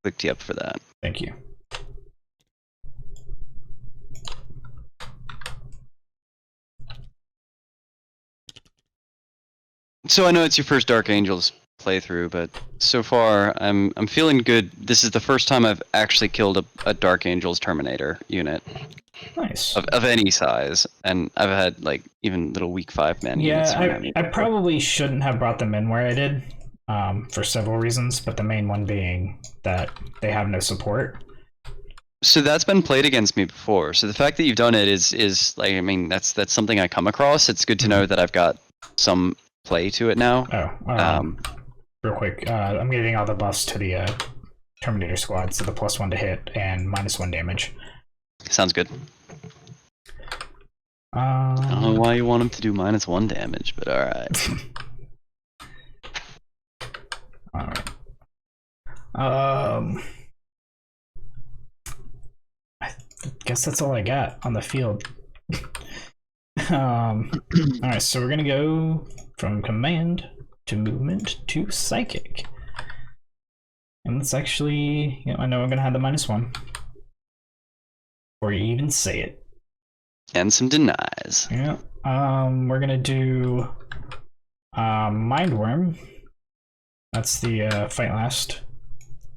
clicked you up for that. Thank you. So I know it's your first Dark Angels playthrough, but so far I'm feeling good. This is the first time I've actually killed a Dark Angels Terminator unit. Nice. Of any size, and I've had like even little weak 5 man units. I probably shouldn't have brought them in where I did, for several reasons, but the main one being that they have no support. So that's been played against me before. So the fact that you've done it is like, I mean, that's something I come across. It's good to know that I've got some play to it now. Real quick, I'm getting all the buffs to the Terminator squad, so the +1 to hit and -1 damage. Sounds good. I don't know why you want him to do -1 damage, but alright. Alright. I guess that's all I got on the field. Alright, so we're gonna go from command to movement to psychic. And let's actually, I know I'm gonna have the -1. Or you even say it. And some denies. Yeah. We're gonna do Mindworm. That's the fight last.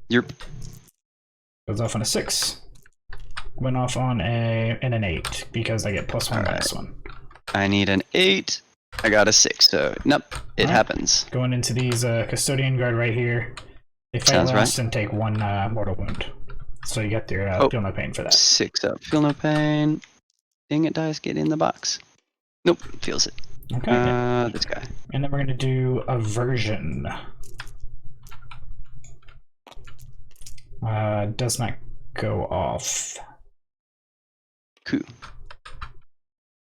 Yep. Goes off on a 6. Went off on an 8 because I get +1 -1. I need an 8 I got a 6, so nope, it happens. Going into these Custodian Guard right here. They fight Sounds last right. and take 1 mortal wound. So you get your feel no pain for that. 6 up. Feel no pain. Dang it, dice, get in the box. Nope, feels it. Okay. This guy. And then we're going to do Aversion. Does not go off. Cool.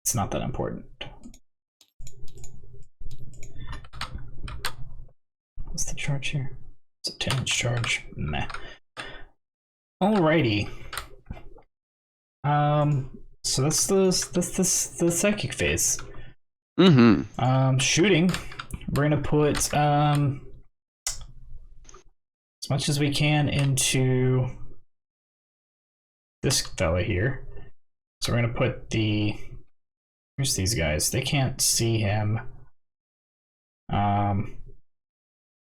It's not that important. What's the charge here? It's a 10-inch charge. Meh. Alrighty. So that's the psychic phase. Shooting. We're gonna put as much as we can into this fella here. So we're gonna put here's these guys. They can't see him.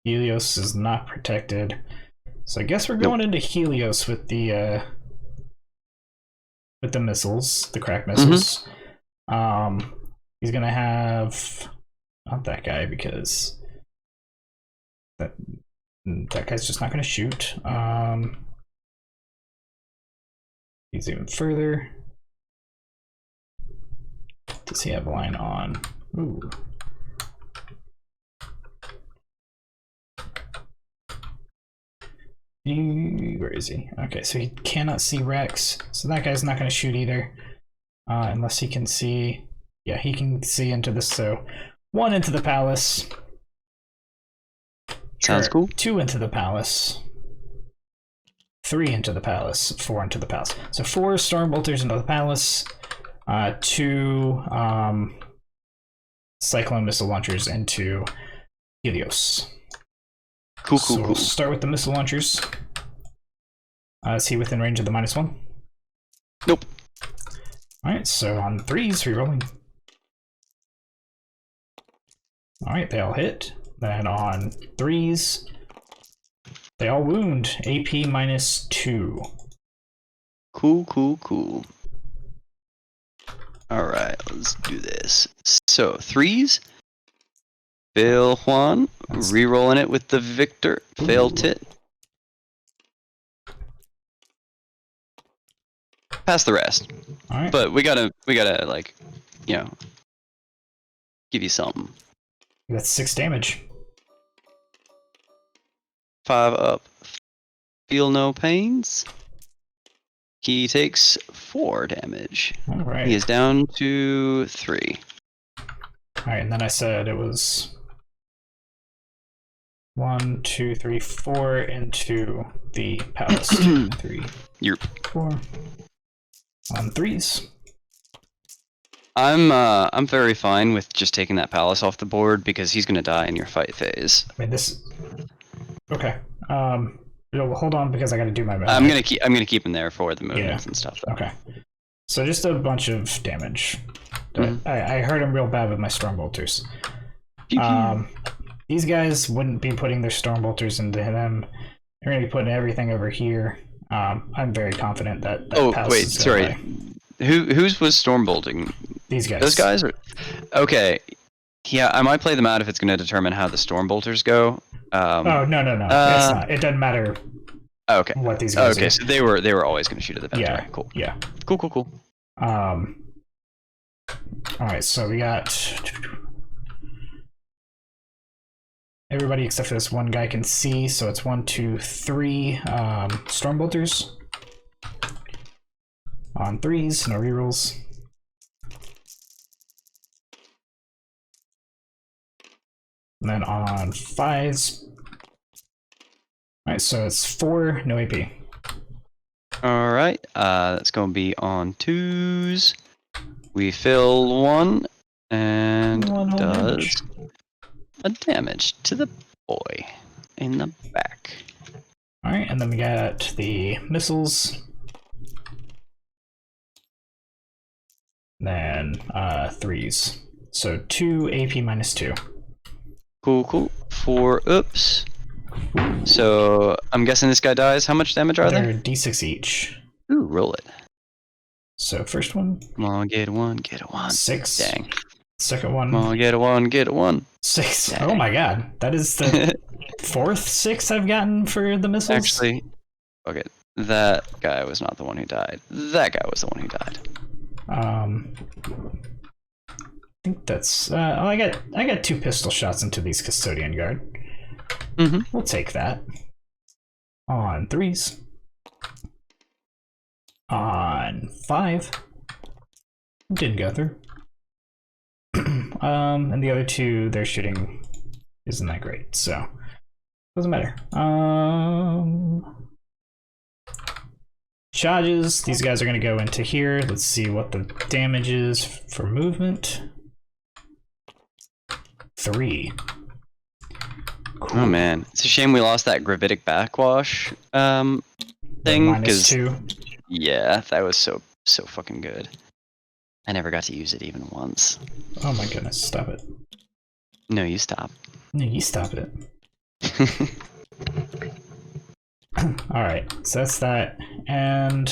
Helios is not protected. So I guess we're going into Helios with the missiles, the crack missiles. He's gonna have not that guy because that guy's just not gonna shoot. He's even further. Does he have a line on? Ooh. Where is he? Okay, so he cannot see Rex. So that guy's not going to shoot either. Unless he can see... Yeah, he can see into this. So 1 into the palace. Sounds cool. 2 into the palace. 3 into the palace. 4 into the palace. So 4 Stormbolters into the palace. 2 Cyclone missile launchers into Helios. Cool. We'll start with the missile launchers. Is he within range of the -1? Nope. Alright, so on 3s, rerolling. Alright, they all hit. Then on 3s, they all wound. AP -2. Cool. Alright, let's do this. So, 3s. Fail Juan, rerolling it with the Victor. Fail Tit. Pass the rest. All right. But we gotta like, give you something. That's 6 damage. 5 up. Feel no pains. He takes 4 damage. All right. He is down to 3. All right, and then I said it was 1, 2, 3, 4 into the palace. 2, 3, 4. On 3s. I'm very fine with just taking that palace off the board because he's gonna die in your fight phase. I mean this. Okay. Hold on because I got to do my. I'm gonna keep him there for the movements and stuff. Though. Okay. So just a bunch of damage. I hurt him real bad with my Stormbolters. These guys wouldn't be putting their Stormbolters into them. They're going to be putting everything over here. I'm very confident that wait, sorry. Whose was Stormbolting? These guys. Those guys? Okay. Yeah, I might play them out if it's going to determine how the Stormbolters go. No. It's not. It doesn't matter. Okay. What these guys Okay, are. so they were always going to shoot at the bench. Yeah. Right, cool. Yeah. Cool. Alright, so we got everybody except for this one guy can see, so it's 1, 2, 3 Stormbolters. On 3s, no rerolls. And then on 5s. Alright, so it's 4, no AP. Alright, that's going to be on 2s. We fill 1 and does a damage to the boy in the back. Alright, and then we got the missiles. Then 3s. So 2 AP -2. Cool. 4 oops. So I'm guessing this guy dies. How much damage are They're there? D6 each. Ooh, roll it. So first one. Come on, get a 1. 6. Dang. Second one. Come on, get a 1, get a 1. 6. Oh my god. That is the 4th 6 I've gotten for the missiles. Actually, okay, that guy was not the one who died. That guy was the one who died. I think that's. I got 2 pistol shots into these Custodian Guard. Mm-hmm. We'll take that. On 3s. On 5. Didn't go through. And the other 2, their shooting isn't that great, so doesn't matter. Charges. These guys are gonna go into here. Let's see what the damage is for movement. 3. Cool. Oh man, it's a shame we lost that gravitic backwash thing because -2. yeah, that was so fucking good. I never got to use it even once. Oh my goodness! Stop it. No, you stop. No, you stop it. All right, so that's that, and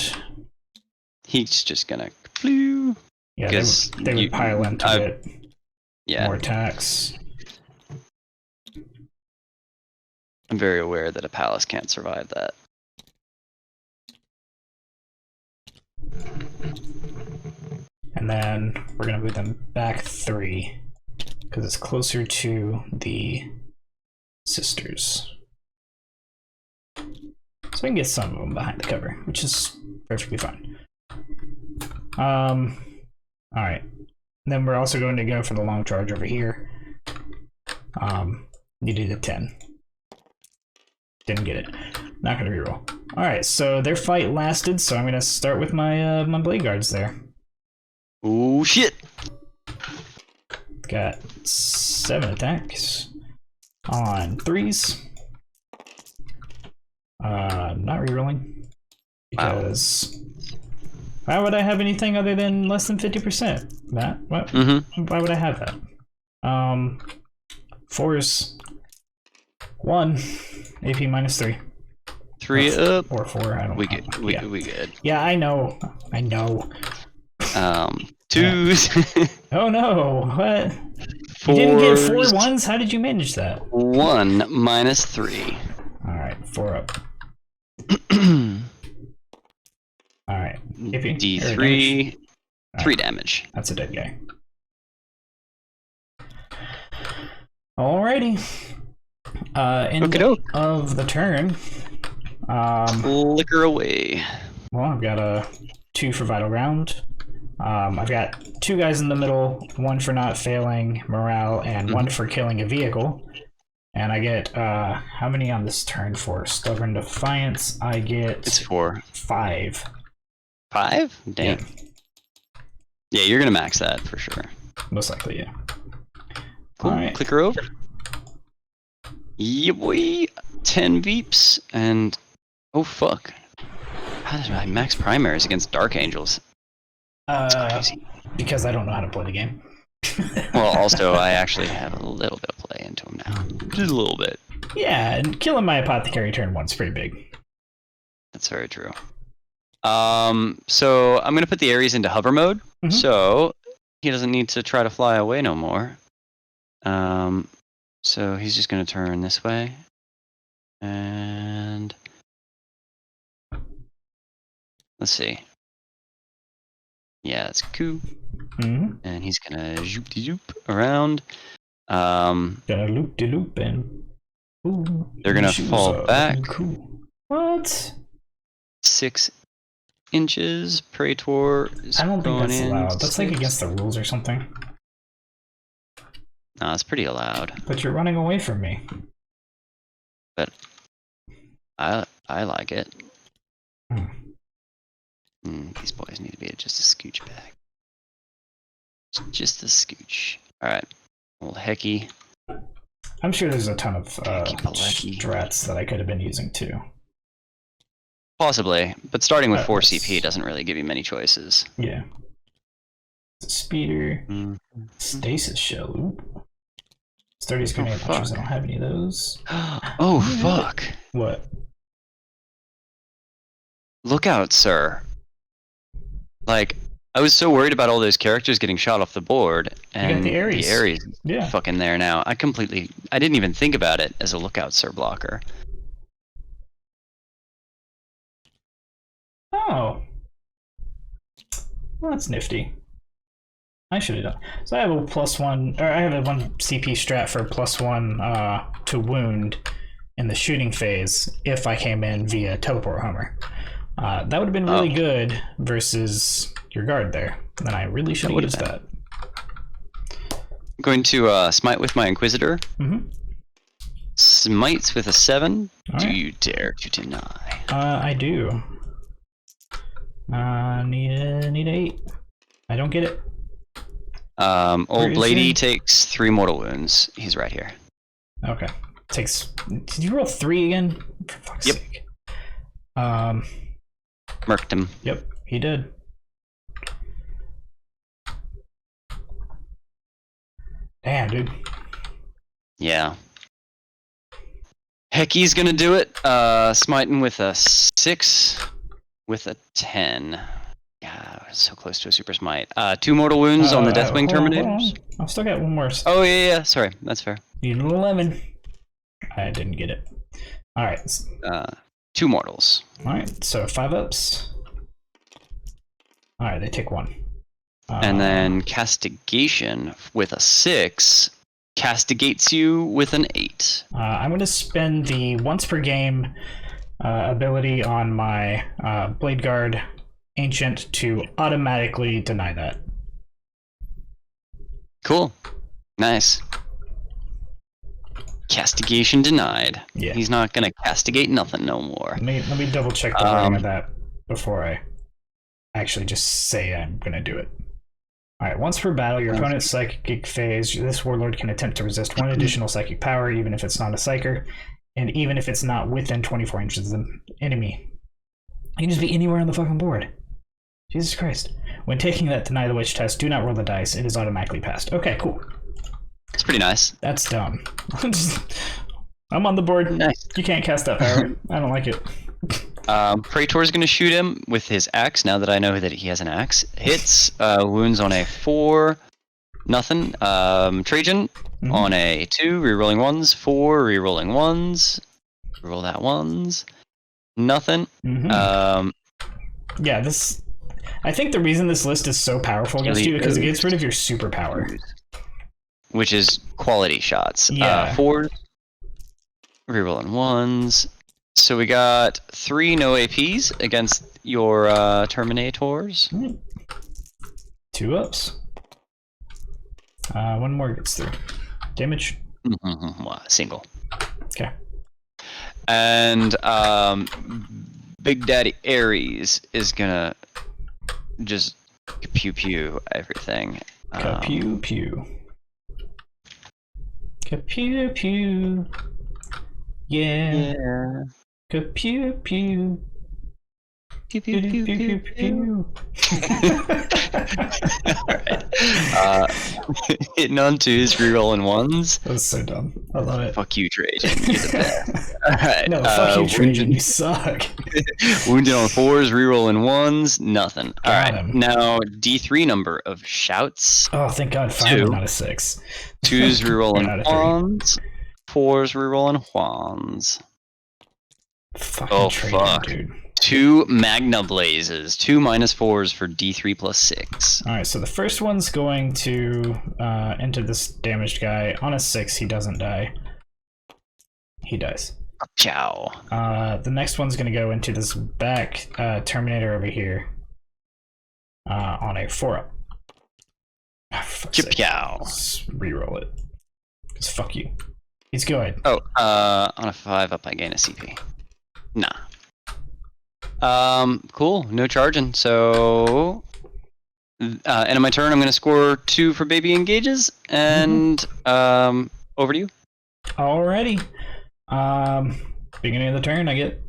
He's just gonna flew. yeah, they would pile into it. Yeah, More attacks. I'm very aware that a palace can't survive that. And then we're gonna move them back 3 because it's closer to the sisters. So we can get some of them behind the cover, which is perfectly fine. All right. Then we're also going to go for the long charge over here. Needed a 10. Didn't get it. Not gonna reroll. All right. So their fight lasted. So I'm gonna start with my my blade guards there. Oh shit! Got 7 attacks on 3s. Not rerolling because why would I have anything other than less than 50%? Matt, what? Why would I have that? 4s. 1 AP -3. 3 up or 4. I don't know. We good. Yeah, I know. 2s. Oh no! What? 4s. You didn't get 4 1s? How did you manage that? 1 -3. Alright, 4 up. Alright. D3. 3 damage. That's a dead guy. Alrighty. End of the turn. Flicker away. Well, I've got a 2 for Vital Round. I've got 2 guys in the middle, 1 for not failing morale, and 1 for killing a vehicle. And I get, how many on this turn for Stubborn Defiance? I get... It's 4. 5. 5? Damn. Yeah, you're gonna max that for sure. Most likely, yeah. Cool, right. Click her over. Yeah, boy. 10 beeps, and... Oh, fuck. How did I max primaries against Dark Angels? Because I don't know how to play the game. Well, also, I actually have a little bit of play into them now. Just a little bit. Yeah, and killing my Apothecary turn 1's pretty big. That's very true. So I'm gonna put the Ares into hover mode, so he doesn't need to try to fly away no more. So he's just gonna turn this way, and let's see. Yeah, that's cool. And he's gonna zoop-de-zoop around. Gonna loop-de-loop and... Ooh, they're gonna fall back. Cool. What? 6 inches. Praetor is I don't think going that's in. allowed. That's like against the rules or something. No, it's pretty allowed. But you're running away from me. But I like it. These boys need to be just a scooch back. Just a scooch. Alright. Old Hecky. I'm sure there's a ton of strats that I could have been using too. Possibly, but starting with 4 CP doesn't really give you many choices. Yeah. Speeder. Stasis shell. Ooh. Sturdy's grenade launchers. I don't have any of those. Oh, fuck. What? Look out, sir. Like, I was so worried about all those characters getting shot off the board, and the Ares. is Yeah. fucking there now. I didn't even think about it as a lookout sir blocker. Oh. Well, that's nifty. I should have done. So I have a +1, or I have a 1 CP strat for +1 to wound in the shooting phase if I came in via teleport Homer. That would have been really good versus your guard there. Then I really should have used that. I'm going to smite with my Inquisitor. Mm-hmm. Smites with a 7. All Do right. you dare to deny? I do. Need 8. I don't get it. Old is lady he? takes 3 mortal wounds. He's right here. Okay. Did you roll 3 again? For fuck's Yep. sake. Murked him. Yep, he did. Damn, dude. Yeah. He's gonna do it. Smiting with a 6 with a 10. Yeah, so close to a super smite. 2 mortal wounds on the Deathwing Terminators. I've still got one more. Oh yeah, sorry, that's fair. Need an 11. I didn't get it. Alright. 2 mortals. Alright, so 5 ups. Alright, they take 1. And then castigation with a 6 castigates you with an 8. I'm going to spend the once per game ability on my Blade Guard Ancient to automatically deny that. Cool. Nice. Castigation denied. Yeah. He's not gonna castigate nothing no more. Let me double check the wording of that before I actually just say I'm going to do it. Alright, once per battle, your opponent's psychic phase, this warlord can attempt to resist 1 additional psychic power, even if it's not a psyker, and even if it's not within 24 inches of the enemy. You can just be anywhere on the fucking board. Jesus Christ. When taking that Deny the Witch test, do not roll the dice. It is automatically passed. Okay, cool. It's pretty nice. That's dumb. I'm on the board. Nice. You can't cast that power. I don't like it. Praetor's gonna shoot him with his axe. Now that I know that he has an axe, hits wounds on a 4, nothing. Trajann on a 2, rerolling 1s, 4, rerolling 1s, reroll that 1s, nothing. Yeah, this. I think the reason this list is so powerful against you is because it gets rid of your superpower, which is quality shots. Yeah. 4, rerolling 1s. So we got 3 no APs against your Terminators. 2 ups. 1 more gets through. Damage. Single. Okay. And Big Daddy Ares is gonna just pew pew everything. Pew pew. Pew pew. Yeah. Pew pew. Pew pew pew pew pew. Alright. Hitting on 2s, rerolling 1s. That was so dumb. I love it. Fuck you, Trajann. You're the best. Alright. No, fuck you, Trajann. You suck. Wounded on 4s, rerolling 1s, nothing. Got Alright. him. Now D3 number of shouts. Oh, thank God. 5 2. not a 6. 2s rerolling Not a 3. 1s. 4s rerolling 1s. Fucking Oh, Trajann, fuck. dude. 2 Magna Blazes. 2 -4s for D3 plus 6. Alright, so the first one's going to enter this damaged guy. On a 6, he doesn't die. He dies. Ciao. The next one's going to go into this back Terminator over here. On a 4-up. Ciao. Reroll it. Because fuck you. He's good. Oh, on a 5-up I gain a CP. Nah. Cool. No charging. So, end of my turn, I'm going to score 2 for baby engages, and over to you. Alrighty. Beginning of the turn, I get.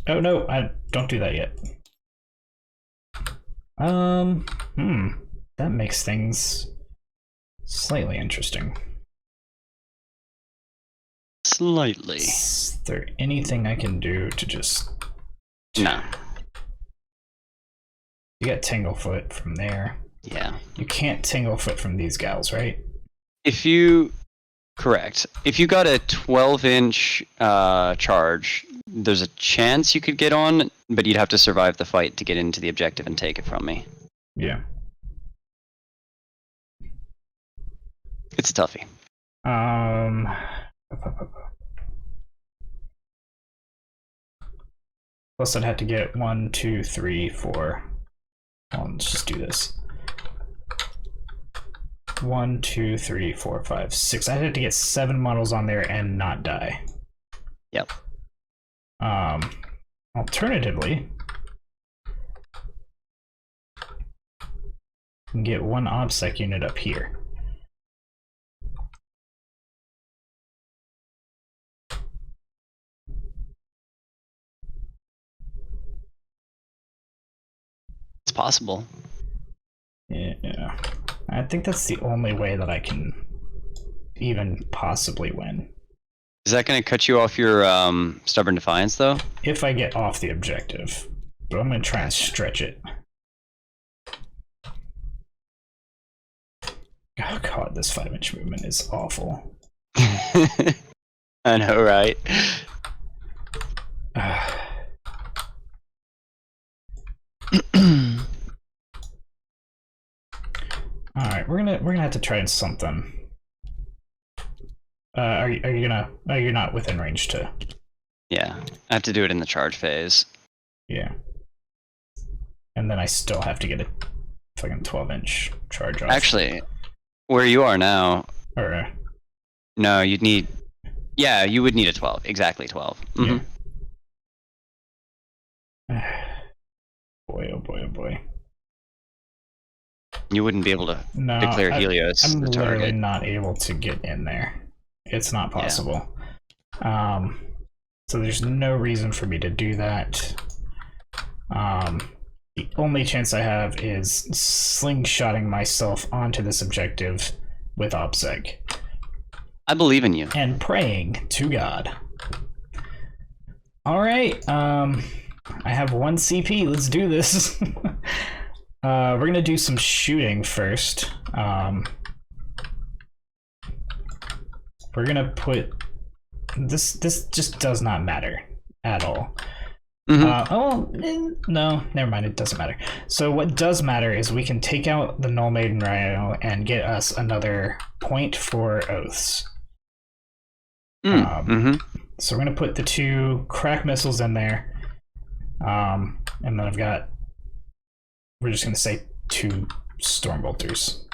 Oh no, I don't do that yet. That makes things slightly interesting. Slightly. Is there anything I can do to just? No. You get Tanglefoot from there. Yeah. You can't Tanglefoot from these gals, right? Correct. If you got a 12-inch charge, there's a chance you could get on, but you'd have to survive the fight to get into the objective and take it from me. Yeah. It's a toughie. Plus I'd have to get 1, 2, 3, 4. Well, let's just do this. 1, 2, 3, 4, 5, 6. I'd have to get 7 models on there and not die. Yep. Alternatively, you can get 1 OBSEC unit up here. It's possible. Yeah. I think that's the only way that I can even possibly win. Is that going to cut you off your Stubborn Defiance, though? If I get off the objective. But I'm going to try and stretch it. Oh god, this 5-inch movement is awful. I know, right? Alright, we're gonna have to try something. Are you gonna? Oh, you're not within range to. Yeah, I have to do it in the charge phase. Yeah. And then I still have to get a fucking 12-inch charge off. Actually, where you are now. Or. No, you'd need. Yeah, you would need a 12. Exactly 12. Mm-hmm. Yeah. Boy, oh boy, oh boy. You wouldn't be able to No, declare Helios I'm the literally target. not able to get in there. It's not possible. Yeah. So there's no reason for me to do that. The only chance I have is slingshotting myself onto this objective with OBSEC. I believe in you. And praying to God. Alright, I have 1 CP, let's do this. We're gonna do some shooting first. We're gonna put this just does not matter at all. No, never mind, it doesn't matter. So what does matter is we can take out the Null Maiden Rhino and get us another point for oaths. So we're gonna put the 2 crack missiles in there. And then we're just gonna say 2 Stormbolters.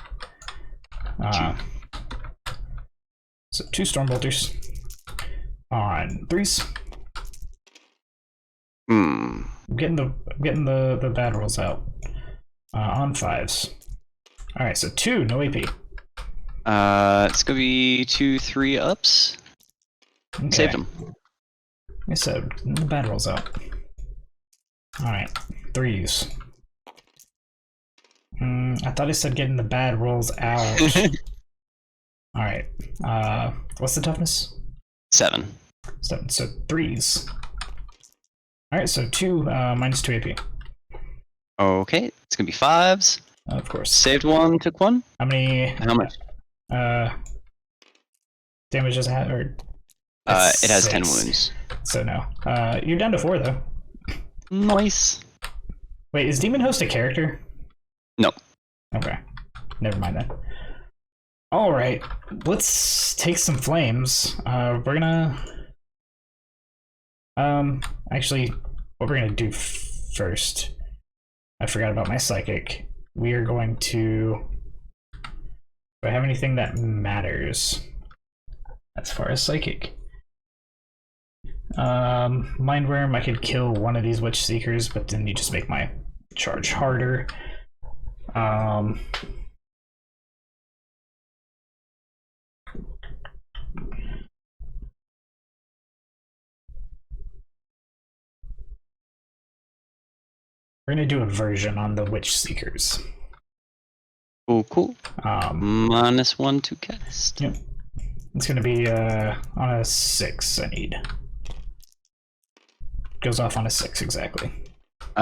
So 2 Stormbolters on 3s. I'm getting the bad rolls out. On 5s. All right, so 2 no AP. It's gonna be 2 3-ups. Okay. Saved them. I said the bad rolls out. All right, 3s. I thought I said getting the bad rolls out. All right. What's the toughness? 7. 7. So 3s. All right. So 2 minus 2 AP. Okay, it's gonna be 5s. Of course. Saved 1, took 1. How many? How much? Damage does it have? Or it has 6. 10 wounds. So no. You're down to 4 though. Nice. Wait, is Demon Host a character? No. Okay. Never mind then. Alright. Let's take some flames. We're gonna... Actually, what we're gonna do first... I forgot about my psychic. We are going to... Do I have anything that matters as far as psychic? Mindworm, I could kill one of these Witch Seekers, but then you just make my charge harder. We're gonna do a version on the Witch Seekers. Oh, cool. -1 to cast. Yep. It's gonna be on a 6. I need. Goes off on a 6 exactly.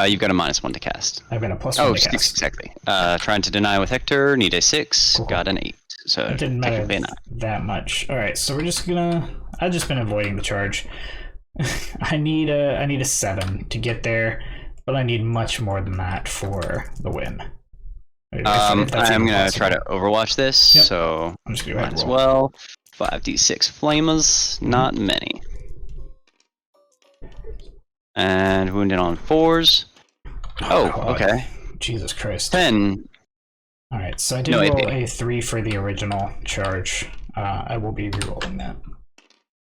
You've got a -1 to cast. I've got a +1 Oh, to 6 cast. exactly. Trying to deny with Hector. Need a 6. Cool. Got an 8. So It didn't matter technically not. that much. All right, so we're just gonna. I've just been avoiding the charge. I need a 7 to get there, but I need much more than that for the win. If I'm that's even gonna possible. try to overwatch this. Yep. So I'm just gonna go ahead might and as roll. well. 5d6 flamers. Not many. And wounded on 4s. Oh, God. okay. Jesus Christ. 10. All right, so I did No, roll AP. a 3 for the original charge. I will be rerolling that.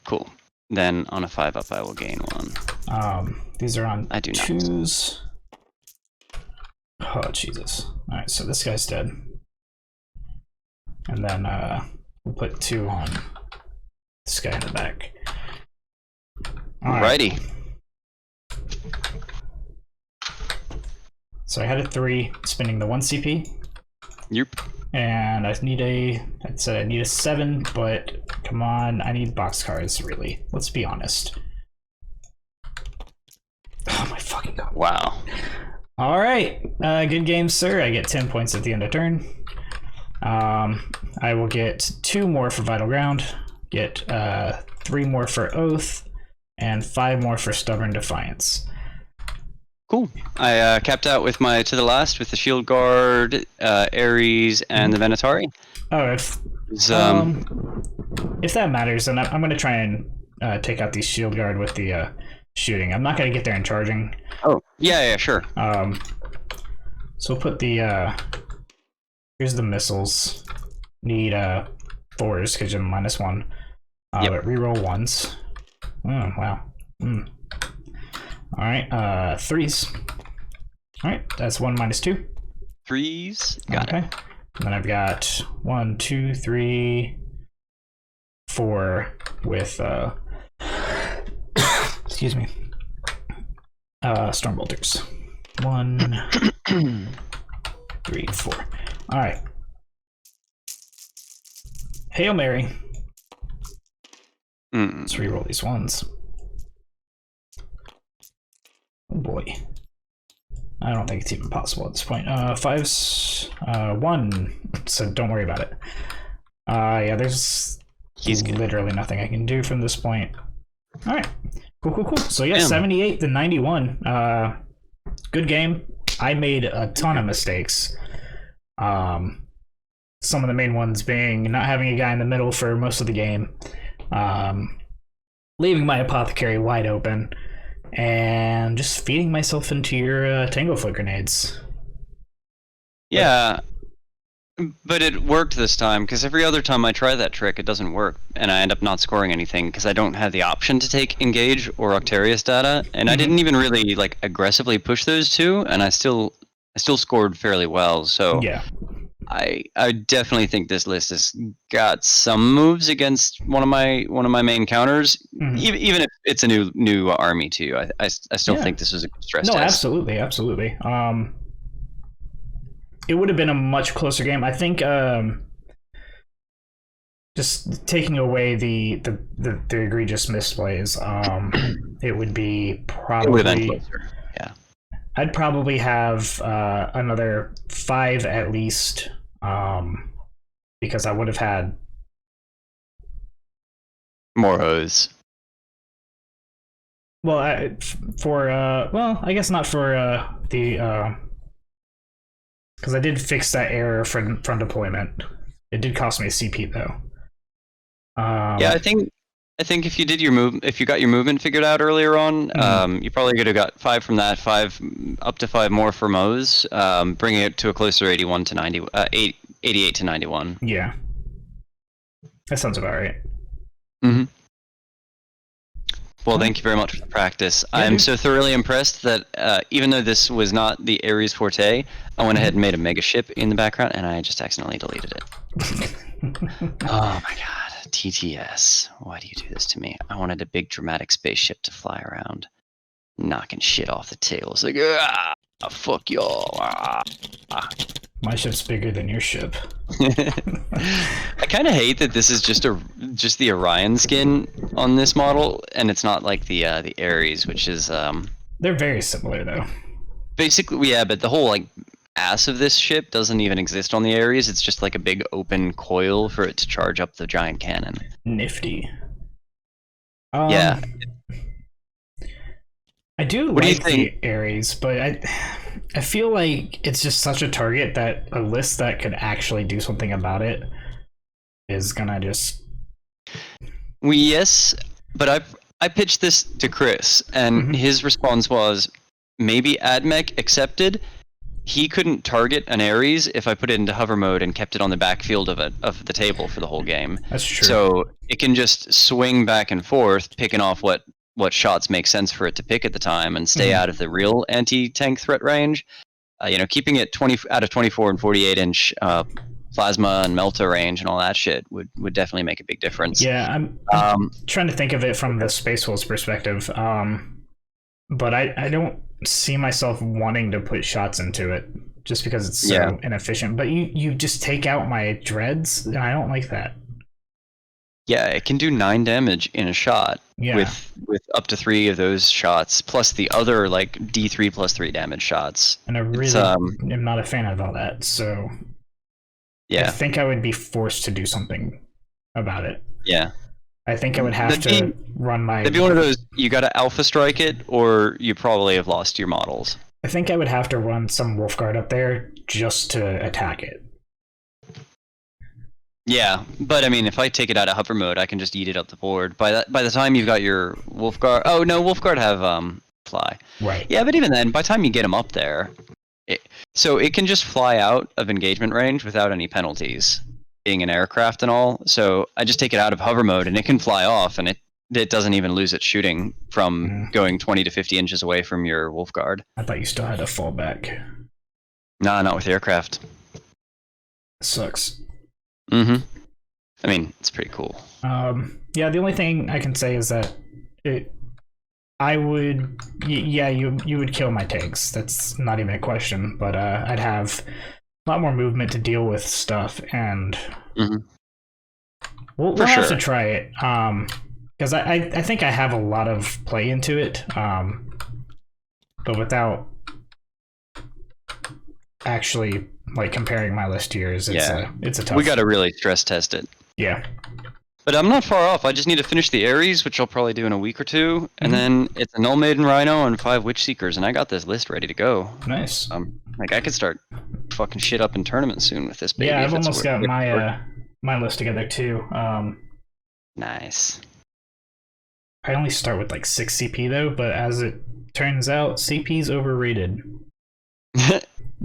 Cool. Then on a 5-up, I will gain 1. These are on I do not. 2s. Oh, Jesus. All right, so this guy's dead. And then we'll put 2 on this guy in the back. All right. Alrighty. So I had a 3, spending the 1 CP, Yep. and I need a 7, but come on, I need boxcars, really. Let's be honest. Oh my fucking god. Wow. All right, good game, sir. I get 10 points at the end of turn. I will get 2 more for Vital Ground, get 3 more for Oath, and 5 more for Stubborn Defiance. Cool. I capped out with my To the Last with the Shield Guard, Ares, and the Venatari. Oh, It's, if that matters, then I'm going to try and take out the Shield Guard with the shooting. I'm not going to get there and charging. Oh, yeah, sure. So we'll put the here's the missiles. Need 4s because you're -1. Yep. But reroll 1s. Oh wow. All right, 3s. All right, that's 1 -2. 3s. Got it. And then I've got 1, 2, 3, 4 with excuse me. Stormbolters. 1, 3, 4. All right. Hail Mary. Let's reroll these 1s. Oh boy. I don't think it's even possible at this point. 5s, 1, so don't worry about it. Yeah, there's literally nothing I can do from this point. All right, cool. So yeah, Damn. 78 to 91. Good game. I made a ton of mistakes. Some of the main ones being not having a guy in the middle for most of the game, leaving my apothecary wide open, and just feeding myself into your Tango Foot grenades. Yeah, but it worked this time, because every other time I try that trick, it doesn't work, and I end up not scoring anything, because I don't have the option to take Engage or Octarius data, and I didn't even really aggressively push those two, and I still scored fairly well, so Yeah. I definitely think this list has got some moves against one of my main counters, even if it's a new army too. I still think this is a good stress No, test. absolutely. It would have been a much closer game. I think just taking away the egregious misplays, it would be probably. It would have been closer. Yeah. I'd probably have another 5 at least, because I would have had more hose. Well, I guess not for the because I did fix that error from deployment. It did cost me a CP though. Yeah, I think if you did if you got your movement figured out earlier on, you probably could have got 5 from that, 5 up to 5 more for Moe's, bringing it to a closer 88 to 91. Yeah, that sounds about right. Mm-hmm. Well, thank you very much for the practice. Yeah, I am dude. so thoroughly impressed that even though this was not the Ares forte, I went ahead and made a mega ship in the background, and I just accidentally deleted it. Oh my god, TTS. Why do you do this to me? I wanted a big dramatic spaceship to fly around, knocking shit off the tails. Like, fuck y'all. My ship's bigger than your ship. I kind of hate that this is just the Orion skin on this model, and it's not like the Ares, which is They're very similar though. basically, yeah, but the whole like ass of this ship doesn't even exist on the Ares. It's just like a big open coil for it to charge up the giant cannon. Nifty. Yeah. I do What like do you think? the Ares, but I feel like it's just such a target that a list that could actually do something about it is gonna just... Well, yes, but I pitched this to Chris, and his response was maybe AdMech accepted. He couldn't target an Ares if I put it into hover mode and kept it on the backfield of the table for the whole game. That's true. So it can just swing back and forth, picking off what shots make sense for it to pick at the time and stay out of the real anti-tank threat range. Keeping it 20 out of 24 and 48 inch plasma and melta range and all that shit would definitely make a big difference. Yeah, I'm trying to think of it from the Space Wolves perspective, but I don't see myself wanting to put shots into it just because it's so inefficient. But you just take out my dreads, and I don't like that. Yeah, it can do 9 damage in a shot with up to 3 of those shots, plus the other like D3 plus 3 damage shots. And I really am not a fan of all that, so I think I would be forced to do something about it. Yeah. I think I would have to run my... It'd be one of those, you gotta alpha strike it, or you probably have lost your models. I think I would have to run some Wolfguard up there just to attack it. Yeah, but I mean, if I take it out of hover mode, I can just eat it up the board. By the time you've got your Wolfguard... Oh, no, Wolfguard have fly. Right. Yeah, but even then, by the time you get them up there... So it can just fly out of engagement range without any penalties, being an aircraft and all. So I just take it out of hover mode, and it can fly off, and it doesn't even lose its shooting from going 20 to 50 inches away from your Wolfguard. I thought you still had a fallback. Nah, not with aircraft. Sucks. I mean, it's pretty cool. Yeah, the only thing I can say is that I would, you would kill my tanks. That's not even a question. But I'd have a lot more movement to deal with stuff, and we'll have to try it. Because I think I have a lot of play into it. But without actually like comparing my list to yours, it's a tough. We got to really stress test it. Yeah. But I'm not far off. I just need to finish the Ares, which I'll probably do in a week or two, and then it's a Null Maiden Rhino and 5 Witch Seekers, and I got this list ready to go. Nice. Like I could start fucking shit up in tournaments soon with this baby. Yeah, I've almost got my list together too. Nice. I only start with like 6 CP though, but as it turns out, CP's overrated.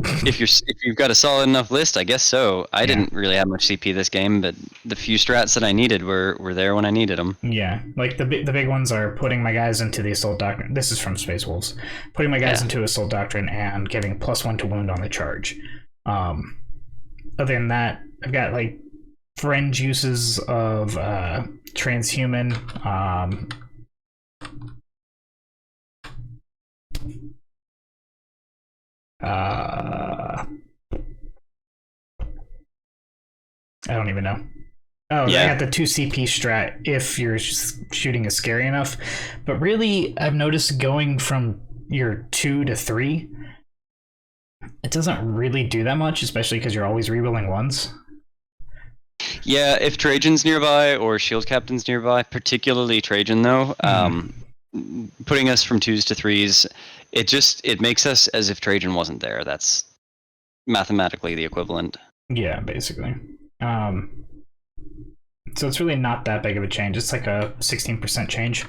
If you've got a solid enough list, I guess so. I didn't really have much CP this game, but the few strats that I needed were there when I needed them. Yeah, like the big ones are putting my guys into the Assault Doctrine. This is from Space Wolves. Putting my guys into Assault Doctrine and getting +1 to wound on the charge. Other than that, I've got like fringe uses of transhuman. I don't even know. Oh, I got the 2 CP strat if your shooting is scary enough. But really, I've noticed going from your 2 to 3, it doesn't really do that much, especially because you're always rebuilding 1s. Yeah, if Trajan's nearby or Shield Captain's nearby, particularly Trajann though, putting us from 2s to 3s, it makes us as if Trajann wasn't there. That's mathematically the equivalent. Yeah, basically. So it's really not that big of a change. It's like a 16% change.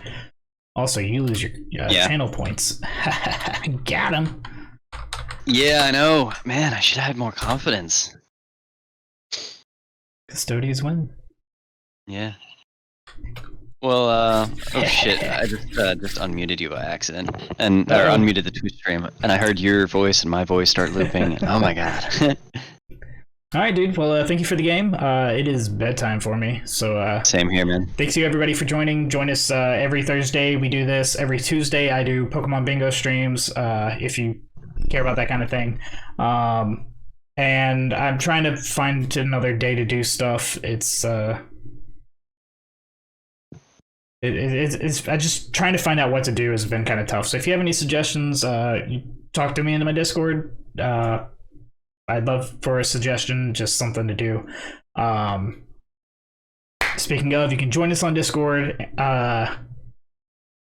Also, you lose your channel points. Got him. Yeah, I know. Man, I should have had more confidence. Custodians win. Yeah. Well, oh shit! I just unmuted you by accident, or unmuted the Twitch stream, and I heard your voice and my voice start looping. Oh my god! All right, dude. Well, thank you for the game. It is bedtime for me, so same here, man. Thanks to everybody for joining. Join us every Thursday. We do this every Tuesday. I do Pokemon Bingo streams. If you care about that kind of thing, and I'm trying to find another day to do stuff. It's I'm just trying to find out what to do has been kind of tough. So if you have any suggestions, talk talk to me in my Discord. I'd love for a suggestion, just something to do. Speaking of, you can join us on Discord.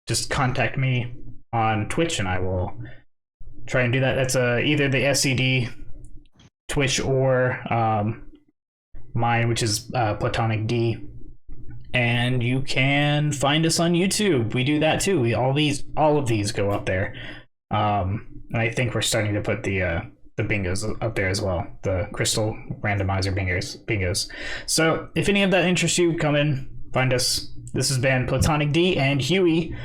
Just contact me on Twitch, and I will try and do that. That's either the SCD Twitch or mine, which is Platonic D. And you can find us on YouTube. We do that too. All of these go up there. And I think we're starting to put the bingos up there as well. The crystal randomizer bingos. So if any of that interests you, come in, find us. This has been Platonic D and Huey.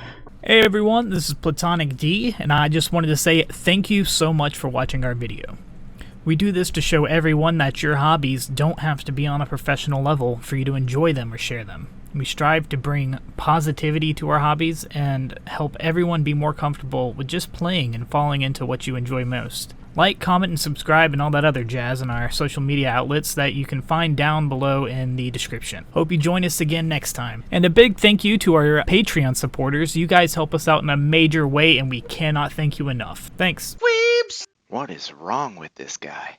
Hey everyone, this is Platonic D, and I just wanted to say thank you so much for watching our video. We do this to show everyone that your hobbies don't have to be on a professional level for you to enjoy them or share them. We strive to bring positivity to our hobbies and help everyone be more comfortable with just playing and falling into what you enjoy most. Like, comment, and subscribe and all that other jazz on our social media outlets that you can find down below in the description. Hope you join us again next time. And a big thank you to our Patreon supporters. You guys help us out in a major way, and we cannot thank you enough. Thanks. Weeps! What is wrong with this guy?